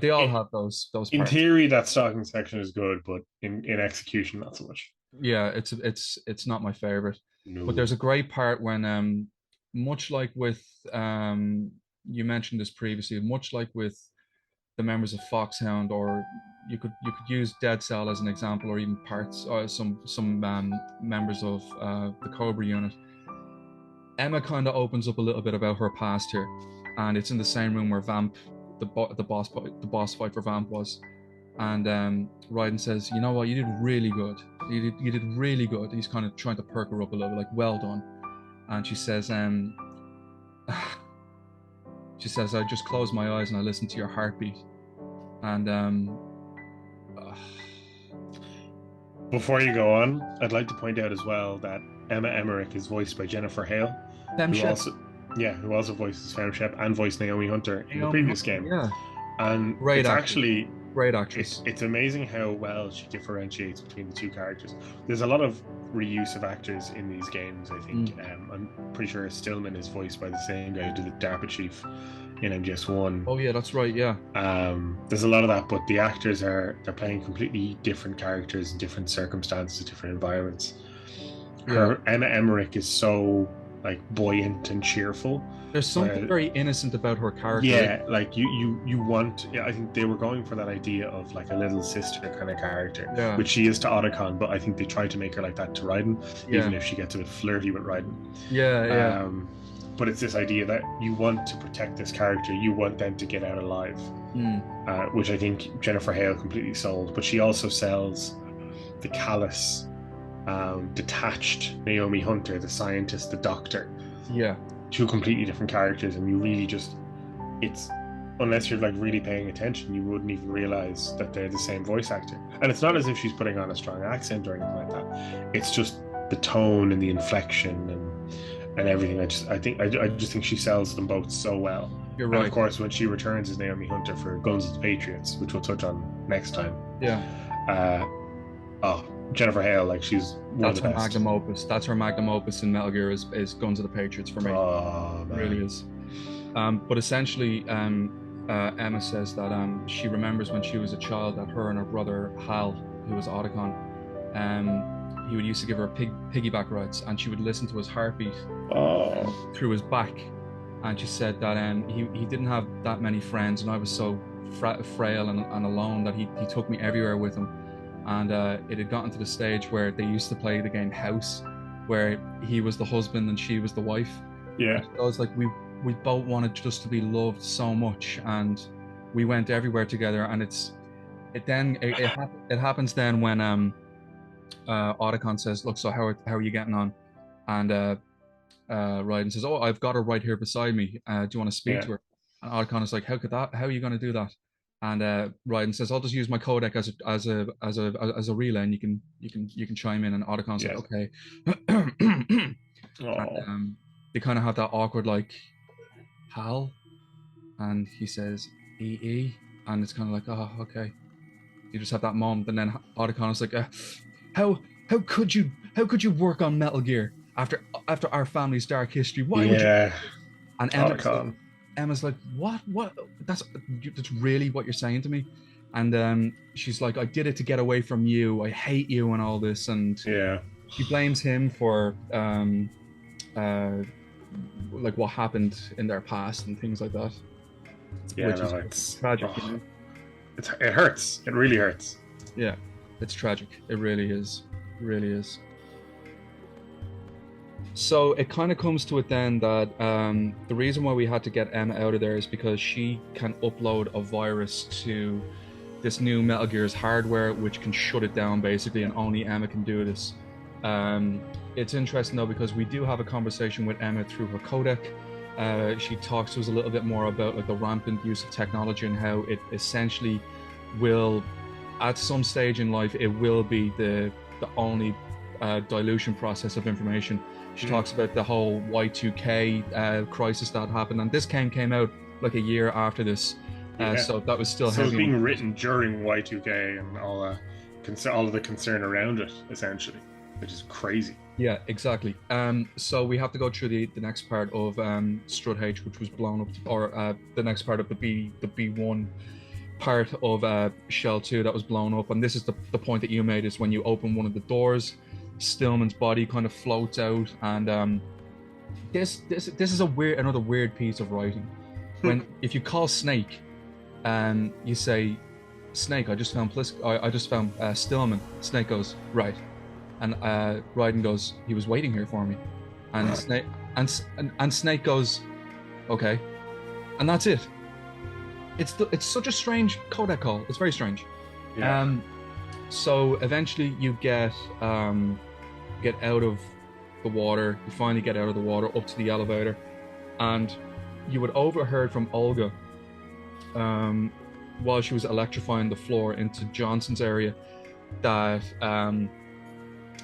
they all It, have those in parts. theory, that stocking section is good, but in execution, not so much. Yeah, it's not my favorite. But No. there's a great part when much like with you mentioned this previously, much like with the members of Foxhound, or you could use Dead Cell as an example, or even parts some members of the Cobra unit. Emma kind of opens up a little bit about her past here, and it's in the same room where Vamp, the boss fight for Vamp was. And Raiden says, "You know what? You did really good. You did really good." He's kind of trying to perk her up a little bit, like, "Well done." And she says, she says, "I just close my eyes and I listen to your heartbeat." And Before you go on, I'd like to point out as well that Emma Emmerich is voiced by Jennifer Hale, who Shep, also, who also voices Fem Shep and voiced Naomi Hunter in the Naomi previous Hunter, game. yeah, And great it's actress, actually great actress. it's amazing how well she differentiates between the two characters. There's a lot of reuse of actors in these games, I think. I'm pretty sure Stillman is voiced by the same guy who did the DARPA chief in MGS1. Oh yeah, that's right. Yeah. There's a lot of that, but the actors they're playing completely different characters in different circumstances, different environments. Her Emma Emmerich is so like buoyant and cheerful. There's something very innocent about her character. Yeah, like you want. Yeah, I think they were going for that idea of like a little sister kind of character, which she is to Otacon, but I think they tried to make her like that to Raiden, even if she gets a bit flirty with Raiden. Yeah. But it's this idea that you want to protect this character, you want them to get out alive, which I think Jennifer Hale completely sold. But she also sells the callous, detached Naomi Hunter, the scientist, the doctor. Yeah. Two completely different characters, and you really just, it's, unless you're like really paying attention, you wouldn't even realize that they're the same voice actor. And it's not as if she's putting on a strong accent or anything like that. It's just the tone and the inflection and everything. I just think she sells them both so well. You're right. And of course, when she returns as Naomi Hunter for Guns of the Patriots, which we'll touch on next time. Jennifer Hale, like, she's that's her magnum opus. That's her magnum opus in Metal Gear is Guns of the Patriots for me. Oh, man. It really is. But essentially, Emma says that she remembers when she was a child that her and her brother Hal, who was Otacon, he would used to give her piggyback rides, and she would listen to his heartbeat through his back. And she said that he didn't have that many friends, and I was so frail and alone that he took me everywhere with him. And it had gotten to the stage where they used to play the game House, where he was the husband and she was the wife. Yeah. I was like, we both wanted just to be loved so much, and we went everywhere together. And it happens then when Otacon says, "Look, so how are you getting on?" And Raiden says, "Oh, I've got her right here beside me. Do you want to speak to her?" And Otacon is like, "How are you going to do that?" And Raiden says, "I'll just use my codec as a relay, and you can chime in." And Otacon's like, "Okay." And, they kind of have that awkward like, "Hal," and he says, "EE," and it's kind of like, "Oh, okay." You just have that moment, and then Otacon is like, How how could you work on Metal Gear after our family's dark history? Why would you? Yeah. And Otacon. Emma's like, what? That's really what you're saying to me? And she's like, I did it to get away from you. I hate you and all this. And Yeah. she blames him for uh, like what happened in their past and things like that, Yeah, which no, is it's tragic. oh, it hurts. It really hurts. Yeah, it's tragic. It really is. It really is. So it kind of comes to it then that the reason why we had to get Emma out of there is because she can upload a virus to this new Metal Gear's hardware, which can shut it down basically, and only Emma can do this. It's interesting though because we do have a conversation with Emma through her codec. She talks to us a little bit more about like the rampant use of technology and how it essentially will, at some stage in life, it will be the only dilution process of information. She talks about the whole Y2K crisis that happened, and this came out like a year after this. So that was still so it's heavy being written during Y2K and all of the concern around it, essentially, which is crazy. Yeah, exactly. So we have to go through the next part of Strut H, which was blown up, or the next part of the B1 part of Shell 2 that was blown up. And this is the point that you made, is when you open one of the doors, Stillman's body kind of floats out, and this is another weird piece of writing. When if you call Snake, you say, Snake, I just found Stillman. Snake goes, right, and Raiden goes, he was waiting here for me, and Snake and Snake goes, okay, and that's it. It's such a strange codec call. It's very strange. Yeah. So eventually you get out of the water. You finally get out of the water up to the elevator, and you had overheard from Olga while she was electrifying the floor into Johnson's area that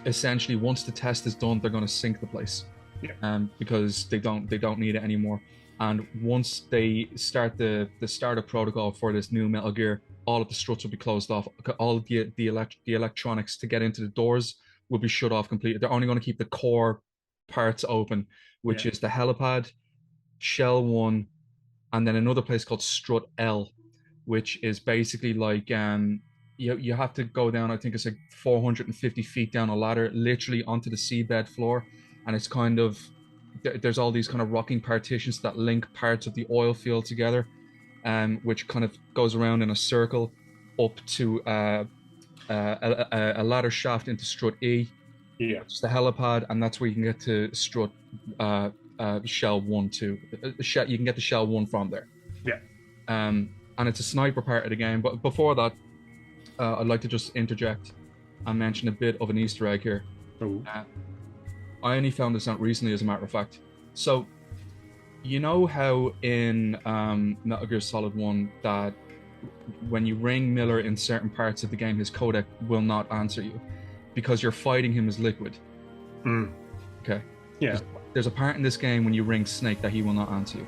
essentially once the test is done, they're going to sink the place. Yeah. Because they don't need it anymore. And once they start the startup protocol for this new Metal Gear, all of the struts will be closed off. All of the electronics to get into the doors will be shut off completely. They're only going to keep the core parts open, which is the helipad, Shell 1, and then another place called Strut L, which is basically like you have to go down, I think it's like 450 feet down a ladder, literally onto the seabed floor, and it's kind of, there's all these kind of rocking partitions that link parts of the oil field together, which kind of goes around in a circle up to a ladder shaft into Strut E. Yeah. It's the helipad, and that's where you can get to Strut Shell 1 too. You can get the Shell 1 from there. Yeah. And it's a sniper part of the game. But before that, I'd like to just interject and mention a bit of an Easter egg here. I only found this out recently, as a matter of fact. So, you know how in Metal Gear Solid 1 that when you ring Miller in certain parts of the game, his codec will not answer you because you're fighting him as Liquid. Okay. Yeah. There's a part in this game when you ring Snake that he will not answer you.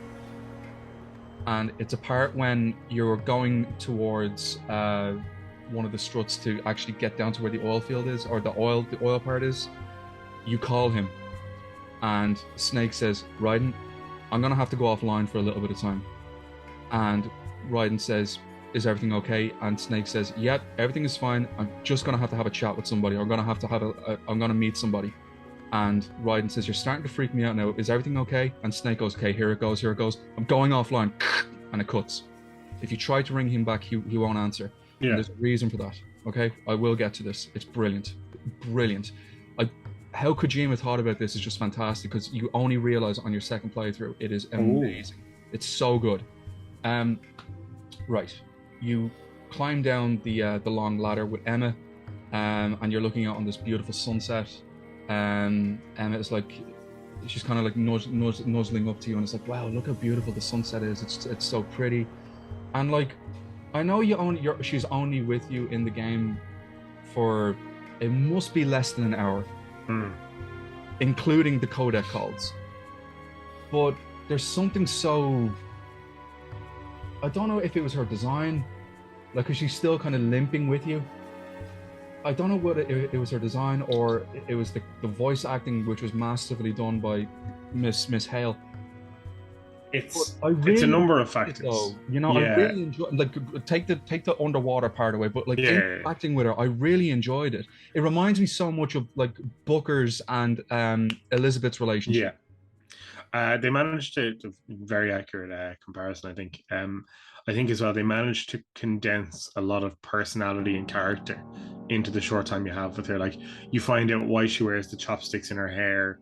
And it's a part when you're going towards one of the struts to actually get down to where the oil field is, or the oil part is. You call him, and Snake says, Raiden, I'm gonna have to go offline for a little bit of time. And Raiden says, is everything okay? And Snake says, yep, everything is fine. I'm just gonna have a chat with somebody. I'm gonna meet somebody. And Raiden says, you're starting to freak me out now. Is everything okay? And Snake goes, okay, here it goes. I'm going offline. And it cuts. If you try to ring him back, he won't answer. Yeah. And there's a reason for that. Okay? I will get to this. It's brilliant. Brilliant. How Kojima thought about this is just fantastic, because you only realize on your second playthrough. It is amazing. Ooh. It's so good. Right. You climb down the long ladder with Emma, and you're looking out on this beautiful sunset. Emma is like, she's kind of like nuzzling up to you, and it's like, wow, look how beautiful the sunset is. It's so pretty. And like, I know she's only with you in the game for, it must be less than an hour, including the codec calls. But there's something so, I don't know if it was her design, like, 'cause she's still kind of limping with you. I don't know what it was her design or it was the voice acting, which was massively done by Miss Hale. But It's I it's a really number of enjoyed it though. factors. You know, I Yeah, really enjoy like take the underwater part away, but like yeah, interacting with her, I really enjoyed it. It reminds me so much of like Booker's and Elizabeth's yeah. relationship. They managed to very accurate comparison, I think. I think as well they managed to condense a lot of personality and character into the short time you have with her. Like you find out why she wears the chopsticks in her hair.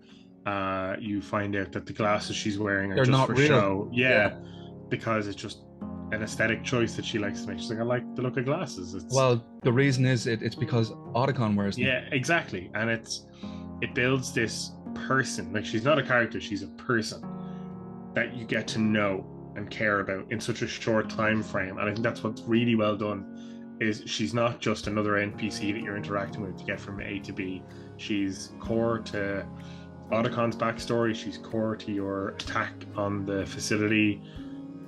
You find out that the glasses she's wearing are They're just not for real. show. Yeah. Yeah, because it's just an aesthetic choice that she likes to make. She's like, I like the look of glasses. It's Well, the reason is it's because Otacon wears them. yeah, exactly, and it builds this person. Like she's not a character; she's a person that you get to know and care about in such a short time frame. And I think that's what's really well done. Is she's not just another NPC that you're interacting with to get from A to B. She's core to Otacon's backstory. She's core to your attack on the facility,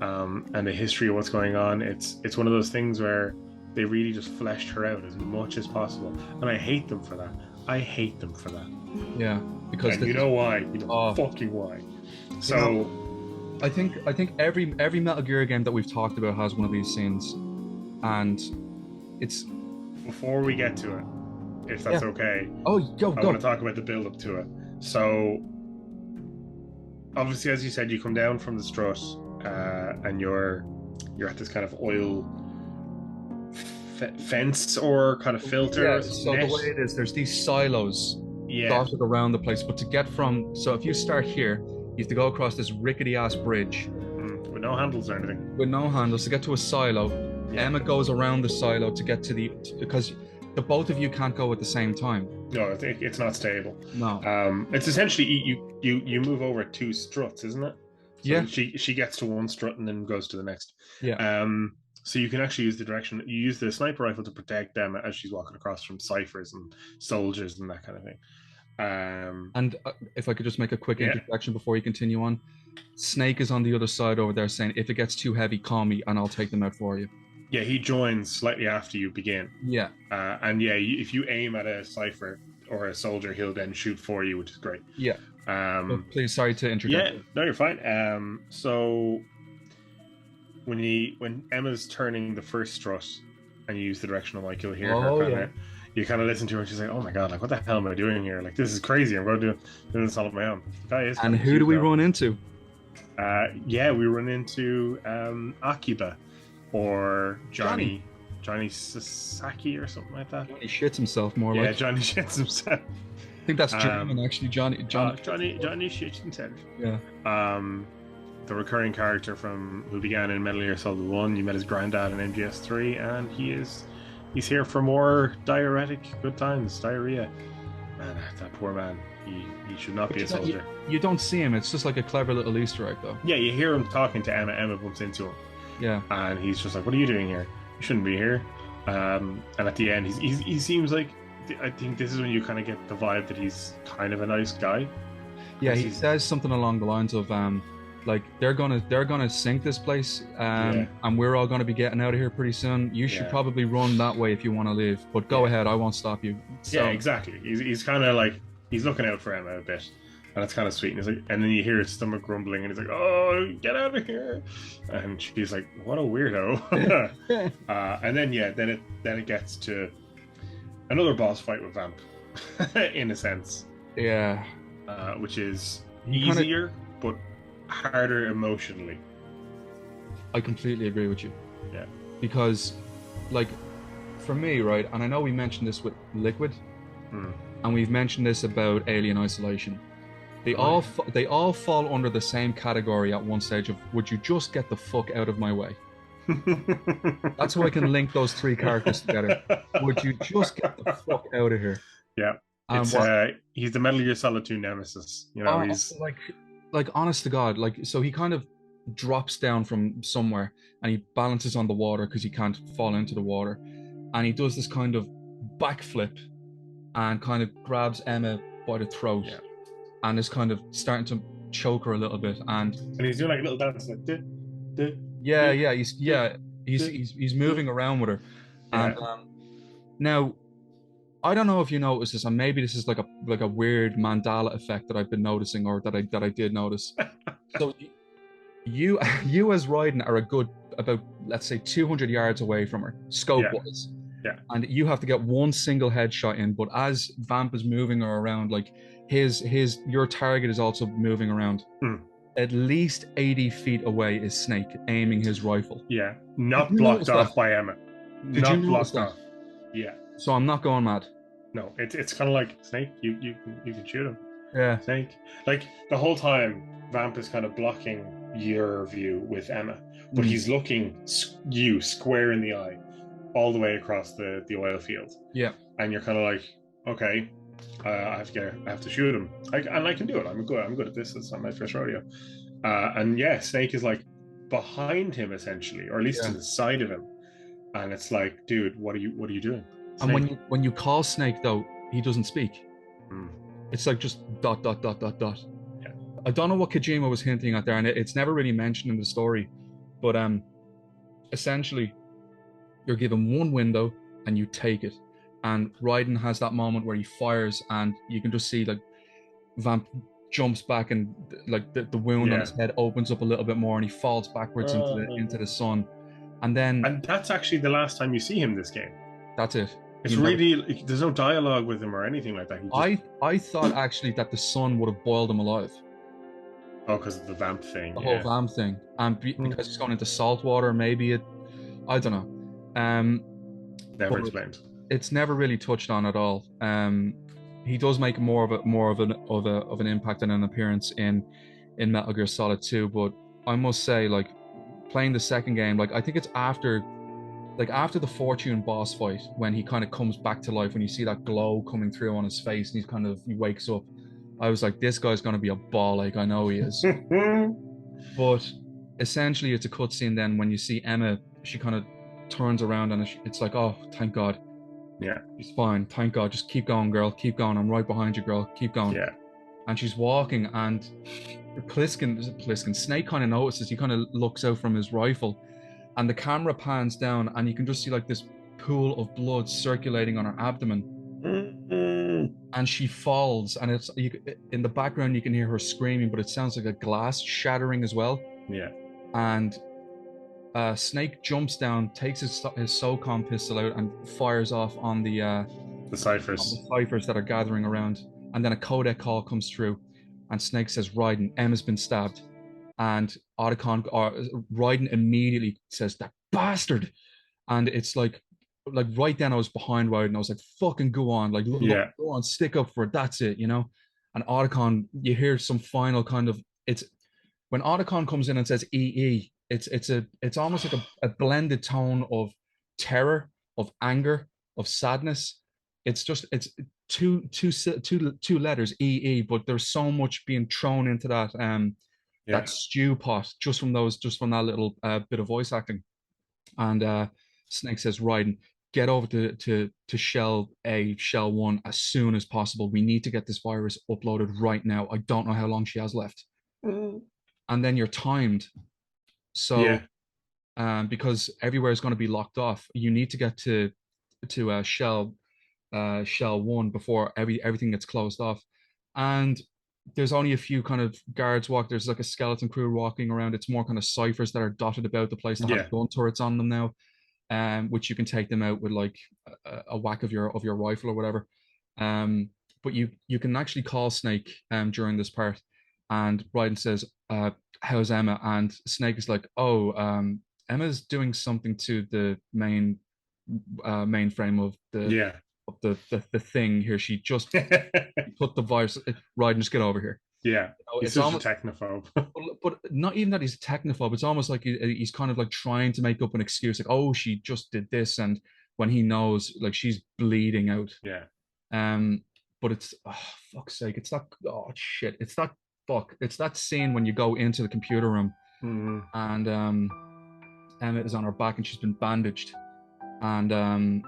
and the history of what's going on. It's one of those things where they really just fleshed her out as much as possible, and I hate them for that. I hate them for that. Yeah, because And you know why? You know fucking why. So. You know, I think every Metal Gear game that we've talked about has one of these scenes, and it's. Before we get to it, if that's okay. Oh, go. I want to talk about the build up to it. So, obviously, as you said, you come down from the strut, and you're at this kind of oil fence or kind of filter. Yeah. So net. The way it is, there's these silos dotted around the place. But to get from, so if you start here, you have to go across this rickety ass bridge with no handles or anything. With no handles to get to a silo. Yeah. Emma goes around the silo to get to because the both of you can't go at the same time. No, it's not stable. No. It's essentially you move over 2 struts, isn't it? So yeah. She gets to one strut and then goes to the next. Yeah. So you can actually use the direction. You use the sniper rifle to protect them as she's walking across from ciphers and soldiers and that kind of thing. And if I could just make a quick introduction before you continue on, Snake is on the other side over there saying, if it gets too heavy, call me and I'll take them out for you. Yeah, he joins slightly after you begin. Yeah. And yeah, if you aim at a cipher or a soldier, he'll then shoot for you, which is great. Yeah. Please, sorry to interrupt. Yeah, no, you're fine. So when Emma's turning the first strut and you use the directional mic, you'll hear her you kind of listen to her and she's like, oh my god, like what the hell am I doing here? Like this is crazy. I'm going to do this all on my own. And who do we run into? We run into Akiba or Johnny Sasaki or something like that. Johnny shits himself more like. Yeah, Johnny shits himself. I think that's German actually. Johnny shits himself. Yeah. The recurring character who began in Metal Gear Solid 1. You met his granddad in MGS3, and he's here for more diuretic good times, diarrhea. Man, that poor man. He should not be a soldier. You don't see him. It's just like a clever little Easter egg, though. Yeah, you hear him talking to Emma. Emma bumps into him. Yeah. And he's just like, "What are you doing here? You shouldn't be here." And at the end, he seems like, I think this is when you kind of get the vibe that he's kind of a nice guy. Yeah, he says something along the lines of, like they're gonna sink this place, and we're all gonna be getting out of here pretty soon. You should probably run that way if you want to leave, but go ahead, I won't stop you. So, yeah, exactly. He's kind of like he's looking out for Emma a bit, and it's kind of sweet. And he's like, and then you hear his stomach grumbling, and he's like, "Oh, get out of here!" And she's like, "What a weirdo!" And then it gets to another boss fight with Vamp, in a sense. Yeah. Which is easier, but harder emotionally. I completely agree with you. Yeah. Because, like, for me, right, and I know we mentioned this with Liquid, and we've mentioned this about Alien Isolation. They all fall under the same category at one stage of, would you just get the fuck out of my way? That's how I can link those 3 characters together. Would you just get the fuck out of here? Yeah. He's the Metal Gear Solid 2 nemesis. You know, he's like honest to God, like, so he kind of drops down from somewhere and he balances on the water because he can't fall into the water, and he does this kind of backflip and kind of grabs Emma by the throat and is kind of starting to choke her a little bit, and he's doing like a little dance like he's moving around with her. And now I don't know if you notice this, and maybe this is like a weird mandala effect that I've been noticing, or that I did notice. So you you as Raiden are a good about, let's say, 200 yards away from her, scope Yeah, wise, yeah. and you have to get one single headshot in. But as Vamp is moving her around, like his your target is also moving around. Mm. At least 80 feet away is Snake aiming his rifle. Yeah, Did not you blocked notice that? off by Emma. Did you Not notice blocked that? off. Yeah. So I'm not going mad. No, it's kind of like Snake. You can shoot him. Yeah. Snake. Like the whole time, Vamp is kind of blocking your view with Emma, but he's looking you square in the eye, all the way across the oil field. Yeah. And you're kind of like, okay, I have to shoot him. And I can do it. I'm good at this. It's not my first rodeo. And yeah, Snake is like behind him essentially, or at least to the side of him. And it's like, dude, what are you doing? And Snake. when you call Snake though, he doesn't speak. Mm. It's like just dot dot dot dot dot. Yeah. I don't know what Kojima was hinting at there, and it's never really mentioned in the story. But essentially, you're given one window and you take it. And Raiden has that moment where he fires, and you can just see like Vamp jumps back, and like the wound on his head opens up a little bit more, and he falls backwards into the sun. And that's actually the last time you see him this game. That's it. It's really, there's no dialogue with him or anything like that. I thought actually that the sun would have boiled him alive. Oh, because of the Vamp thing. The whole Vamp thing. And because he's going into salt water, maybe I don't know. Never explained. It's never really touched on at all. He does make more of an impact and an appearance in Metal Gear Solid 2, but I must say, like, playing the second game, like, I think it's after the Fortune boss fight, when he kind of comes back to life, when you see that glow coming through on his face and he wakes up. I was like, this guy's going to be a ball, like, I know he is. But essentially it's a cutscene then when you see Emma, she kind of turns around, and it's like, oh, thank God. Yeah. She's fine. Thank God. Just keep going, girl. Keep going. I'm right behind you, girl. Keep going. Yeah. And she's walking, and Snake kind of notices. He kind of looks out from his rifle, and the camera pans down, and you can just see like this pool of blood circulating on her abdomen. And she falls, and in the background you can hear her screaming, but it sounds like a glass shattering as well. Yeah. And Snake jumps down, takes his SOCOM pistol out, and fires off on the Ciphers. That are gathering around. And then a codec call comes through, and Snake says, Raiden, Emma's been stabbed. And Raiden immediately says, that bastard. And it's like right then I was behind Raiden. I was like, fucking go on. Like, look, go on, stick up for it. That's it, you know? And Otacon, you hear some final kind of, when Otacon comes in and says EE, it's almost like a blended tone of terror, of anger, of sadness. It's two letters, EE, but there's so much being thrown into that that stew pot just from that little bit of voice acting. And Snake says, Raiden, get over to Shell 1 as soon as possible. We need to get this virus uploaded right now. I don't know how long she has left. And then you're timed. So because everywhere is going to be locked off, you need to get to Shell 1 before everything gets closed off. And there's only a few kind of guards there's like a skeleton crew walking around. It's more kind of ciphers that are dotted about the place that have gun turrets on them now, which you can take them out with like a whack of your rifle or whatever. But you can actually call Snake during this part, and Raiden says, how's Emma? And Snake is like, Emma's doing something to the mainframe of the thing here. She just put the virus. Raiden, just get over here. Yeah, he's such a technophobe. but not even that he's a technophobe. It's almost like he's kind of like trying to make up an excuse, like, oh, she just did this, and when he knows like she's bleeding out. Yeah. But it's fuck's sake. It's that scene when you go into the computer room and Emma is on her back and she's been bandaged, and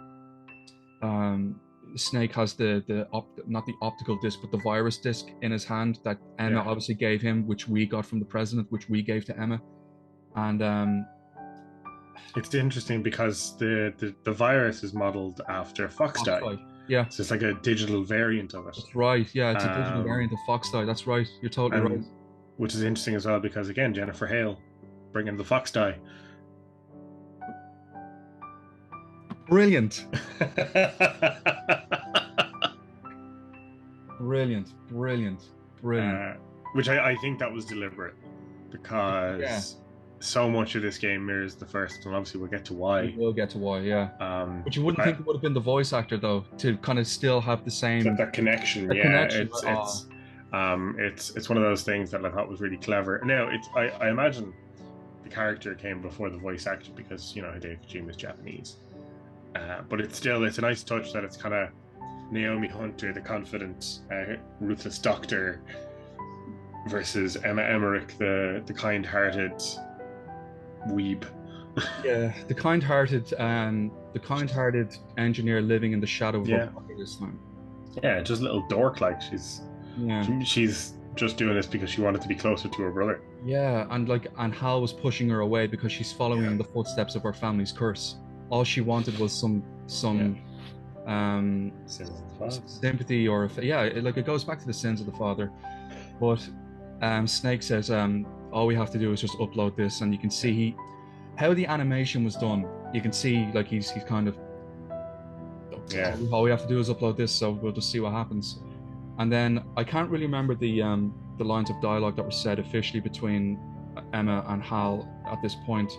Snake has not the optical disc but the virus disc in his hand that Emma obviously gave him, which we got from the president, which we gave to Emma. And it's interesting because the virus is modeled after Foxdie. Yeah, So it's like a digital variant of it. that's right. Yeah, it's a digital Um, variant of Fox Die. That's right. You're totally right. and which is interesting as well because again, Jennifer Hale bringing the Fox die. Brilliant. Brilliant. Brilliant. Brilliant. Which I think that was deliberate Yeah. because so much of this game mirrors the first, and obviously we'll get to why. We'll get to why, yeah. But you wouldn't I, think it would have been the voice actor though, to kind of still have the same that connection, connection. It's one of those things that I thought was really clever. Now, I imagine the character came before the voice actor because Hideo Kojima is Japanese, but it's a nice touch that it's kind of Naomi Hunter, the confident, ruthless doctor, versus Emma Emmerich, the kind-hearted weeb. Yeah, the kind-hearted engineer living in the shadow of her body this time. Yeah, just a little dork. Like she's just doing this because she wanted to be closer to her brother. Yeah, and Hal was pushing her away because she's following in the footsteps of her family's curse. All she wanted was some sympathy, or it goes back to the sins of the father. But Snake says all we have to do is just upload this, and you can see how the animation was done. You can see like he's kind of all we have to do is upload this, so we'll just see what happens. And then I can't really remember the lines of dialogue that were said officially between Emma and Hal at this point.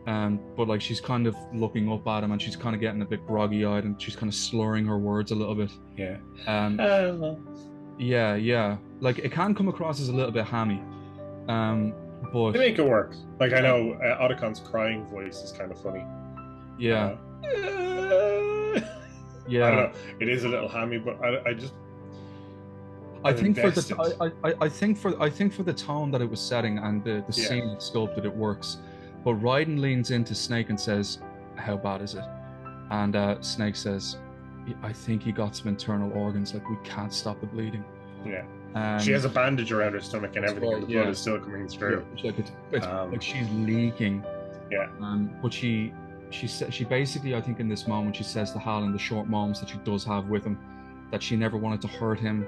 But like she's kind of looking up at him, and she's kind of getting a bit groggy-eyed, and she's kind of slurring her words a little bit. Yeah. Yeah. Like it can come across as a little bit hammy. But they make it work. Like I know Otacon's crying voice is kind of funny. Yeah. Yeah. I don't know. It is a little hammy, but I think for the tone that it was setting and the scene it sculpted, it works. But Raiden leans into Snake and says, "How bad is it?" And Snake says, "I think he got some internal organs. Like we can't stop the bleeding." Yeah. She has a bandage around her stomach and everything, and the blood is still coming through. Yeah, it's like she's leaking. Yeah. But she basically, I think in this moment, she says to Hal in the short moments that she does have with him, that she never wanted to hurt him.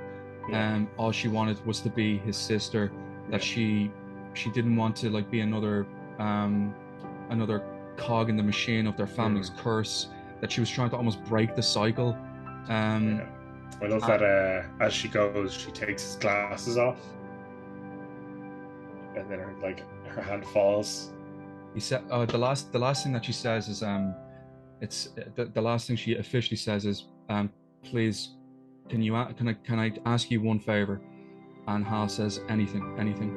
All she wanted was to be his sister. That she didn't want to like be another cog in the machine of their family's curse. That she was trying to almost break the cycle. I love that as she goes, she takes his glasses off, and then her hand falls. He said the last thing that she says is it's the last thing she officially says is please, can I ask you one favor? And Hal says anything.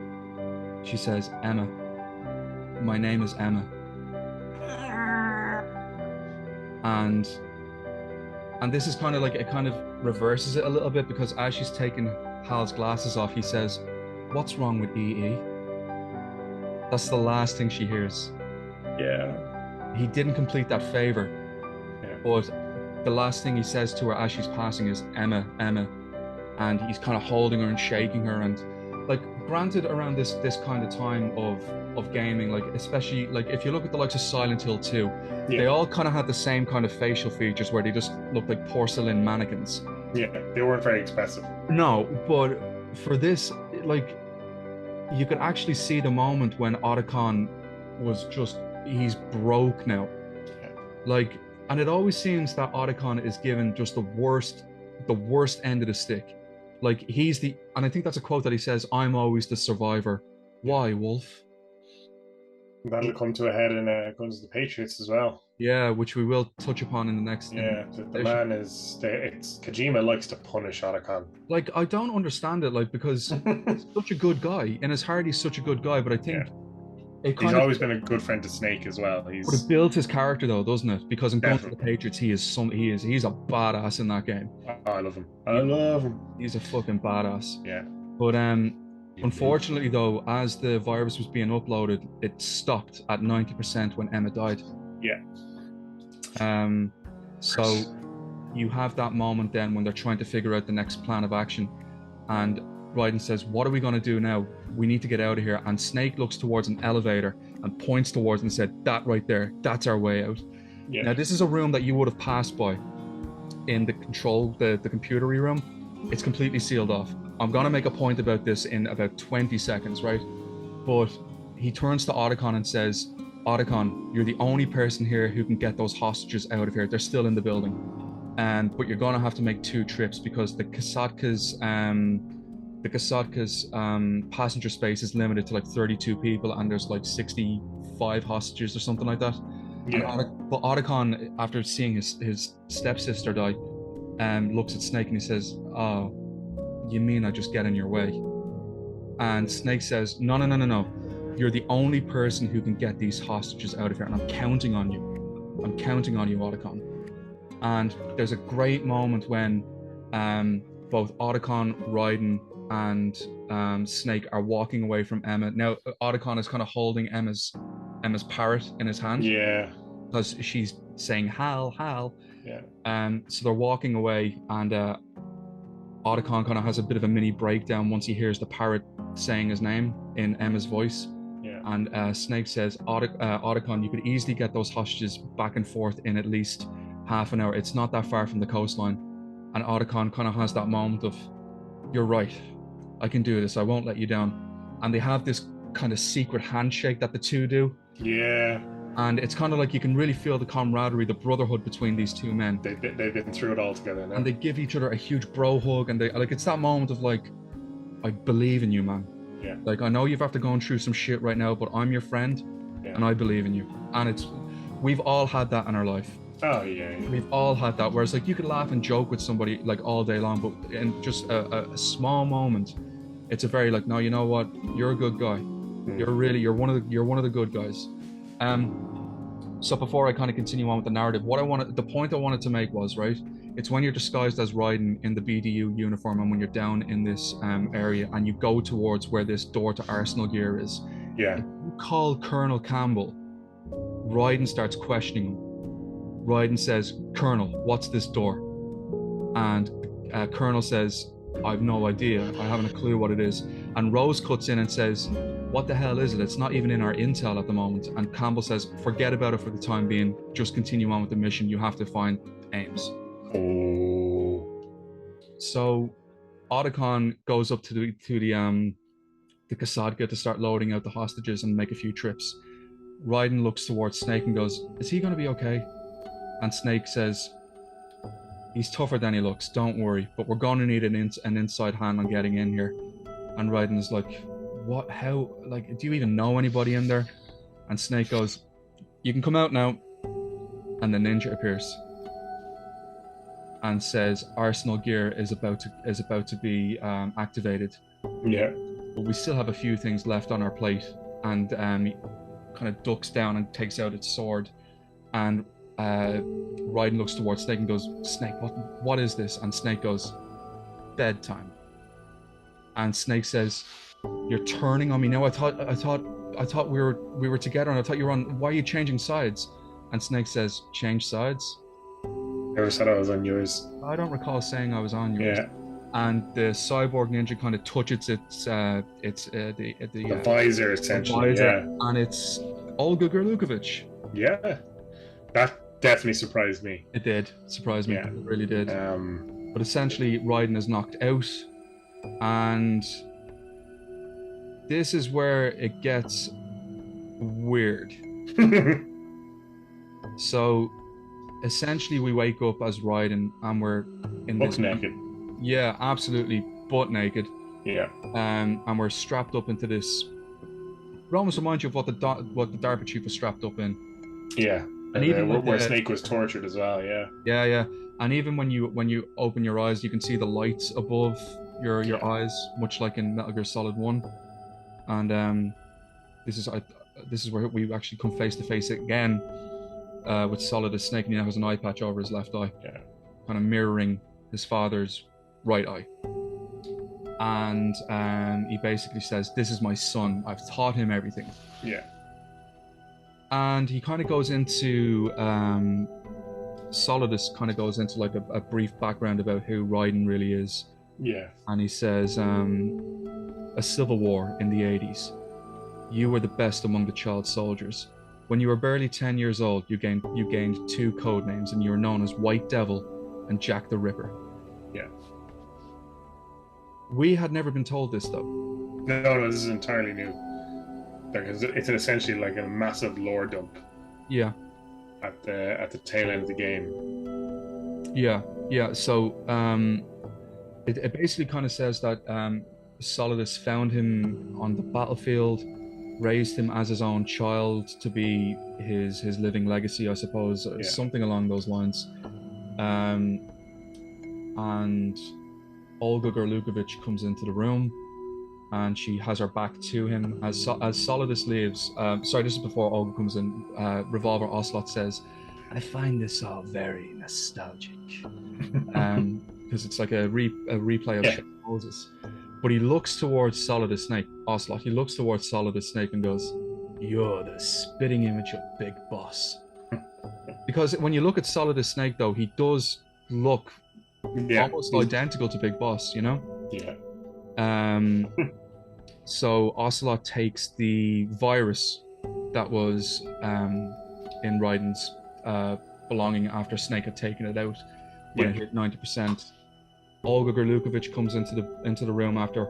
She says, Emma, my name is Emma. And this is kind of like, it kind of reverses it a little bit, because as she's taking Hal's glasses off, he says, "What's wrong with EE?" That's the last thing she hears. Yeah. He didn't complete that favor. Yeah. But the last thing he says to her as she's passing is, "Emma, Emma." And he's kind of holding her and shaking her. And like, granted, around this kind of time of gaming, like especially like if you look at the likes of Silent Hill 2, they all kind of had the same kind of facial features where they just looked like porcelain mannequins. Yeah, they weren't very expressive. No, but for this, like, you could actually see the moment when Otacon was just, he's broke now. Yeah. Like, and it always seems that Otacon is given just the worst end of the stick. Like, and I think that's a quote that he says, "I'm always the survivor." Why, Wolf? That'll come to a head in Guns of the Patriots as well. Yeah, which we will touch upon in the next. Yeah, the man is. Kojima likes to punish Otacon. Like, I don't understand it, like, because he's such a good guy. In his heart, he's such a good guy, but I think he's always been a good friend to Snake as well. But it builds his character, though, doesn't it? Because in Guns of the Patriots, he's a badass in that game. Oh, I love him. I love him. He's a fucking badass. Yeah. But unfortunately, though, as the virus was being uploaded, it stopped at 90% when Emma died. Yeah. So you have that moment then when they're trying to figure out the next plan of action, and Raiden says, "What are we going to do now? We need to get out of here." And Snake looks towards an elevator and points towards it and said, "That right there, that's our way out." Yeah. Now, this is a room that you would have passed by. in the the computery room, it's completely sealed off. I'm gonna make a point about this in about 20 seconds, right? But he turns to Otacon and says, Otacon, you're the only person here who can get those hostages out of here. They're still in the building. But you're gonna have to make 2 trips because the Kasatka's passenger space is limited to like 32 people, and there's like 65 hostages or something like that. Yeah. But Otacon, after seeing his stepsister die, looks at Snake and he says, "Oh, you mean I just get in your way?" And Snake says, "No, no, no, no, no. You're the only person who can get these hostages out of here, and I'm counting on you. I'm counting on you, Otacon." And there's a great moment when both Otacon, Raiden, and Snake are walking away from Emma. Now, Otacon is kind of holding Emma's parrot in his hand. Yeah. Because she's saying Hal, Hal. Yeah. So they're walking away, and Otacon kind of has a bit of a mini breakdown once he hears the parrot saying his name in Emma's voice. Yeah. And Snake says, Otacon, you could easily get those hostages back and forth in at least half an hour. It's not that far from the coastline. And Otacon kind of has that moment of, you're right, I can do this, I won't let you down. And they have this kind of secret handshake that the two do. Yeah. And it's kind of like you can really feel the camaraderie, the brotherhood between these two men. They've been through it all together now. And they give each other a huge bro hug, and they like, it's that moment of like, I believe in you, man. Yeah. Like, I know you've after going through some shit right now, but I'm your friend, and I believe in you. And we've all had that in our life. Oh yeah, yeah. We've all had that, whereas like you could laugh and joke with somebody like all day long, but in just a small moment, it's a very like, no, you know what, you're a good guy. You're one of the good guys. So before I kind of continue on with the narrative, the point I wanted to make was, right, it's when you're disguised as Raiden in the BDU uniform, and when you're down in this area and you go towards where this door to Arsenal gear is. Yeah. If you call Colonel Campbell, Raiden starts questioning him. Raiden says, Colonel, what's this door? And Colonel says, I've no idea. I haven't a clue what it is. And Rose cuts in and says, what the hell is it? It's not even in our intel at the moment. And Campbell says, forget about it for the time being. Just continue on with the mission. You have to find Ames. Oh. So Otacon goes up to the Kasadka to start loading out the hostages and make a few trips. Raiden looks towards Snake and goes, is he going to be okay? And Snake says, he's tougher than he looks, don't worry, but we're going to need an inside hand on getting in here. And Raiden is like, what, how, like, do you even know anybody in there? And Snake goes, you can come out now. And the ninja appears and says, Arsenal gear is about to be activated. Yeah. But we still have a few things left on our plate. And he kind of ducks down and takes out its sword. And Raiden looks towards Snake and goes, Snake, what is this? And Snake goes, bedtime. And Snake says, you're turning on me now. I thought we were together, and I thought you were on. Why are you changing sides? And Snake says, change sides? Never said I was on yours. I don't recall saying I was on yours. Yeah. And the cyborg ninja kind of touches the visor, essentially. Yeah. And it's Olga Gerlukovich. Yeah. That definitely surprised me. It did surprise me. Yeah. It really did. But essentially, Raiden is knocked out, and this is where it gets weird. So, essentially, we wake up as Raiden, and we're in butt naked. Yeah, absolutely, butt naked. Yeah. And we're strapped up into this. It almost reminds you of what the DARPA chief was strapped up in. Yeah. And even where Snake was tortured as well. Yeah. Yeah, yeah. And even when you open your eyes, you can see the lights above your eyes, much like in Metal Gear Solid 1. And this is where we actually come face to face again with Solidus. Snake, and he now has an eye patch over his left eye, kind of mirroring his father's right eye. And he basically says, "This is my son. I've taught him everything." Yeah. And he kind of goes into Solidus kind of goes into like a brief background about who Raiden really is. Yeah. And he says, a civil war in the 80s. You were the best among the child soldiers. When you were barely 10 years old, you gained 2 code names, and you were known as White Devil and Jack the Ripper. Yeah. We had never been told this though. No, this is entirely new. It's essentially like a massive lore dump. Yeah. At the tail end of the game. Yeah. So it basically kind of says that Solidus found him on the battlefield, raised him as his own child to be his living legacy, I suppose, something along those lines. And Olga Gorlukovich comes into the room, and she has her back to him as Solidus leaves. Sorry, this is before Olga comes in. Revolver Ocelot says, "I find this all very nostalgic," because it's like a replay of Moses. But he looks towards Solidus Snake, Ocelot. He looks towards Solidus Snake and goes, "You're the spitting image of Big Boss." Because when you look at Solidus Snake, though, he does look almost identical to Big Boss, you know? Yeah. So Ocelot takes the virus that was in Raiden's belonging after Snake had taken it out when it hit 90%. Olga Gorlukovich comes into the room after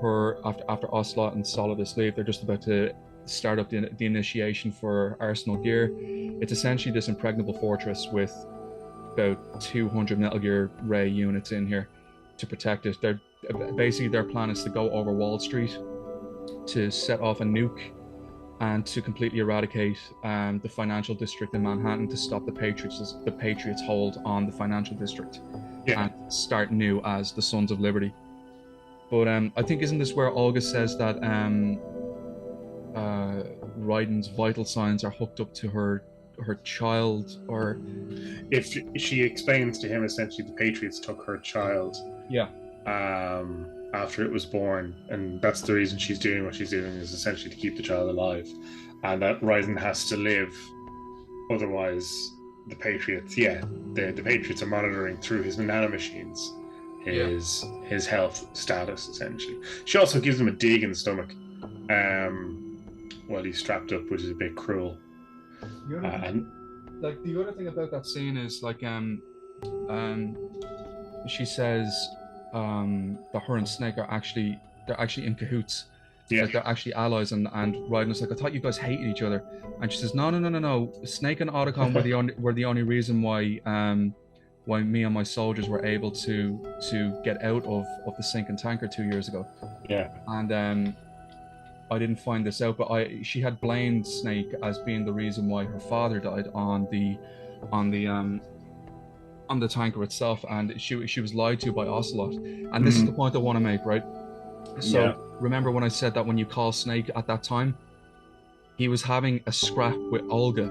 Ocelot and Solidus leave. They're just about to start up the initiation for Arsenal Gear. It's essentially this impregnable fortress with about 200 Metal Gear Ray units in here to protect it. Their plan is to go over Wall Street, to set off a nuke, and to completely eradicate the financial district in Manhattan, to stop the Patriots' hold on the financial district, and start new as the Sons of Liberty. But I think, isn't this where Olga says that Raiden's vital signs are hooked up to her child? Or if she explains to him, essentially the Patriots took her child after it was born, and that's the reason she's doing what she's doing, is essentially to keep the child alive, and that Raiden has to live, otherwise the Patriots the Patriots are monitoring through his nanomachines his health status, essentially. She also gives him a dig in the stomach while he's strapped up, which is a bit cruel. The other thing about that scene is she says that her and Snake are actually in cahoots. Like they're actually allies, and Raiden's like, "I thought you guys hated each other," and she says, No. Snake and Otacon were the only reason why me and my soldiers were able to get out of the sinking tanker 2 years ago. And I didn't find this out, but she had blamed Snake as being the reason why her father died on the tanker itself, and she was lied to by Ocelot. And this is the point I want to make, right? So remember when I said that when you call Snake at that time, he was having a scrap with Olga.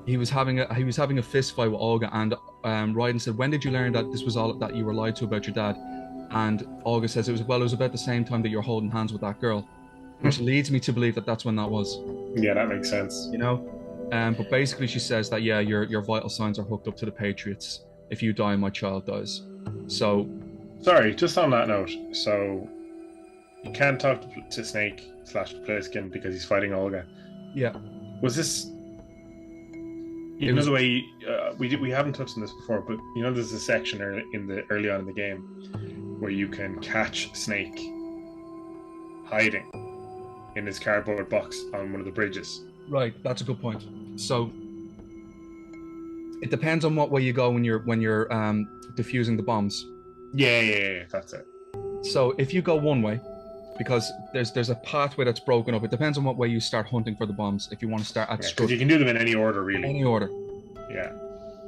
He was having a fist fight with Olga, and Raiden said, "When did you learn that this was all that you were lied to about your dad?" And Olga says it was about the same time that you're holding hands with that girl, which leads me to believe that that's when that was. Yeah, that makes sense. You know, but basically she says that your vital signs are hooked up to the Patriots. If you die, my child dies. So, sorry, just on that note, so you can't talk to Snake / Pliskin because he's fighting Olga. Yeah. Was this? You know the way we haven't touched on this before, but you know there's a section early on in the game where you can catch Snake hiding in his cardboard box on one of the bridges. Right, that's a good point. So it depends on what way you go when you're defusing the bombs. Yeah, that's it. So if you go one way, because there's a pathway that's broken up. It depends on what way you start hunting for the bombs. If you want to start at because you can do them in any order, really. Any order. Yeah.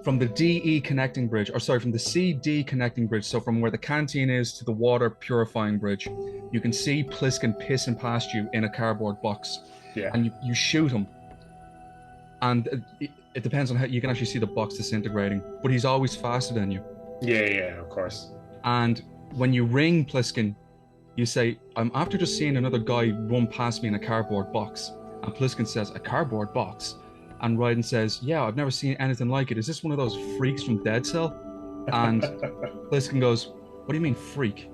From the DE connecting bridge, from the CD connecting bridge, so from where the canteen is to the water purifying bridge, you can see Pliskin pissing past you in a cardboard box. Yeah. And you shoot him. And it depends on how you can actually see the box disintegrating, but he's always faster than you. Yeah, of course. And when you ring Pliskin, you say, "I'm after just seeing another guy run past me in a cardboard box." And Pliskin says, "A cardboard box?" And Raiden says, "Yeah, I've never seen anything like it. Is this one of those freaks from Dead Cell?" And Pliskin goes, "What do you mean, freak?"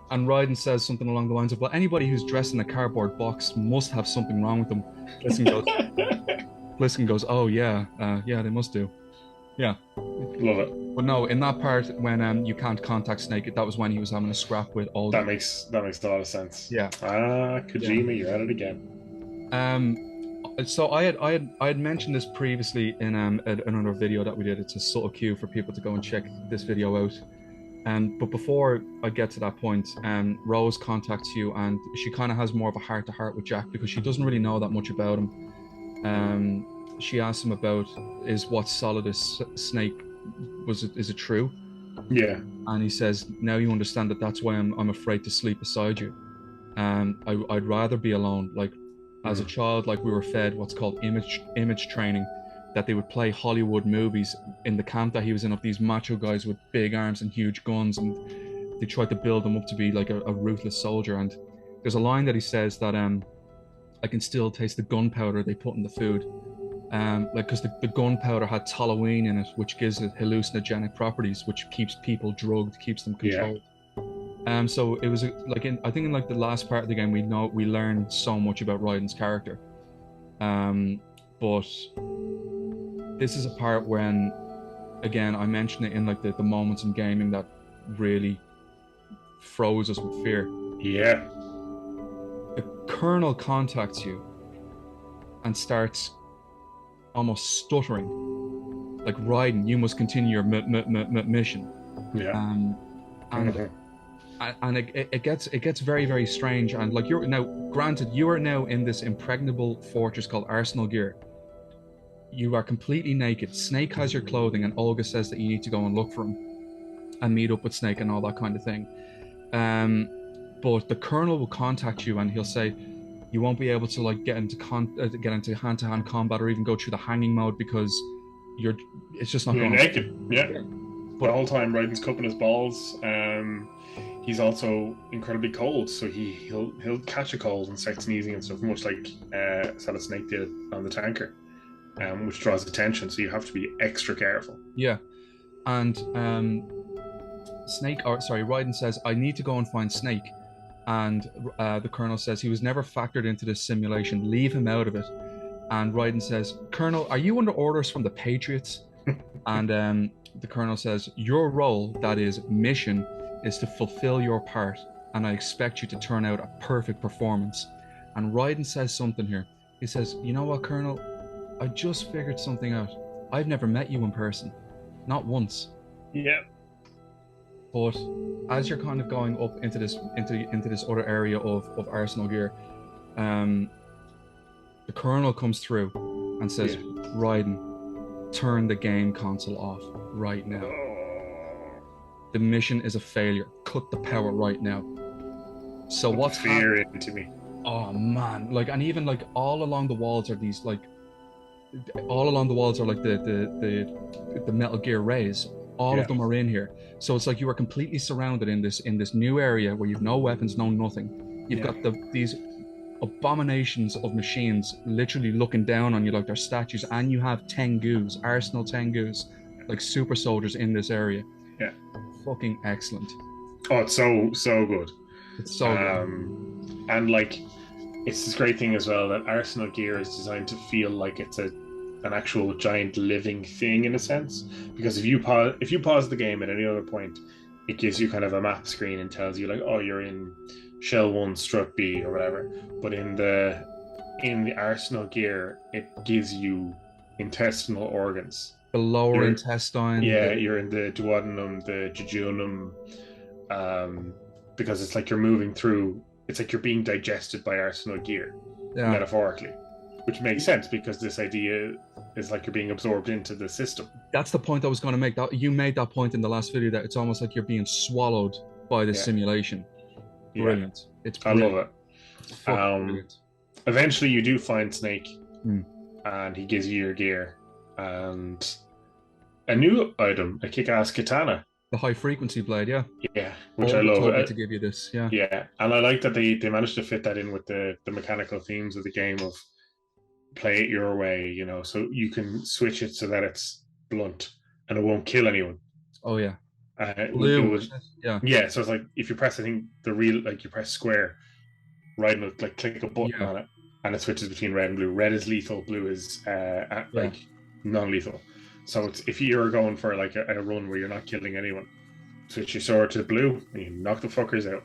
And Raiden says something along the lines of, "Well, anybody who's dressed in a cardboard box must have something wrong with them." Pliskin goes, Bliskin goes, "Oh yeah, yeah, they must do." Yeah. Love it. But no, in that part when you can't contact Snake, that was when he was having a scrap with Olga. That makes a lot of sense. Yeah. Yeah. Kojima, you're at it again. Um, so I had mentioned this previously in another video that we did. It's a subtle cue for people to go and check this video out. But before I get to that point, Rose contacts you, and she kind of has more of a heart-to-heart with Jack because she doesn't really know that much about him. She asks him about is what Solidus Snake is it true? Yeah. And he says, now you understand that's why I'm afraid to sleep beside you. I'd rather be alone. Like as a child, like we were fed what's called image training, that they would play Hollywood movies in the camp that he was in of these macho guys with big arms and huge guns, and they tried to build him up to be like a ruthless soldier. And there's a line that he says that I can still taste the gunpowder they put in the food. Like because the gunpowder had toluene in it, which gives it hallucinogenic properties, which keeps people drugged, keeps them controlled. So it was like I think in like the last part of the game we learned so much about Raiden's character. But this is a part when, again, I mentioned it in like the moments in gaming that really froze us with fear. Yeah. The Colonel contacts you and starts almost stuttering, like, Raiden, you must continue your mission. Yeah. And it gets very, very strange. And like, you're now, granted, you are now in this impregnable fortress called Arsenal Gear. You are completely naked. Snake has your clothing, and Olga says that you need to go and look for him and meet up with Snake and all that kind of thing. But the Colonel will contact you, and he'll say you won't be able to like get into hand-to-hand combat or even go through the hanging mode because it's just not you're going. Naked. Yeah. But the whole time Raiden's cupping his balls. He's also incredibly cold, so he'll catch a cold and start sneezing and stuff, much like Solid Snake did on the tanker, which draws attention. So you have to be extra careful. Yeah, and Raiden says, "I need to go and find Snake," and the Colonel says he was never factored into this simulation. Leave him out of it. And Raiden says, "Colonel, are you under orders from the Patriots?" And the Colonel says, "Your role, that is mission, is to fulfill your part, and I expect you to turn out a perfect performance." And Raiden says something here. He says, "You know what, Colonel? I just figured something out. I've never met you in person. Not once." Yeah. But as you're kind of going up into this other area of Arsenal Gear, the Colonel comes through and says, "Raiden, turn the game console off right now. The mission is a failure. Cut the power right now." So put what's fear into me? Oh man, like, and even like all along the walls are these like, all along the walls are like the Metal Gear rays. All of them are in here. So it's like you are completely surrounded in this new area where you've no weapons, no nothing. You've got these abominations of machines literally looking down on you like they're statues, and you have Tengus, Arsenal Tengus, like super soldiers in this area. Yeah. Fucking excellent. Oh, it's so good. It's so good. And like, it's this great thing as well that Arsenal Gear is designed to feel like it's an actual giant living thing in a sense, because if you pause the game at any other point, it gives you kind of a map screen and tells you like, oh, you're in Shell 1 Strut B or whatever. But in the Arsenal Gear, it gives you intestinal organs, the lower intestine. Yeah, you're in the duodenum, the jejunum, because it's like you're moving through. It's like you're being digested by Arsenal Gear, metaphorically, which makes sense because this idea is like you're being absorbed into the system. That's the point I was going to make. That you made that point in the last video, that it's almost like you're being swallowed by the simulation. Brilliant. It's brilliant. I love it. Brilliant. Eventually you do find Snake, and he gives you your gear and a new item, a kick-ass katana. The high frequency blade, which I love. To give you this, and I like that they managed to fit that in with the mechanical themes of the game of play it your way, you know, so you can switch it so that it's blunt and it won't kill anyone. Oh yeah. So it's like if you press, I think you press square, Raiden will like click a button on it and it switches between red and blue. Red is lethal, blue is like non-lethal. So if you're going for like a run where you're not killing anyone, switch your sword to blue and you knock the fuckers out,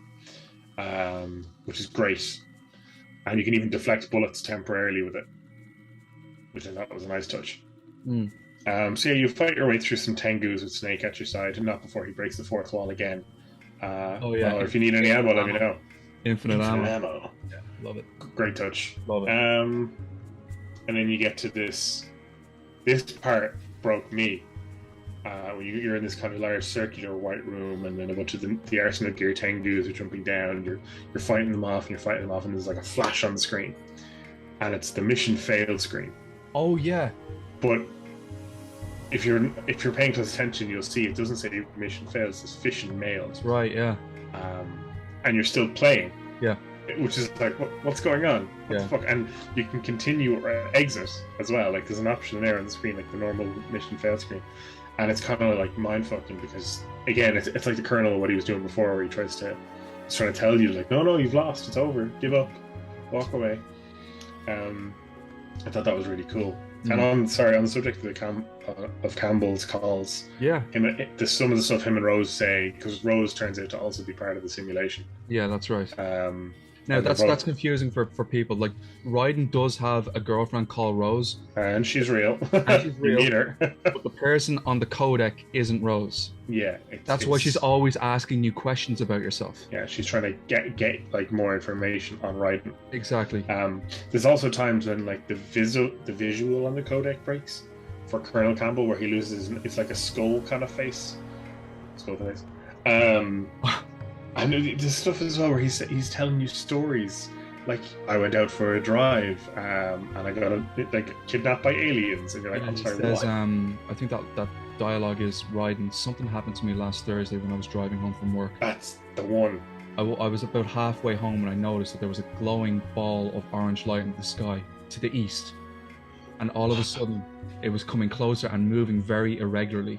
which is great. And you can even deflect bullets temporarily with it, which I thought was a nice touch. Mm. So yeah, you fight your way through some Tengus with Snake at your side, and not before he breaks the fourth wall again. Oh yeah. Well, if you need any ammo, let me know. Infinite ammo. Yeah, love it. Great touch. Love it. And then you get to this. This part broke me. When you're in this kind of large circular white room, and then a bunch of the arsenal gear Tengus are jumping down, and you're fighting them off, and there's like a flash on the screen, and it's the mission failed screen. Oh yeah. But if you're paying close attention, you'll see it doesn't say mission failed. It says fish and males. Right. Yeah. And you're still playing. Yeah. Which is like, what's going on? What the fuck? And you can continue or exit as well. Like there's an option there on the screen, like the normal mission failed screen. And it's kind of like mind fucking because again, it's like the Colonel, what he was doing before, where he's trying to tell you like, no, you've lost, it's over, give up, walk away. I thought that was really cool. And on the subject of Campbell's calls, some of the stuff him and Rose say, because Rose turns out to also be part of the simulation. Yeah, that's right. Now that's confusing for people. Like Raiden does have a girlfriend called Rose, and she's real. And she's real. You meet her. But the person on the codec isn't Rose. Yeah, that's why she's always asking you questions about yourself. Yeah, she's trying to get like more information on Raiden. Exactly. There's also times when like the visual on the codec breaks for Colonel Campbell, where he loses. It's like a skull kind of face. Skull face. And there's stuff as well where he's telling you stories. Like, I went out for a drive, and I got kidnapped by aliens, and you're like, I'm sorry, what? I think that dialogue is Raiden. Something happened to me last Thursday when I was driving home from work. That's the one. I was about halfway home when I noticed that there was a glowing ball of orange light in the sky to the east, and all of a sudden it was coming closer and moving very irregularly,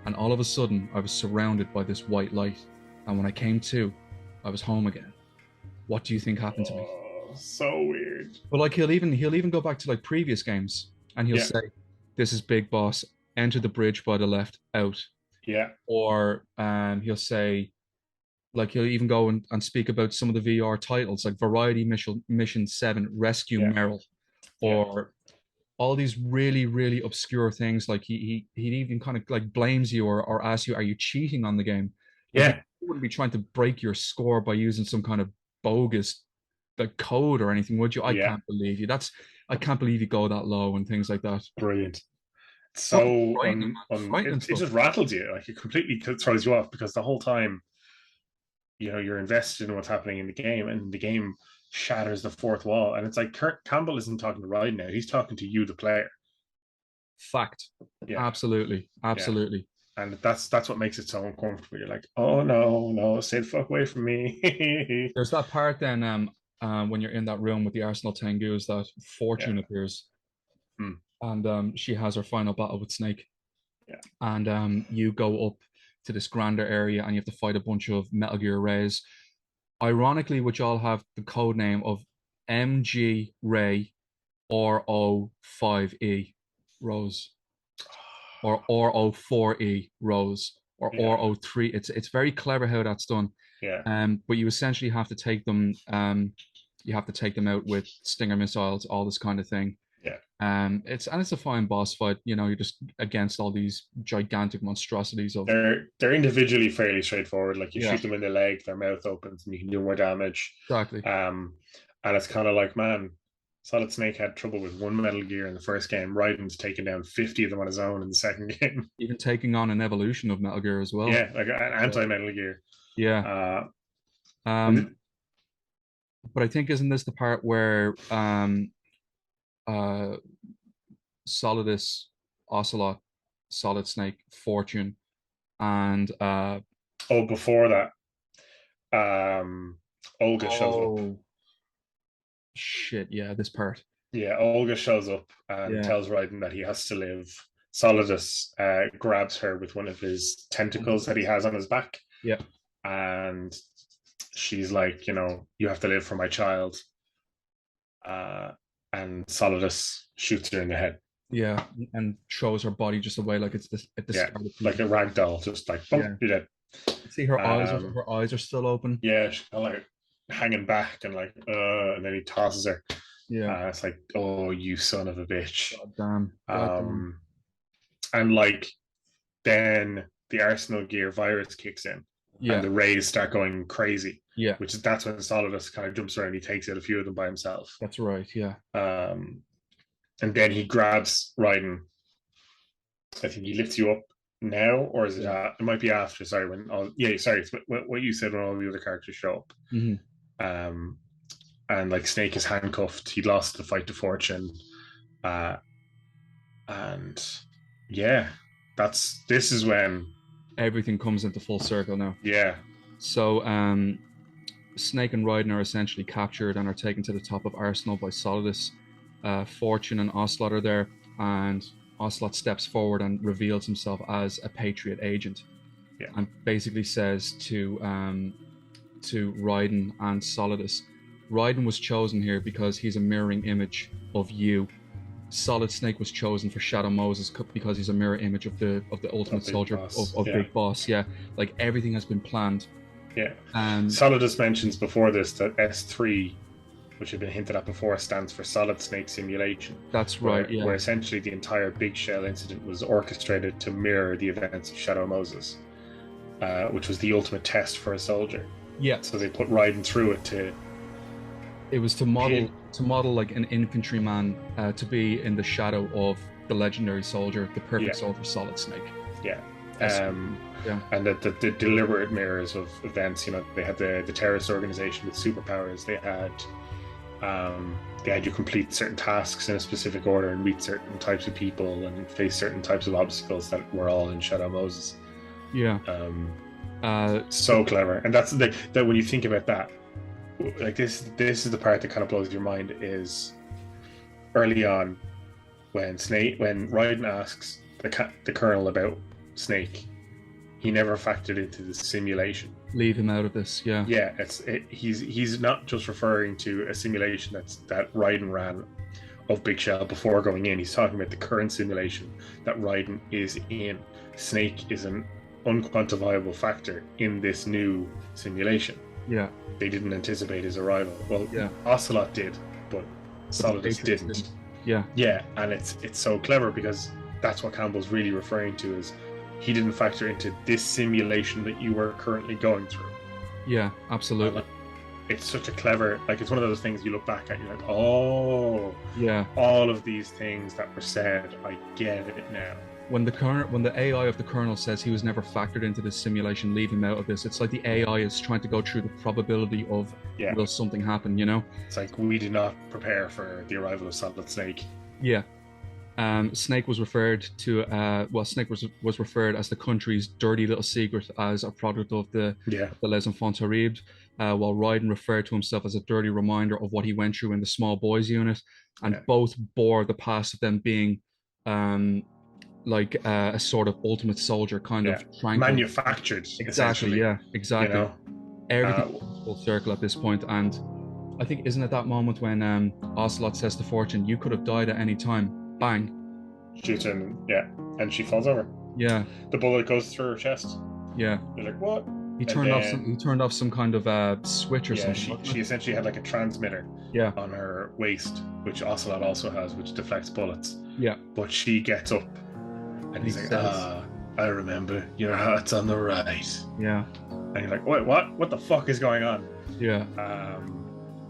and all of a sudden I was surrounded by this white light. And when I came to, I was home again. What do you think happened to me? So weird. But like he'll even go back to like previous games, and he'll say, "This is Big Boss. Enter the bridge by the left. Out." Yeah. Or he'll say, like he'll even go and speak about some of the VR titles, like Variety Mission 7, Rescue Meryl, or all these really, really obscure things. Like he even kind of like blames you or asks you, "Are you cheating on the game?" Yeah. You wouldn't be trying to break your score by using some kind of bogus code or anything, would you? I can't believe you. I can't believe you go that low and things like that. Brilliant. So it just rattles you. Like it completely throws you off because the whole time, you're invested in what's happening in the game, and the game shatters the fourth wall. And it's like Campbell isn't talking to Raiden now; he's talking to you, the player. Fact. Yeah. Absolutely. Yeah. And that's what makes it so uncomfortable. You're like, oh no, stay the fuck away from me. There's that part then when you're in that room with the Arsenal Tengus that Fortune appears. And she has her final battle with Snake. Yeah. And you go up to this grander area and you have to fight a bunch of Metal Gear Rays. Ironically, which all have the code name of MG Ray RO5E Rose. Or RO4E Rose or RO3. It's very clever how that's done. Yeah. But you essentially have to take them. You have to take them out with Stinger missiles, all this kind of thing. Yeah. It's a fine boss fight. You're just against all these gigantic monstrosities of. They're individually fairly straightforward. Like you shoot them in the leg, their mouth opens, and you can do more damage. Exactly. And it's kind of like, man, Solid Snake had trouble with one Metal Gear in the first game. Raiden's taken down 50 of them on his own in the second game. Even taking on an evolution of Metal Gear as well. Yeah, like an anti-Metal Gear. Yeah. But I think isn't this the part where Solidus, Ocelot, Solid Snake, Fortune, and before that, Olga shows up. Shit, yeah, this part. Yeah, Olga shows up and tells Raiden that he has to live. Solidus grabs her with one of his tentacles that he has on his back. Yeah. And she's like, you have to live for my child. and Solidus shoots her in the head. Yeah, and throws her body just away like it's this at the Yeah, start of like a rag doll, just like boom, yeah. you're dead. See her eyes are still open. Yeah, she's kind of like hanging back and like, and then he tosses her. Yeah. It's like, oh, you son of a bitch. God damn. God damn. And like, then the Arsenal gear virus kicks in, Yeah. and the rays start going crazy. Yeah. That's when Solidus kind of jumps around. He takes out a few of them by himself. That's right. Yeah. And then he grabs Raiden. I think he lifts you up now, or is it? It might be after. Sorry, sorry. It's what you said when all the other characters show up. Mm-hmm. And like Snake is handcuffed. He lost the fight to Fortune, and yeah, this is when everything comes into full circle now. Yeah. So Snake and Raiden are essentially captured and are taken to the top of Arsenal by Solidus. Fortune and Ocelot are there, and Ocelot steps forward and reveals himself as a Patriot agent. Yeah. And basically says to Raiden and Solidus, Raiden was chosen here because he's a mirroring image of you. Solid Snake was chosen for Shadow Moses because he's a mirror image of the Ultimate Soldier of Big Boss. Yeah, like everything has been planned. Yeah. Solidus mentions before this that S3, which had been hinted at before, stands for Solid Snake Simulation. That's right. Where essentially the entire Big Shell incident was orchestrated to mirror the events of Shadow Moses, which was the ultimate test for a soldier. Yeah. So they put Raiden through it to. It was to model like an infantryman to be in the shadow of the legendary soldier, the perfect soldier, Solid Snake. Yeah. And the deliberate mirrors of events. You know, they had the terrorist organization with superpowers. They had you complete certain tasks in a specific order and meet certain types of people and face certain types of obstacles that were all in Shadow Moses. Yeah. So clever, and that's that when you think about that. Like this is the part that kind of blows your mind. Is early on when Raiden asks the Colonel about Snake, he never factored into the simulation. Leave him out of this. Yeah. Yeah, he's not just referring to a simulation that Raiden ran of Big Shell before going in. He's talking about the current simulation that Raiden is in. Snake is an unquantifiable factor in this new simulation. Yeah. They didn't anticipate his arrival. Well, Ocelot did, but Solidus didn't. Yeah. Yeah, and it's so clever because that's what Campbell's really referring to is he didn't factor into this simulation that you were currently going through. Yeah, absolutely. It's such a clever, like it's one of those things you look back at, you're like, oh, yeah, all of these things that were said, I get it now. When the AI of the Colonel says he was never factored into this simulation, leave him out of this. It's like the AI is trying to go through the probability of will something happen, you know? It's like we did not prepare for the arrival of Solid Snake. Yeah. Snake was referred to Snake was referred as the country's dirty little secret as a product of the Les Enfants Terribles, while Raiden referred to himself as a dirty reminder of what he went through in the small boys unit, and both bore the past of them being like a sort of ultimate soldier kind of trying manufactured. Exactly. Yeah. Exactly. You know? Everything full circle at this point, and I think isn't it that moment when Ocelot says to Fortune, "You could have died at any time." Bang. Shoots him. Yeah, and she falls over. Yeah. The bullet goes through her chest. Yeah. You're like, what? He turned off some kind of switch or something. She essentially had like a transmitter. On her waist, which Ocelot also has, which deflects bullets. Yeah. But she gets up. And he's like, I remember your heart's on the right. Yeah. And you're like, wait, what? What the fuck is going on? Yeah.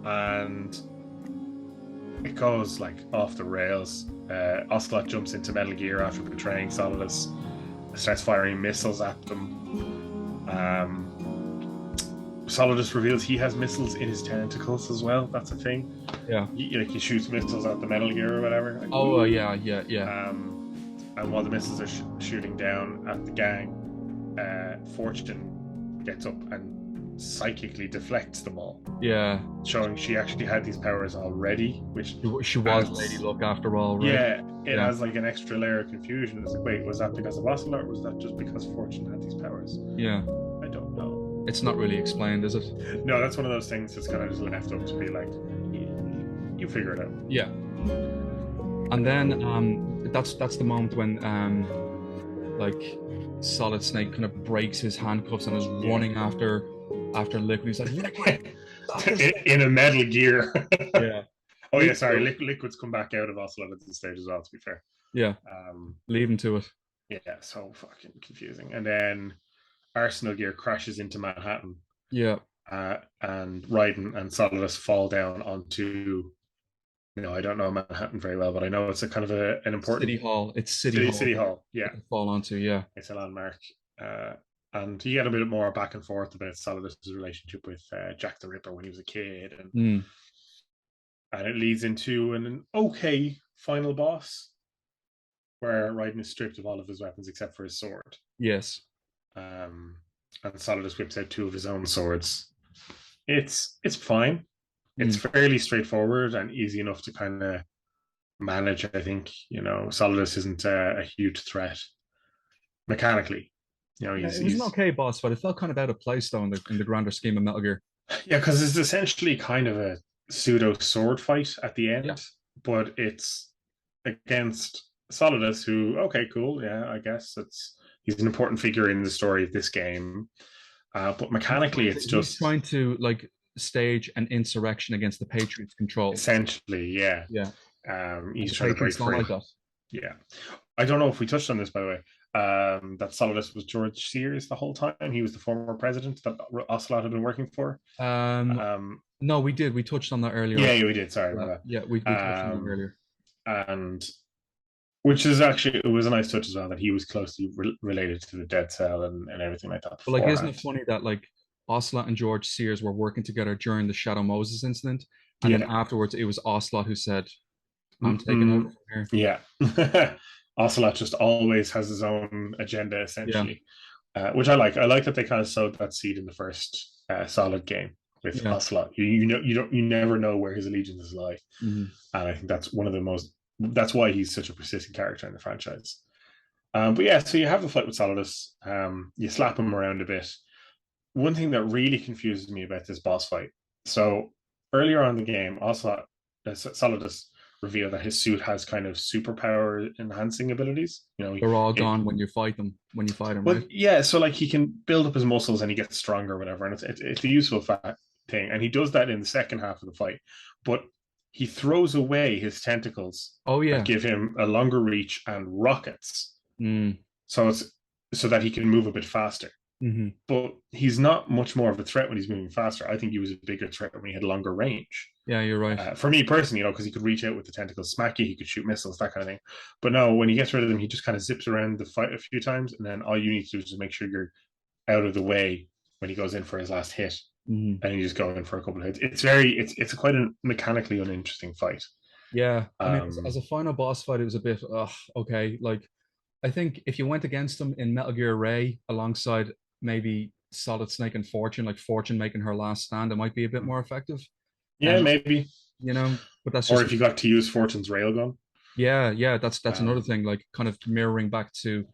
And it goes like off the rails. Ocelot jumps into Metal Gear after betraying Solidus, starts firing missiles at them. Solidus reveals he has missiles in his tentacles as well. That's a thing. Yeah. He shoots missiles at the Metal Gear or whatever. Like, yeah. And while the missiles are shooting down at the gang, Fortune gets up and psychically deflects them all. Yeah. Showing she actually had these powers already, which she was Lady Luck after all, right? Yeah, it has like an extra layer of confusion. It's like, wait, was that because of Ocelot, or was that just because Fortune had these powers? Yeah. I don't know. It's not really explained, is it? No, that's one of those things that's kind of just left up to be like, You figure it out. Yeah. And then that's the moment when like Solid Snake kind of breaks his handcuffs and is running after Liquid. He's like, Liquid, stop this. In a Metal Gear. Yeah. Oh yeah, sorry. Liquid's come back out of Ocelot at this stage as well. To be fair. Yeah. Leave him to it. Yeah, so fucking confusing. And then Arsenal Gear crashes into Manhattan. Yeah. And Raiden and Solidus fall down onto. I don't know Manhattan very well, but I know it's a kind of an important City Hall. It's City Hall. City Hall. Yeah. Fall onto. Yeah. It's a landmark. And you get a bit more back and forth about Solidus' relationship with Jack the Ripper when he was a kid, and it leads into an okay final boss where Raiden is stripped of all of his weapons except for his sword. Yes. And Solidus whips out 2 of his own swords. It's fine. It's fairly straightforward and easy enough to kind of manage. I think Solidus isn't a huge threat mechanically. It was an okay boss fight. It felt kind of out of place though in the grander scheme of Metal Gear. Yeah, because it's essentially kind of a pseudo sword fight at the end, but it's against Solidus, who, okay, cool, yeah, I guess he's an important figure in the story of this game. But mechanically, it's just he's trying to like stage an insurrection against the Patriots' control. Essentially, yeah. Yeah. He's trying to break free. Like that. Yeah. I don't know if we touched on this, by the way. That Solidus was George Sears the whole time. He was the former president that Ocelot had been working for. No, we did. We touched on that earlier. Yeah, we did. Sorry. Yeah, we touched on that earlier. And which is actually, it was a nice touch as well that he was closely related to the Dead Cell and everything like that. But like, isn't it funny that like Ocelot and George Sears were working together during the Shadow Moses incident, and then afterwards it was Ocelot who said, "I'm taking over from here." Yeah. Ocelot just always has his own agenda, essentially, which I like. I like that they kind of sowed that seed in the first Solid game with Ocelot. You never know where his allegiances lie, and I think that's one of the most. That's why he's such a persistent character in the franchise. But yeah, so you have the fight with Solidus. You slap him around a bit. One thing that really confuses me about this boss fight. So earlier on in the game, Solidus reveal that his suit has kind of superpower enhancing abilities. They're all gone when you fight him. When you fight him, right? Yeah. So like he can build up his muscles and he gets stronger, or whatever, and it's a useful thing. And he does that in the second half of the fight, but he throws away his tentacles. Oh yeah, that give him a longer reach and rockets. So it's so that he can move a bit faster. But he's not much more of a threat when he's moving faster. I think he was a bigger threat when he had longer range. Yeah, you're right. For me personally, because he could reach out with the tentacles, smack you, he could shoot missiles, that kind of thing. But no, when he gets rid of them, he just kind of zips around the fight a few times, and then all you need to do is just make sure you're out of the way when he goes in for his last hit, and you just go in for a couple of hits. It's quite a mechanically uninteresting fight. Yeah, I mean, as a final boss fight, it was a bit okay. Like, I think if you went against him in Metal Gear Ray alongside maybe Solid Snake and Fortune, like Fortune making her last stand, it might be a bit more effective. Yeah, maybe. But that's just, or if you got to use Fortune's railgun. Yeah, that's another thing, like kind of mirroring back to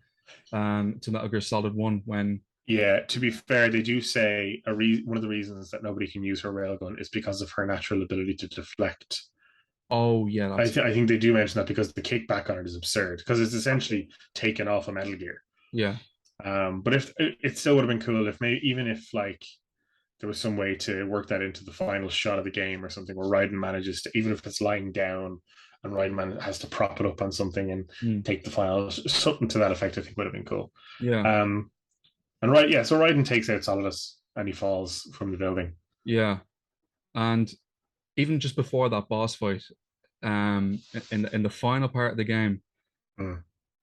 Metal Gear Solid 1 when. Yeah, to be fair, they do say one of the reasons that nobody can use her railgun is because of her natural ability to deflect. Oh yeah, I think they do mention that because the kickback on it is absurd because it's essentially taken off a Metal Gear. Yeah. But if it still would have been cool if even if like there was some way to work that into the final shot of the game or something where Raiden manages to, even if it's lying down and Raiden has to prop it up on something and take the final, something to that effect, I think would have been cool. Yeah. So Raiden takes out Solidus and he falls from the building. Yeah. And even just before that boss fight, in the final part of the game,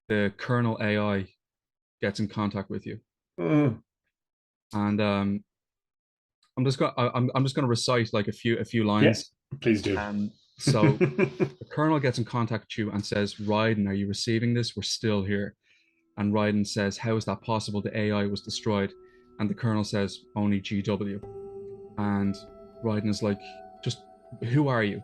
the Colonel AI gets in contact with you. And I'm just gonna recite like a few lines. Yes, please do. So the Colonel gets in contact with you and says, Raiden, are you receiving this? We're still here. And Raiden says, how is that possible? The AI was destroyed. And the Colonel says, only GW. And Raiden is like, just who are you?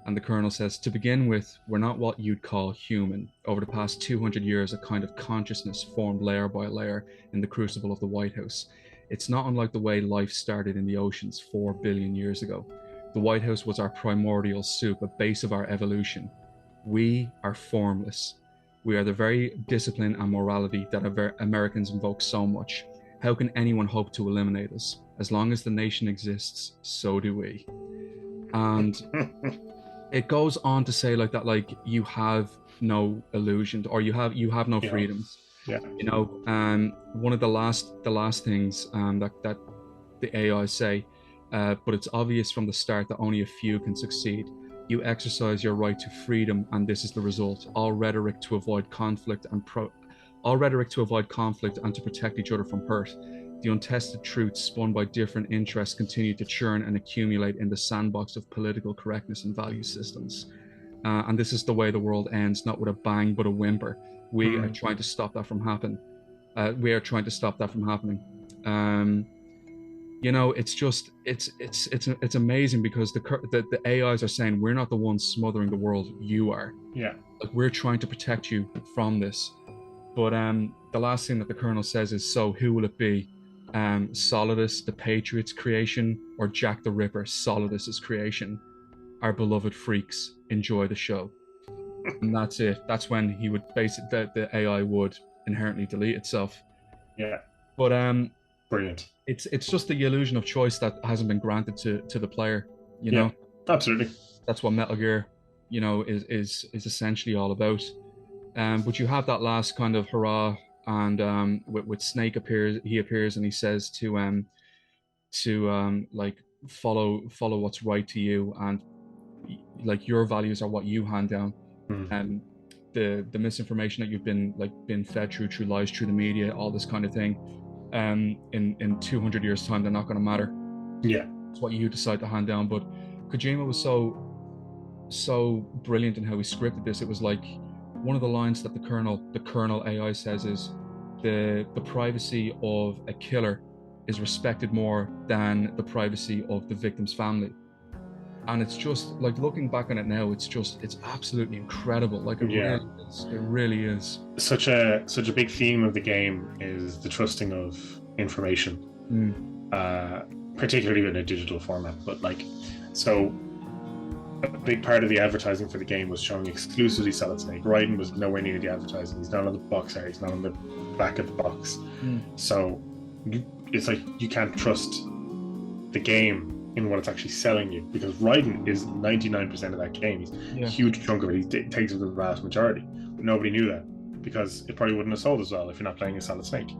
And the Colonel says, to begin with, we're not what you'd call human. Over the past 200 years, a kind of consciousness formed layer by layer in the crucible of the White House. It's not unlike the way life started in the oceans 4 billion years ago. The White House was our primordial soup, a base of our evolution. We are formless. We are the very discipline and morality that Americans invoke so much. How can anyone hope to eliminate us? As long as the nation exists, so do we. And it goes on to say like that, like you have no illusion, or you have no freedoms. Yeah. You know, one of the last things that the AI say, but it's obvious from the start that only a few can succeed. You exercise your right to freedom, and this is the result. All rhetoric to avoid conflict and to protect each other from hurt. The untested truths spun by different interests continue to churn and accumulate in the sandbox of political correctness and value systems. And this is the way the world ends, not with a bang, but a whimper. We are trying to stop that from happening. You know, it's just it's amazing because the AIs are saying we're not the ones smothering the world, you are. Yeah. Like, we're trying to protect you from this. But the last thing that the Colonel says is, so who will it be? Solidus, the Patriots' creation, or Jack the Ripper, Solidus's creation? Our beloved freaks, enjoy the show. And that's it. That's when he would the AI would inherently delete itself. Yeah. But brilliant. It's just the illusion of choice that hasn't been granted to the player, you know. Absolutely. That's what Metal Gear, you know, is essentially all about. But you have that last kind of hurrah, and with Snake appears and he says to like follow what's right to you, and like your values are what you hand down. And the misinformation that you've been fed through lies, through the media, all this kind of thing, in 200 years time, they're not going to matter. Yeah, it's what you decide to hand down. But Kojima was so brilliant in how he scripted this. It was like one of the lines that the Colonel AI says is, the privacy of a killer is respected more than the privacy of the victim's family. And it's just like, looking back on it now, it's absolutely incredible. Like it really is. Such a big theme of the game is the trusting of information, particularly in a digital format. But like, so a big part of the advertising for the game was showing exclusively Solid Snake. Raiden was nowhere near the advertising. He's not on the box art. He's not on the back of the box. So it's like you can't trust the game in what it's actually selling you, because Raiden is 99% of that game. He's a huge chunk of it. He takes up the vast majority. But nobody knew that, because it probably wouldn't have sold as well if you're not playing a Solid Snake.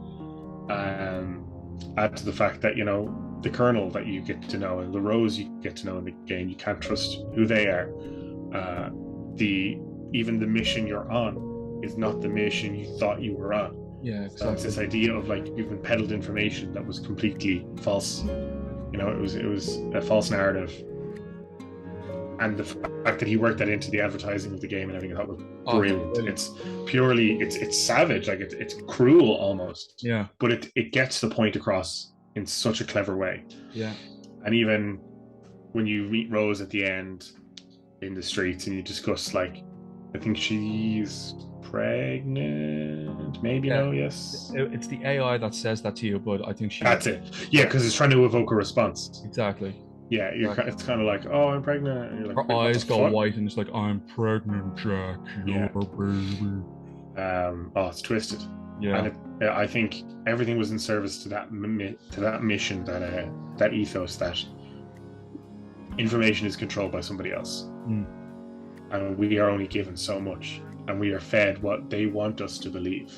Add to the fact that, you know, the Colonel that you get to know and the Rose you get to know in the game, you can't trust who they are. Even the mission you're on is not the mission you thought you were on. Yeah, exactly. So it's this idea of like, you've been peddled information that was completely false. You know, it was a false narrative, and the fact that he worked that into the advertising of the game and everything, I thought was brilliant. It's purely, it's savage, like it's cruel almost. Yeah. But it gets the point across in such a clever way. Yeah. And even when you meet Rose at the end in the streets and you discuss, like, I think she's pregnant, maybe. Yeah. No, yes, it's the AI that says that to you, but I think that's it. Yeah, because it's trying to evoke a response. Exactly. Yeah, it's kind of like, oh, I'm pregnant, and you're like, her eyes go white and it's like, I'm pregnant, Jack, you're a baby. Oh, it's twisted. Yeah. And I think everything was in service to that mission, that ethos, that information is controlled by somebody else, and we are only given so much, and we are fed what they want us to believe.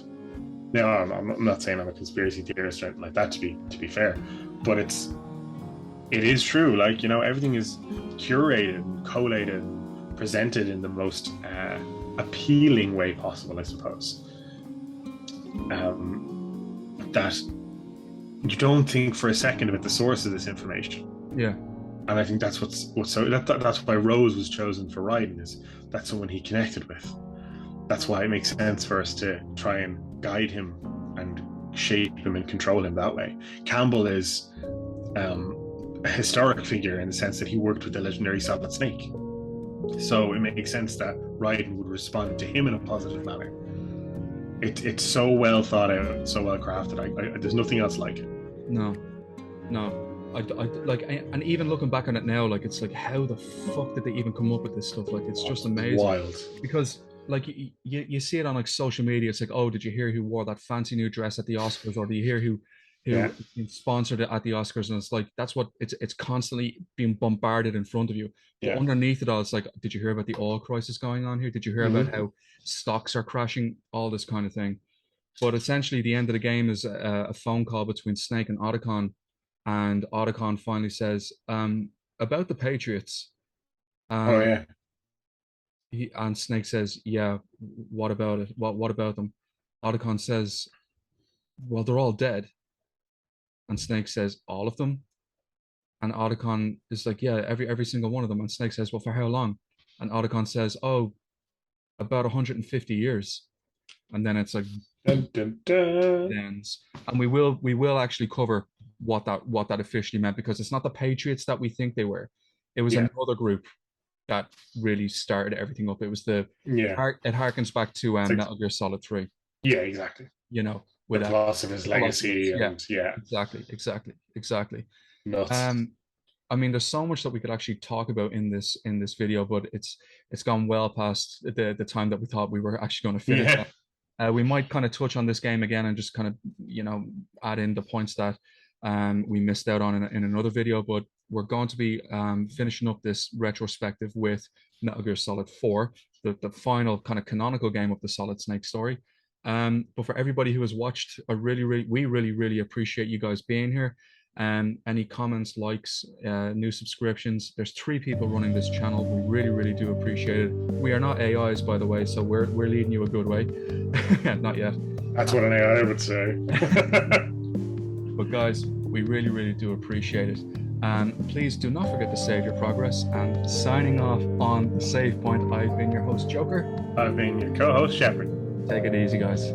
Now, I'm not saying I'm a conspiracy theorist or anything like that, to be fair, but it is true. Like, you know, everything is curated and collated and presented in the most appealing way possible, I suppose. That you don't think for a second about the source of this information. Yeah. And I think that's what's so that's why Rose was chosen for Raiden, is that's someone he connected with. That's why it makes sense for us to try and guide him and shape him and control him that way. Campbell is a historic figure in the sense that he worked with the legendary Solid Snake. So it makes sense that Raiden would respond to him in a positive manner. It's so well thought out, so well crafted. There's nothing else like it. No. like, and even looking back on it now, like it's like, how the fuck did they even come up with this stuff? Like it's just amazing. Wild. Because like you see it on like social media. It's like, oh, did you hear who wore that fancy new dress at the Oscars, or do you hear who Yeah. sponsored it at the Oscars? And it's like, that's what it's constantly being bombarded in front of you. But Yeah. underneath it all, it's like, did you hear about the oil crisis going on here? Did you hear about how stocks are crashing? All this kind of thing. But essentially, the end of the game is a phone call between Snake and Otacon, and Otacon finally says, about the Patriots. Oh yeah. And Snake says, yeah, what about it? What about them? Otacon says, well, they're all dead. And Snake says, all of them? And Otacon is like, yeah, every single one of them. And Snake says, well, for how long? And Otacon says, oh, about 150 years. And then it's like, dun, dun, dun. ends. And we will actually cover what that officially meant, because it's not the Patriots that we think they were. It was another group that really started everything up. It was it harkens back to Metal Gear Solid 3. Yeah, exactly. You know, with the loss of his legacy. Exactly. Nuts. I mean, there's so much that we could actually talk about in this video, but it's gone well past the time that we thought we were actually going to finish. We might kind of touch on this game again and just kind of, add in the points that we missed out on in another video, but we're going to be finishing up this retrospective with Metal Gear Solid 4, the final kind of canonical game of the Solid Snake story. But for everybody who has watched, we really appreciate you guys being here. Any comments, likes, new subscriptions. There's 3 people running this channel. We really do appreciate it. We are not AIs, by the way, so we're leading you a good way. Not yet. That's what an AI would say. But guys, we really do appreciate it. And please do not forget to save your progress. And signing off on the save point, I've been your host, Joker. I've been your co-host, Shepard. Take it easy, guys.